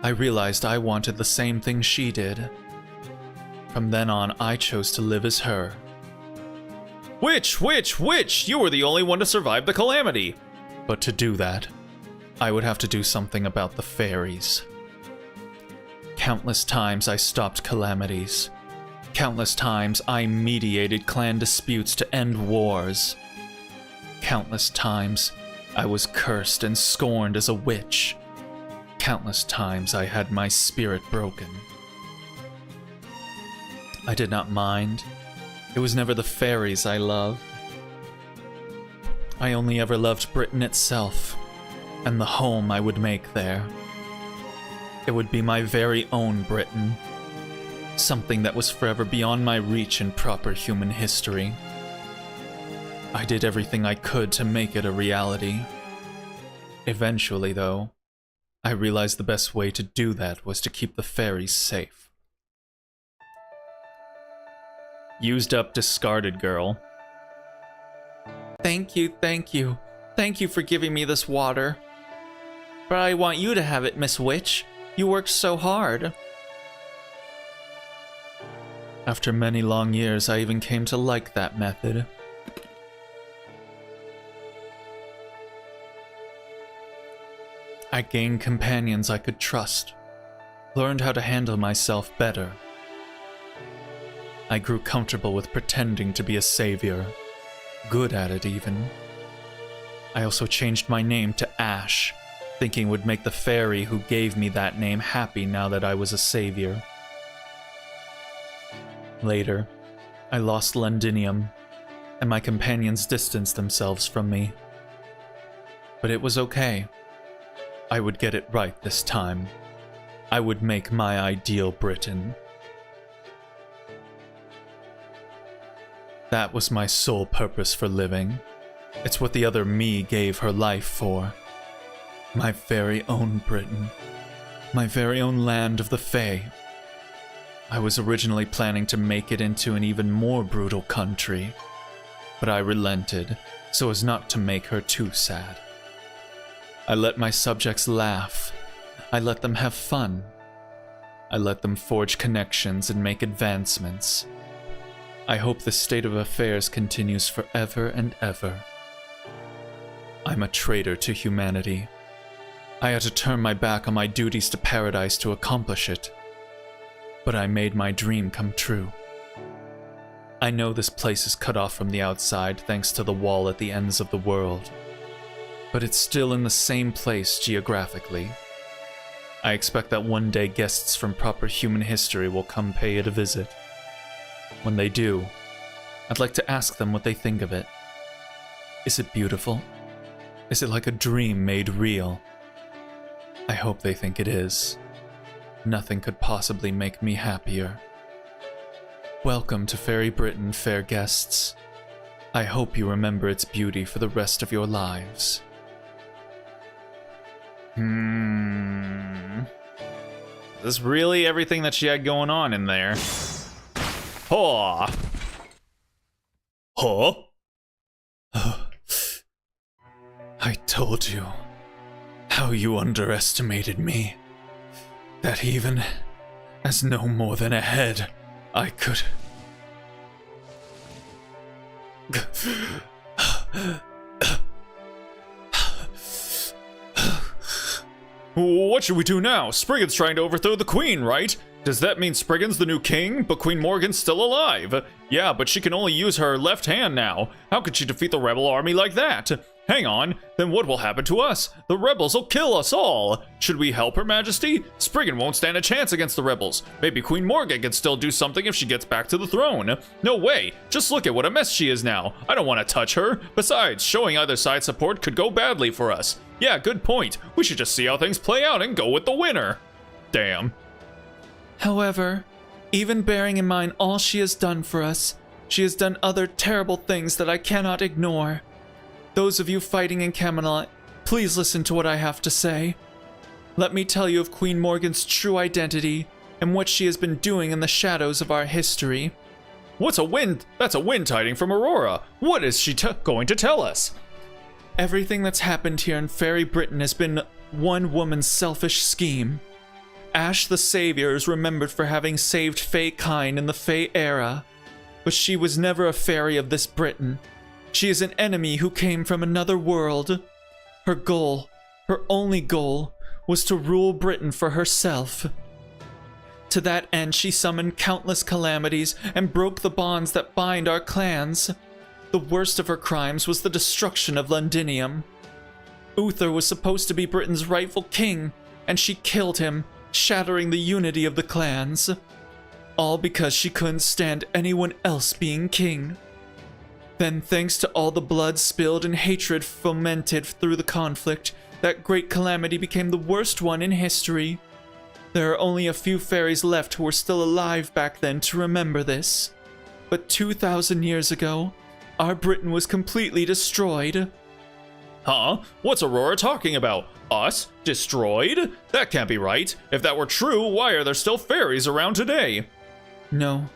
I realized I wanted the same thing she did. From then on, I chose to live as her. Witch! You were the only one to survive the calamity! But to do that, I would have to do something about the fairies. Countless times I stopped calamities. Countless times I mediated clan disputes to end wars. Countless times I was cursed and scorned as a witch. Countless times I had my spirit broken. I did not mind. It was never the fairies I loved. I only ever loved Britain itself, and the home I would make there. It would be my very own Britain, something that was forever beyond my reach in proper human history. I did everything I could to make it a reality. Eventually, though, I realized the best way to do that was to keep the fairies safe. Used up, discarded girl. Thank you. Thank you for giving me this water. But I want you to have it, Miss Witch. You worked so hard. After many long years, I even came to like that method. I gained companions I could trust, learned how to handle myself better. I grew comfortable with pretending to be a savior, good at it even. I also changed my name to Ash, thinking it would make the fairy who gave me that name happy now that I was a savior. Later, I lost Londinium, and my companions distanced themselves from me. But it was okay. I would get it right this time. I would make my ideal Britain. That was my sole purpose for living. It's what the other me gave her life for. My very own Britain. My very own land of the Fae. I was originally planning to make it into an even more brutal country, but I relented so as not to make her too sad. I let my subjects laugh. I let them have fun. I let them forge connections and make advancements. I hope this state of affairs continues forever and ever. I'm a traitor to humanity. I had to turn my back on my duties to paradise to accomplish it. But I made my dream come true. I know this place is cut off from the outside thanks to the wall at the ends of the world. But it's still in the same place geographically. I expect that one day guests from proper human history will come pay it a visit. When they do, I'd like to ask them what they think of it. Is it beautiful? Is it like a dream made real? I hope they think it is. Nothing could possibly make me happier. Welcome to Fairy Britain, fair guests. I hope you remember its beauty for the rest of your lives. Is this really everything that she had going on in there? Huh? I told you how you underestimated me. That even as no more than a head, I could... What should we do now? Spriggan's trying to overthrow the queen, right? Does that mean Spriggan's the new king, but Queen Morgan's still alive? Yeah, but she can only use her left hand now. How could she defeat the rebel army like that? Hang on, then what will happen to us? The rebels will kill us all. Should we help Her Majesty? Spriggan won't stand a chance against the rebels. Maybe Queen Morgan can still do something if she gets back to the throne. No way, just look at what a mess she is now. I don't want to touch her. Besides, showing either side support could go badly for us. Yeah, good point. We should just see how things play out and go with the winner. Damn. However, even bearing in mind all she has done for us, she has done other terrible things that I cannot ignore. Those of you fighting in Camelot, please listen to what I have to say. Let me tell you of Queen Morgan's true identity and what she has been doing in the shadows of our history. What's a wind? That's a wind tiding from Aurora. What is she going to tell us? Everything that's happened here in Fairy Britain has been one woman's selfish scheme. Ash the Savior is remembered for having saved Fae kind in the Fae era, but she was never a fairy of this Britain. She is an enemy who came from another world. Her goal, her only goal, was to rule Britain for herself. To that end, she summoned countless calamities and broke the bonds that bind our clans. The worst of her crimes was the destruction of Londinium. Uther was supposed to be Britain's rightful king, and she killed him, shattering the unity of the clans. All because she couldn't stand anyone else being king. Then, thanks to all the blood spilled and hatred fomented through the conflict, that great calamity became the worst one in history. There are only a few fairies left who were still alive back then to remember this. But 2,000 years ago, our Britain was completely destroyed. Huh? What's Aurora talking about? Us? Destroyed? That can't be right. If that were true, why are there still fairies around today? No.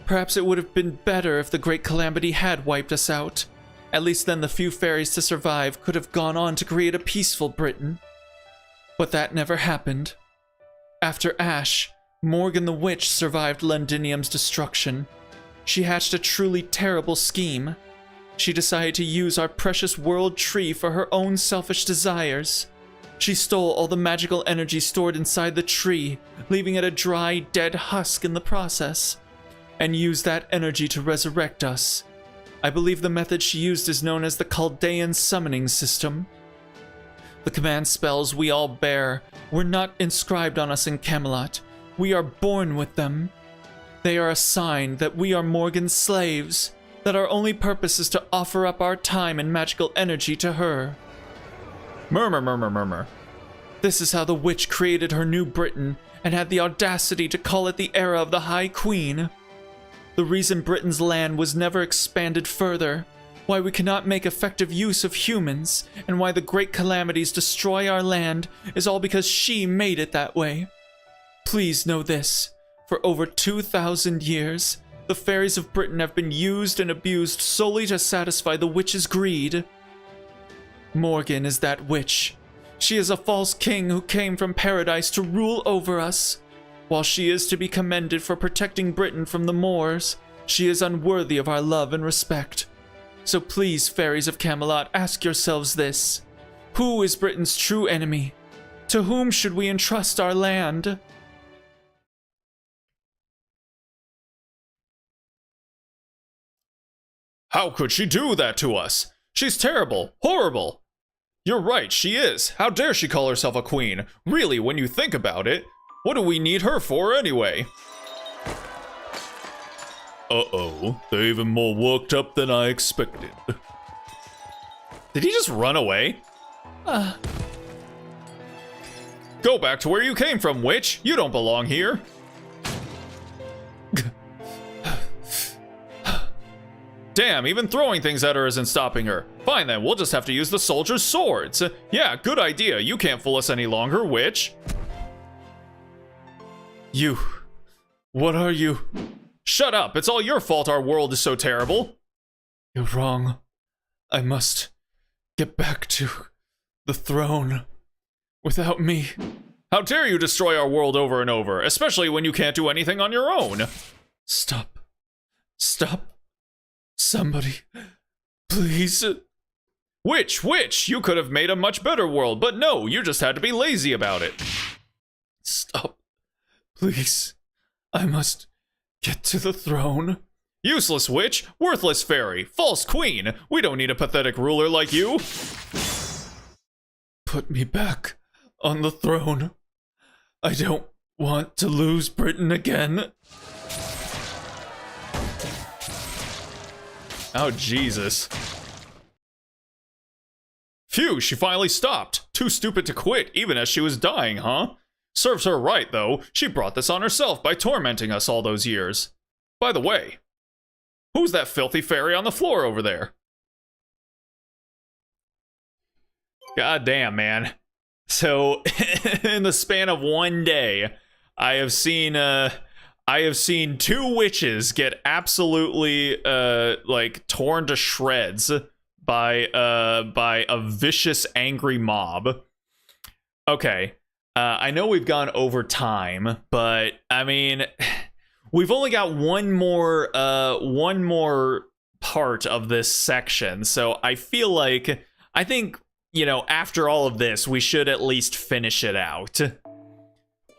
Perhaps it would have been better if the great calamity had wiped us out. At least then the few fairies to survive could have gone on to create a peaceful Britain. But that never happened. After Ash, Morgan the Witch survived Londinium's destruction. She hatched a truly terrible scheme. She decided to use our precious world tree for her own selfish desires. She stole all the magical energy stored inside the tree, leaving it a dry, dead husk in the process, and used that energy to resurrect us. I believe the method she used is known as the Chaldean summoning system. The command spells we all bear were not inscribed on us in Camelot. We are born with them. They are a sign that we are Morgan's slaves, that our only purpose is to offer up our time and magical energy to her. Murmur, murmur, murmur. This is how the witch created her new Britain and had the audacity to call it the era of the High Queen. The reason Britain's land was never expanded further, why we cannot make effective use of humans, and why the great calamities destroy our land is all because she made it that way. Please know this, for over 2,000 years, the fairies of Britain have been used and abused solely to satisfy the witch's greed. Morgan is that witch. She is a false king who came from paradise to rule over us. While she is to be commended for protecting Britain from the Moors, She is unworthy of our love and respect. So please, fairies of Camelot, ask yourselves this. Who is Britain's true enemy? To whom should we entrust our land? How could she do that to us? She's terrible, horrible. You're right, she is. How dare she call herself a queen? Really, when you think about it, what do we need her for anyway? Uh-oh, they're even more worked up than I expected. Did he just run away? Go back to where you came from, witch. You don't belong here. Damn, even throwing things at her isn't stopping her. Fine then, we'll just have to use the soldiers' swords. Yeah, good idea. You can't fool us any longer, witch. You. What are you? Shut up, it's all your fault our world is so terrible. You're wrong. I must get back to the throne. Without me. How dare you destroy our world over and over, especially when you can't do anything on your own. Stop. Stop. Somebody. Please. Witch, you could have made a much better world, but no, you just had to be lazy about it. Stop. Please. I must get to the throne. Useless witch, worthless fairy, false queen. We don't need a pathetic ruler like you. Put me back on the throne. I don't want to lose Britain again. Oh, Jesus. Phew, she finally stopped. Too stupid to quit, even as she was dying, huh? Serves her right, though. She brought this on herself by tormenting us all those years. By the way, who's that filthy fairy on the floor over there? God damn, man. So, in the span of one day, I have seen two witches get absolutely like torn to shreds by a vicious, angry mob. Okay, I know we've gone over time, but I mean, we've only got one more part of this section, so I think, you know, after all of this, we should at least finish it out.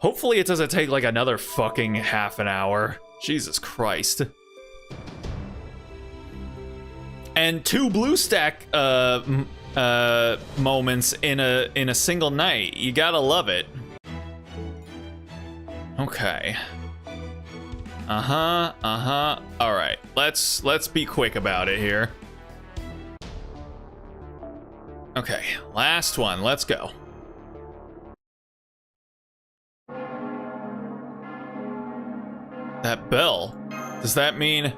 Hopefully it doesn't take like another fucking half an hour. Jesus Christ. And 2 BlueStack moments in a single night. You gotta love it. Okay. All right. Let's be quick about it here. Okay, last one. Let's go. That bell. Does that mean...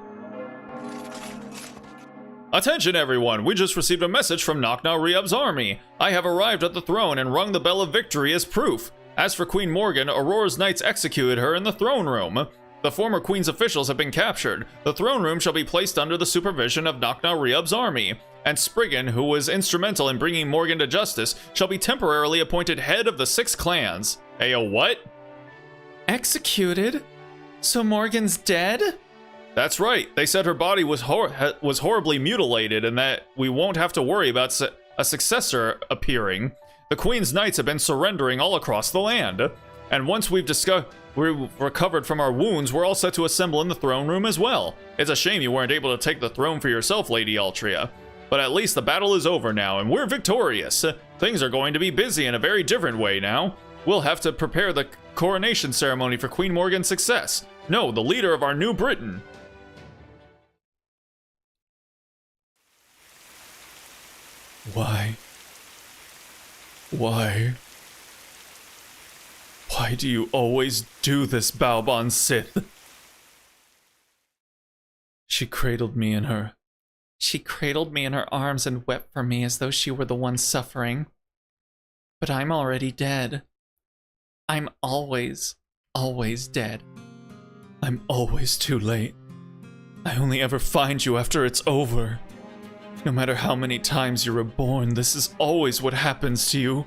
Attention everyone, we just received a message from Knocknow Reob's army. I have arrived at the throne and rung the bell of victory as proof. As for Queen Morgan, Aurora's knights executed her in the throne room. The former queen's officials have been captured. The throne room shall be placed under the supervision of Knocknow Reob's army. And Spriggan, who was instrumental in bringing Morgan to justice, shall be temporarily appointed head of the 6 clans. Ayo, what? Executed? So Morgan's dead? That's right. They said her body was horribly mutilated and that we won't have to worry about a successor appearing. The Queen's knights have been surrendering all across the land. And once we've recovered from our wounds, we're all set to assemble in the throne room as well. It's a shame you weren't able to take the throne for yourself, Lady Altria. But at least the battle is over now, and we're victorious. Things are going to be busy in a very different way now. We'll have to prepare the coronation ceremony for Queen Morgan's success. No, the leader of our new Britain. Why? Why do you always do this, Baobon Sith? She cradled me in her arms and wept for me as though she were the one suffering. But I'm already dead. I'm always dead. I'm always too late. I only ever find you after it's over. No matter how many times you're reborn, this is always what happens to you.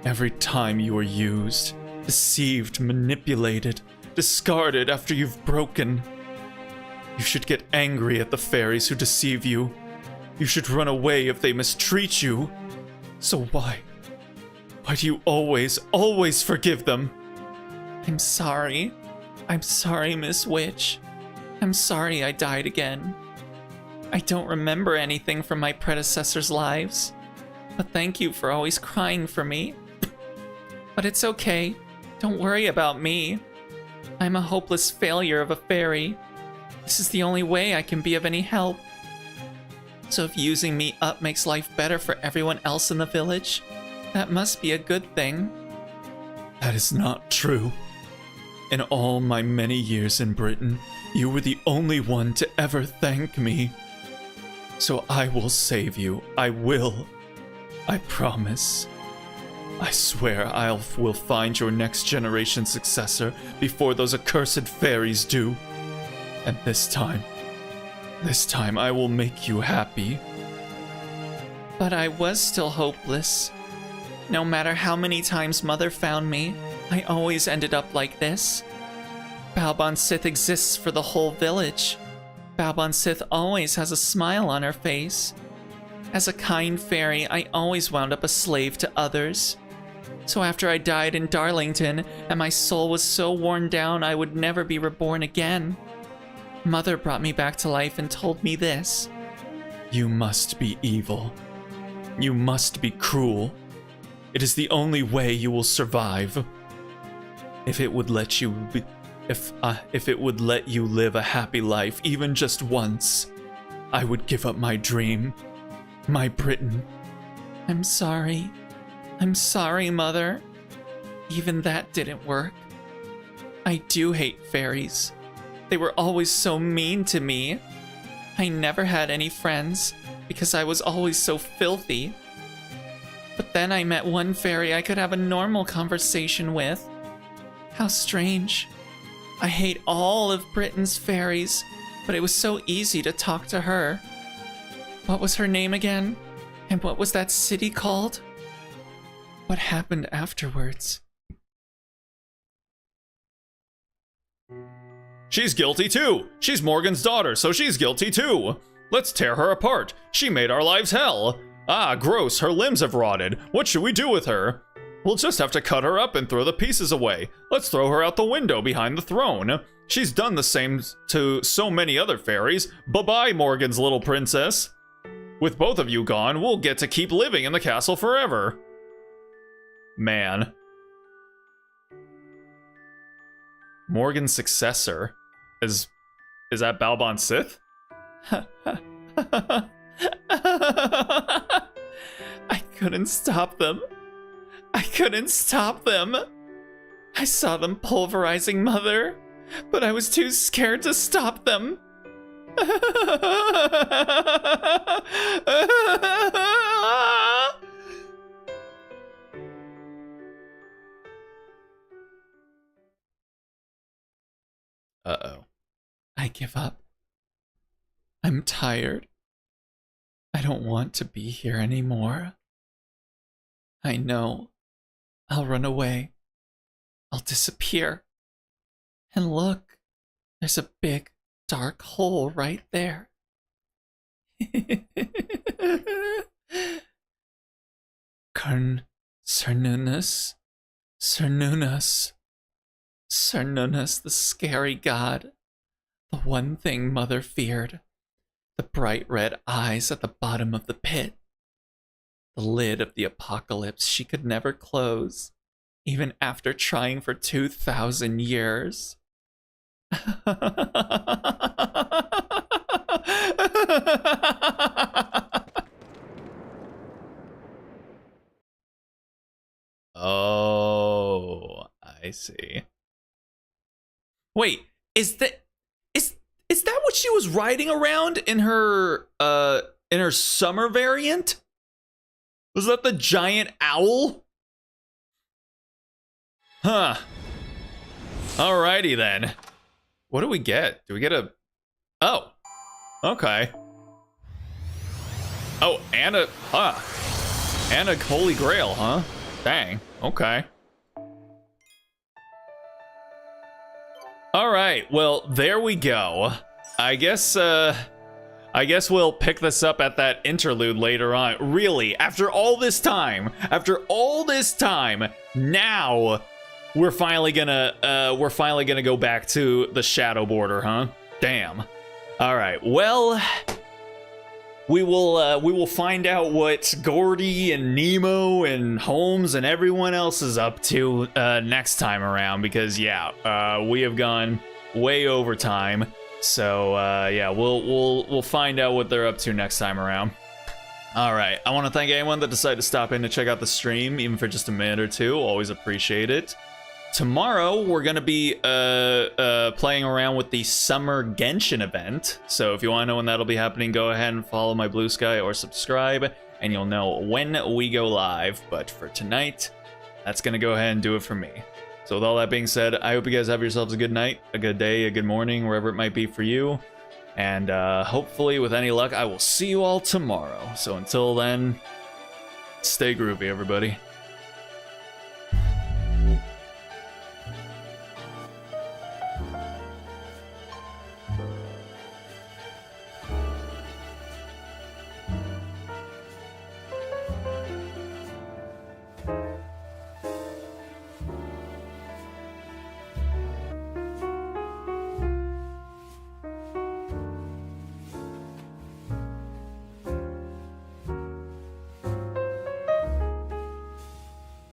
Every time you are used, deceived, manipulated, discarded after you've broken. You should get angry at the fairies who deceive you. You should run away if they mistreat you. So why do you always forgive them? I'm sorry. I'm sorry, Miss Witch. I'm sorry I died again. I don't remember anything from my predecessors' lives, but thank you for always crying for me. But it's okay. Don't worry about me. I'm a hopeless failure of a fairy. This is the only way I can be of any help. So if using me up makes life better for everyone else in the village, that must be a good thing. That is not true. In all my many years in Britain, you were the only one to ever thank me. So I will save you. I will. I promise. I swear will find your next generation successor before those accursed fairies do. And this time I will make you happy. But I was still hopeless. No matter how many times Mother found me, I always ended up like this. Balbon Sith exists for the whole village. Balbon Sith always has a smile on her face. As a kind fairy, I always wound up a slave to others. So after I died in Darlington, and my soul was so worn down I would never be reborn again, Mother brought me back to life and told me this. You must be evil. You must be cruel. It is the only way you will survive. If it would let you live a happy life even just once, I would give up my dream, my Britain. I'm sorry. I'm sorry, Mother. Even that didn't work. I do hate fairies. They were always so mean to me. I never had any friends because I was always so filthy. But then I met one fairy I could have a normal conversation with. How strange. I hate all of Britain's fairies, but it was so easy to talk to her. What was her name again? And what was that city called? What happened afterwards? She's guilty too! She's Morgan's daughter, so she's guilty too! Let's tear her apart! She made our lives hell! Ah, gross, her limbs have rotted. What should we do with her? We'll just have to cut her up and throw the pieces away. Let's throw her out the window behind the throne. She's done the same to so many other fairies. Bye-bye, Morgan's little princess. With both of you gone, we'll get to keep living in the castle forever. Man. Morgan's successor is that Balbon Sith? I couldn't stop them. I couldn't stop them. I saw them pulverizing Mother, but I was too scared to stop them. Uh-oh. I give up. I'm tired. I don't want to be here anymore. I know. I'll run away. I'll disappear. And look, there's a big, dark hole right there. Cernunnos, the scary god. The one thing Mother feared. The bright red eyes at the bottom of the pit. The lid of the apocalypse she could never close, even after trying for 2,000 years. Oh, I see. Wait, is that what she was riding around in her summer variant? Was that the giant owl? Huh. Alrighty then. What do we get? Do we get a... Oh. Okay. Oh, and a... Huh. And a holy grail, huh? Dang. Okay. Alright, well, there we go. I guess we'll pick this up at that interlude later on. Really, after all this time, now we're finally gonna go back to the shadow border, huh? Damn. All right. Well, we will find out what Gordy and Nemo and Holmes and everyone else is up to next time around, because yeah, we have gone way over time. So yeah, we'll find out what they're up to next time around. All right, I want to thank anyone that decided to stop in to check out the stream, even for just a minute or two. Always appreciate it. Tomorrow we're gonna be playing around with the Summer Genshin event. So if you want to know when that'll be happening, go ahead and follow my Blue Sky or subscribe, and you'll know when we go live. But for tonight, that's gonna go ahead and do it for me. So with all that being said, I hope you guys have yourselves a good night, a good day, a good morning, wherever it might be for you. And hopefully, with any luck, I will see you all tomorrow. So until then, stay groovy, everybody.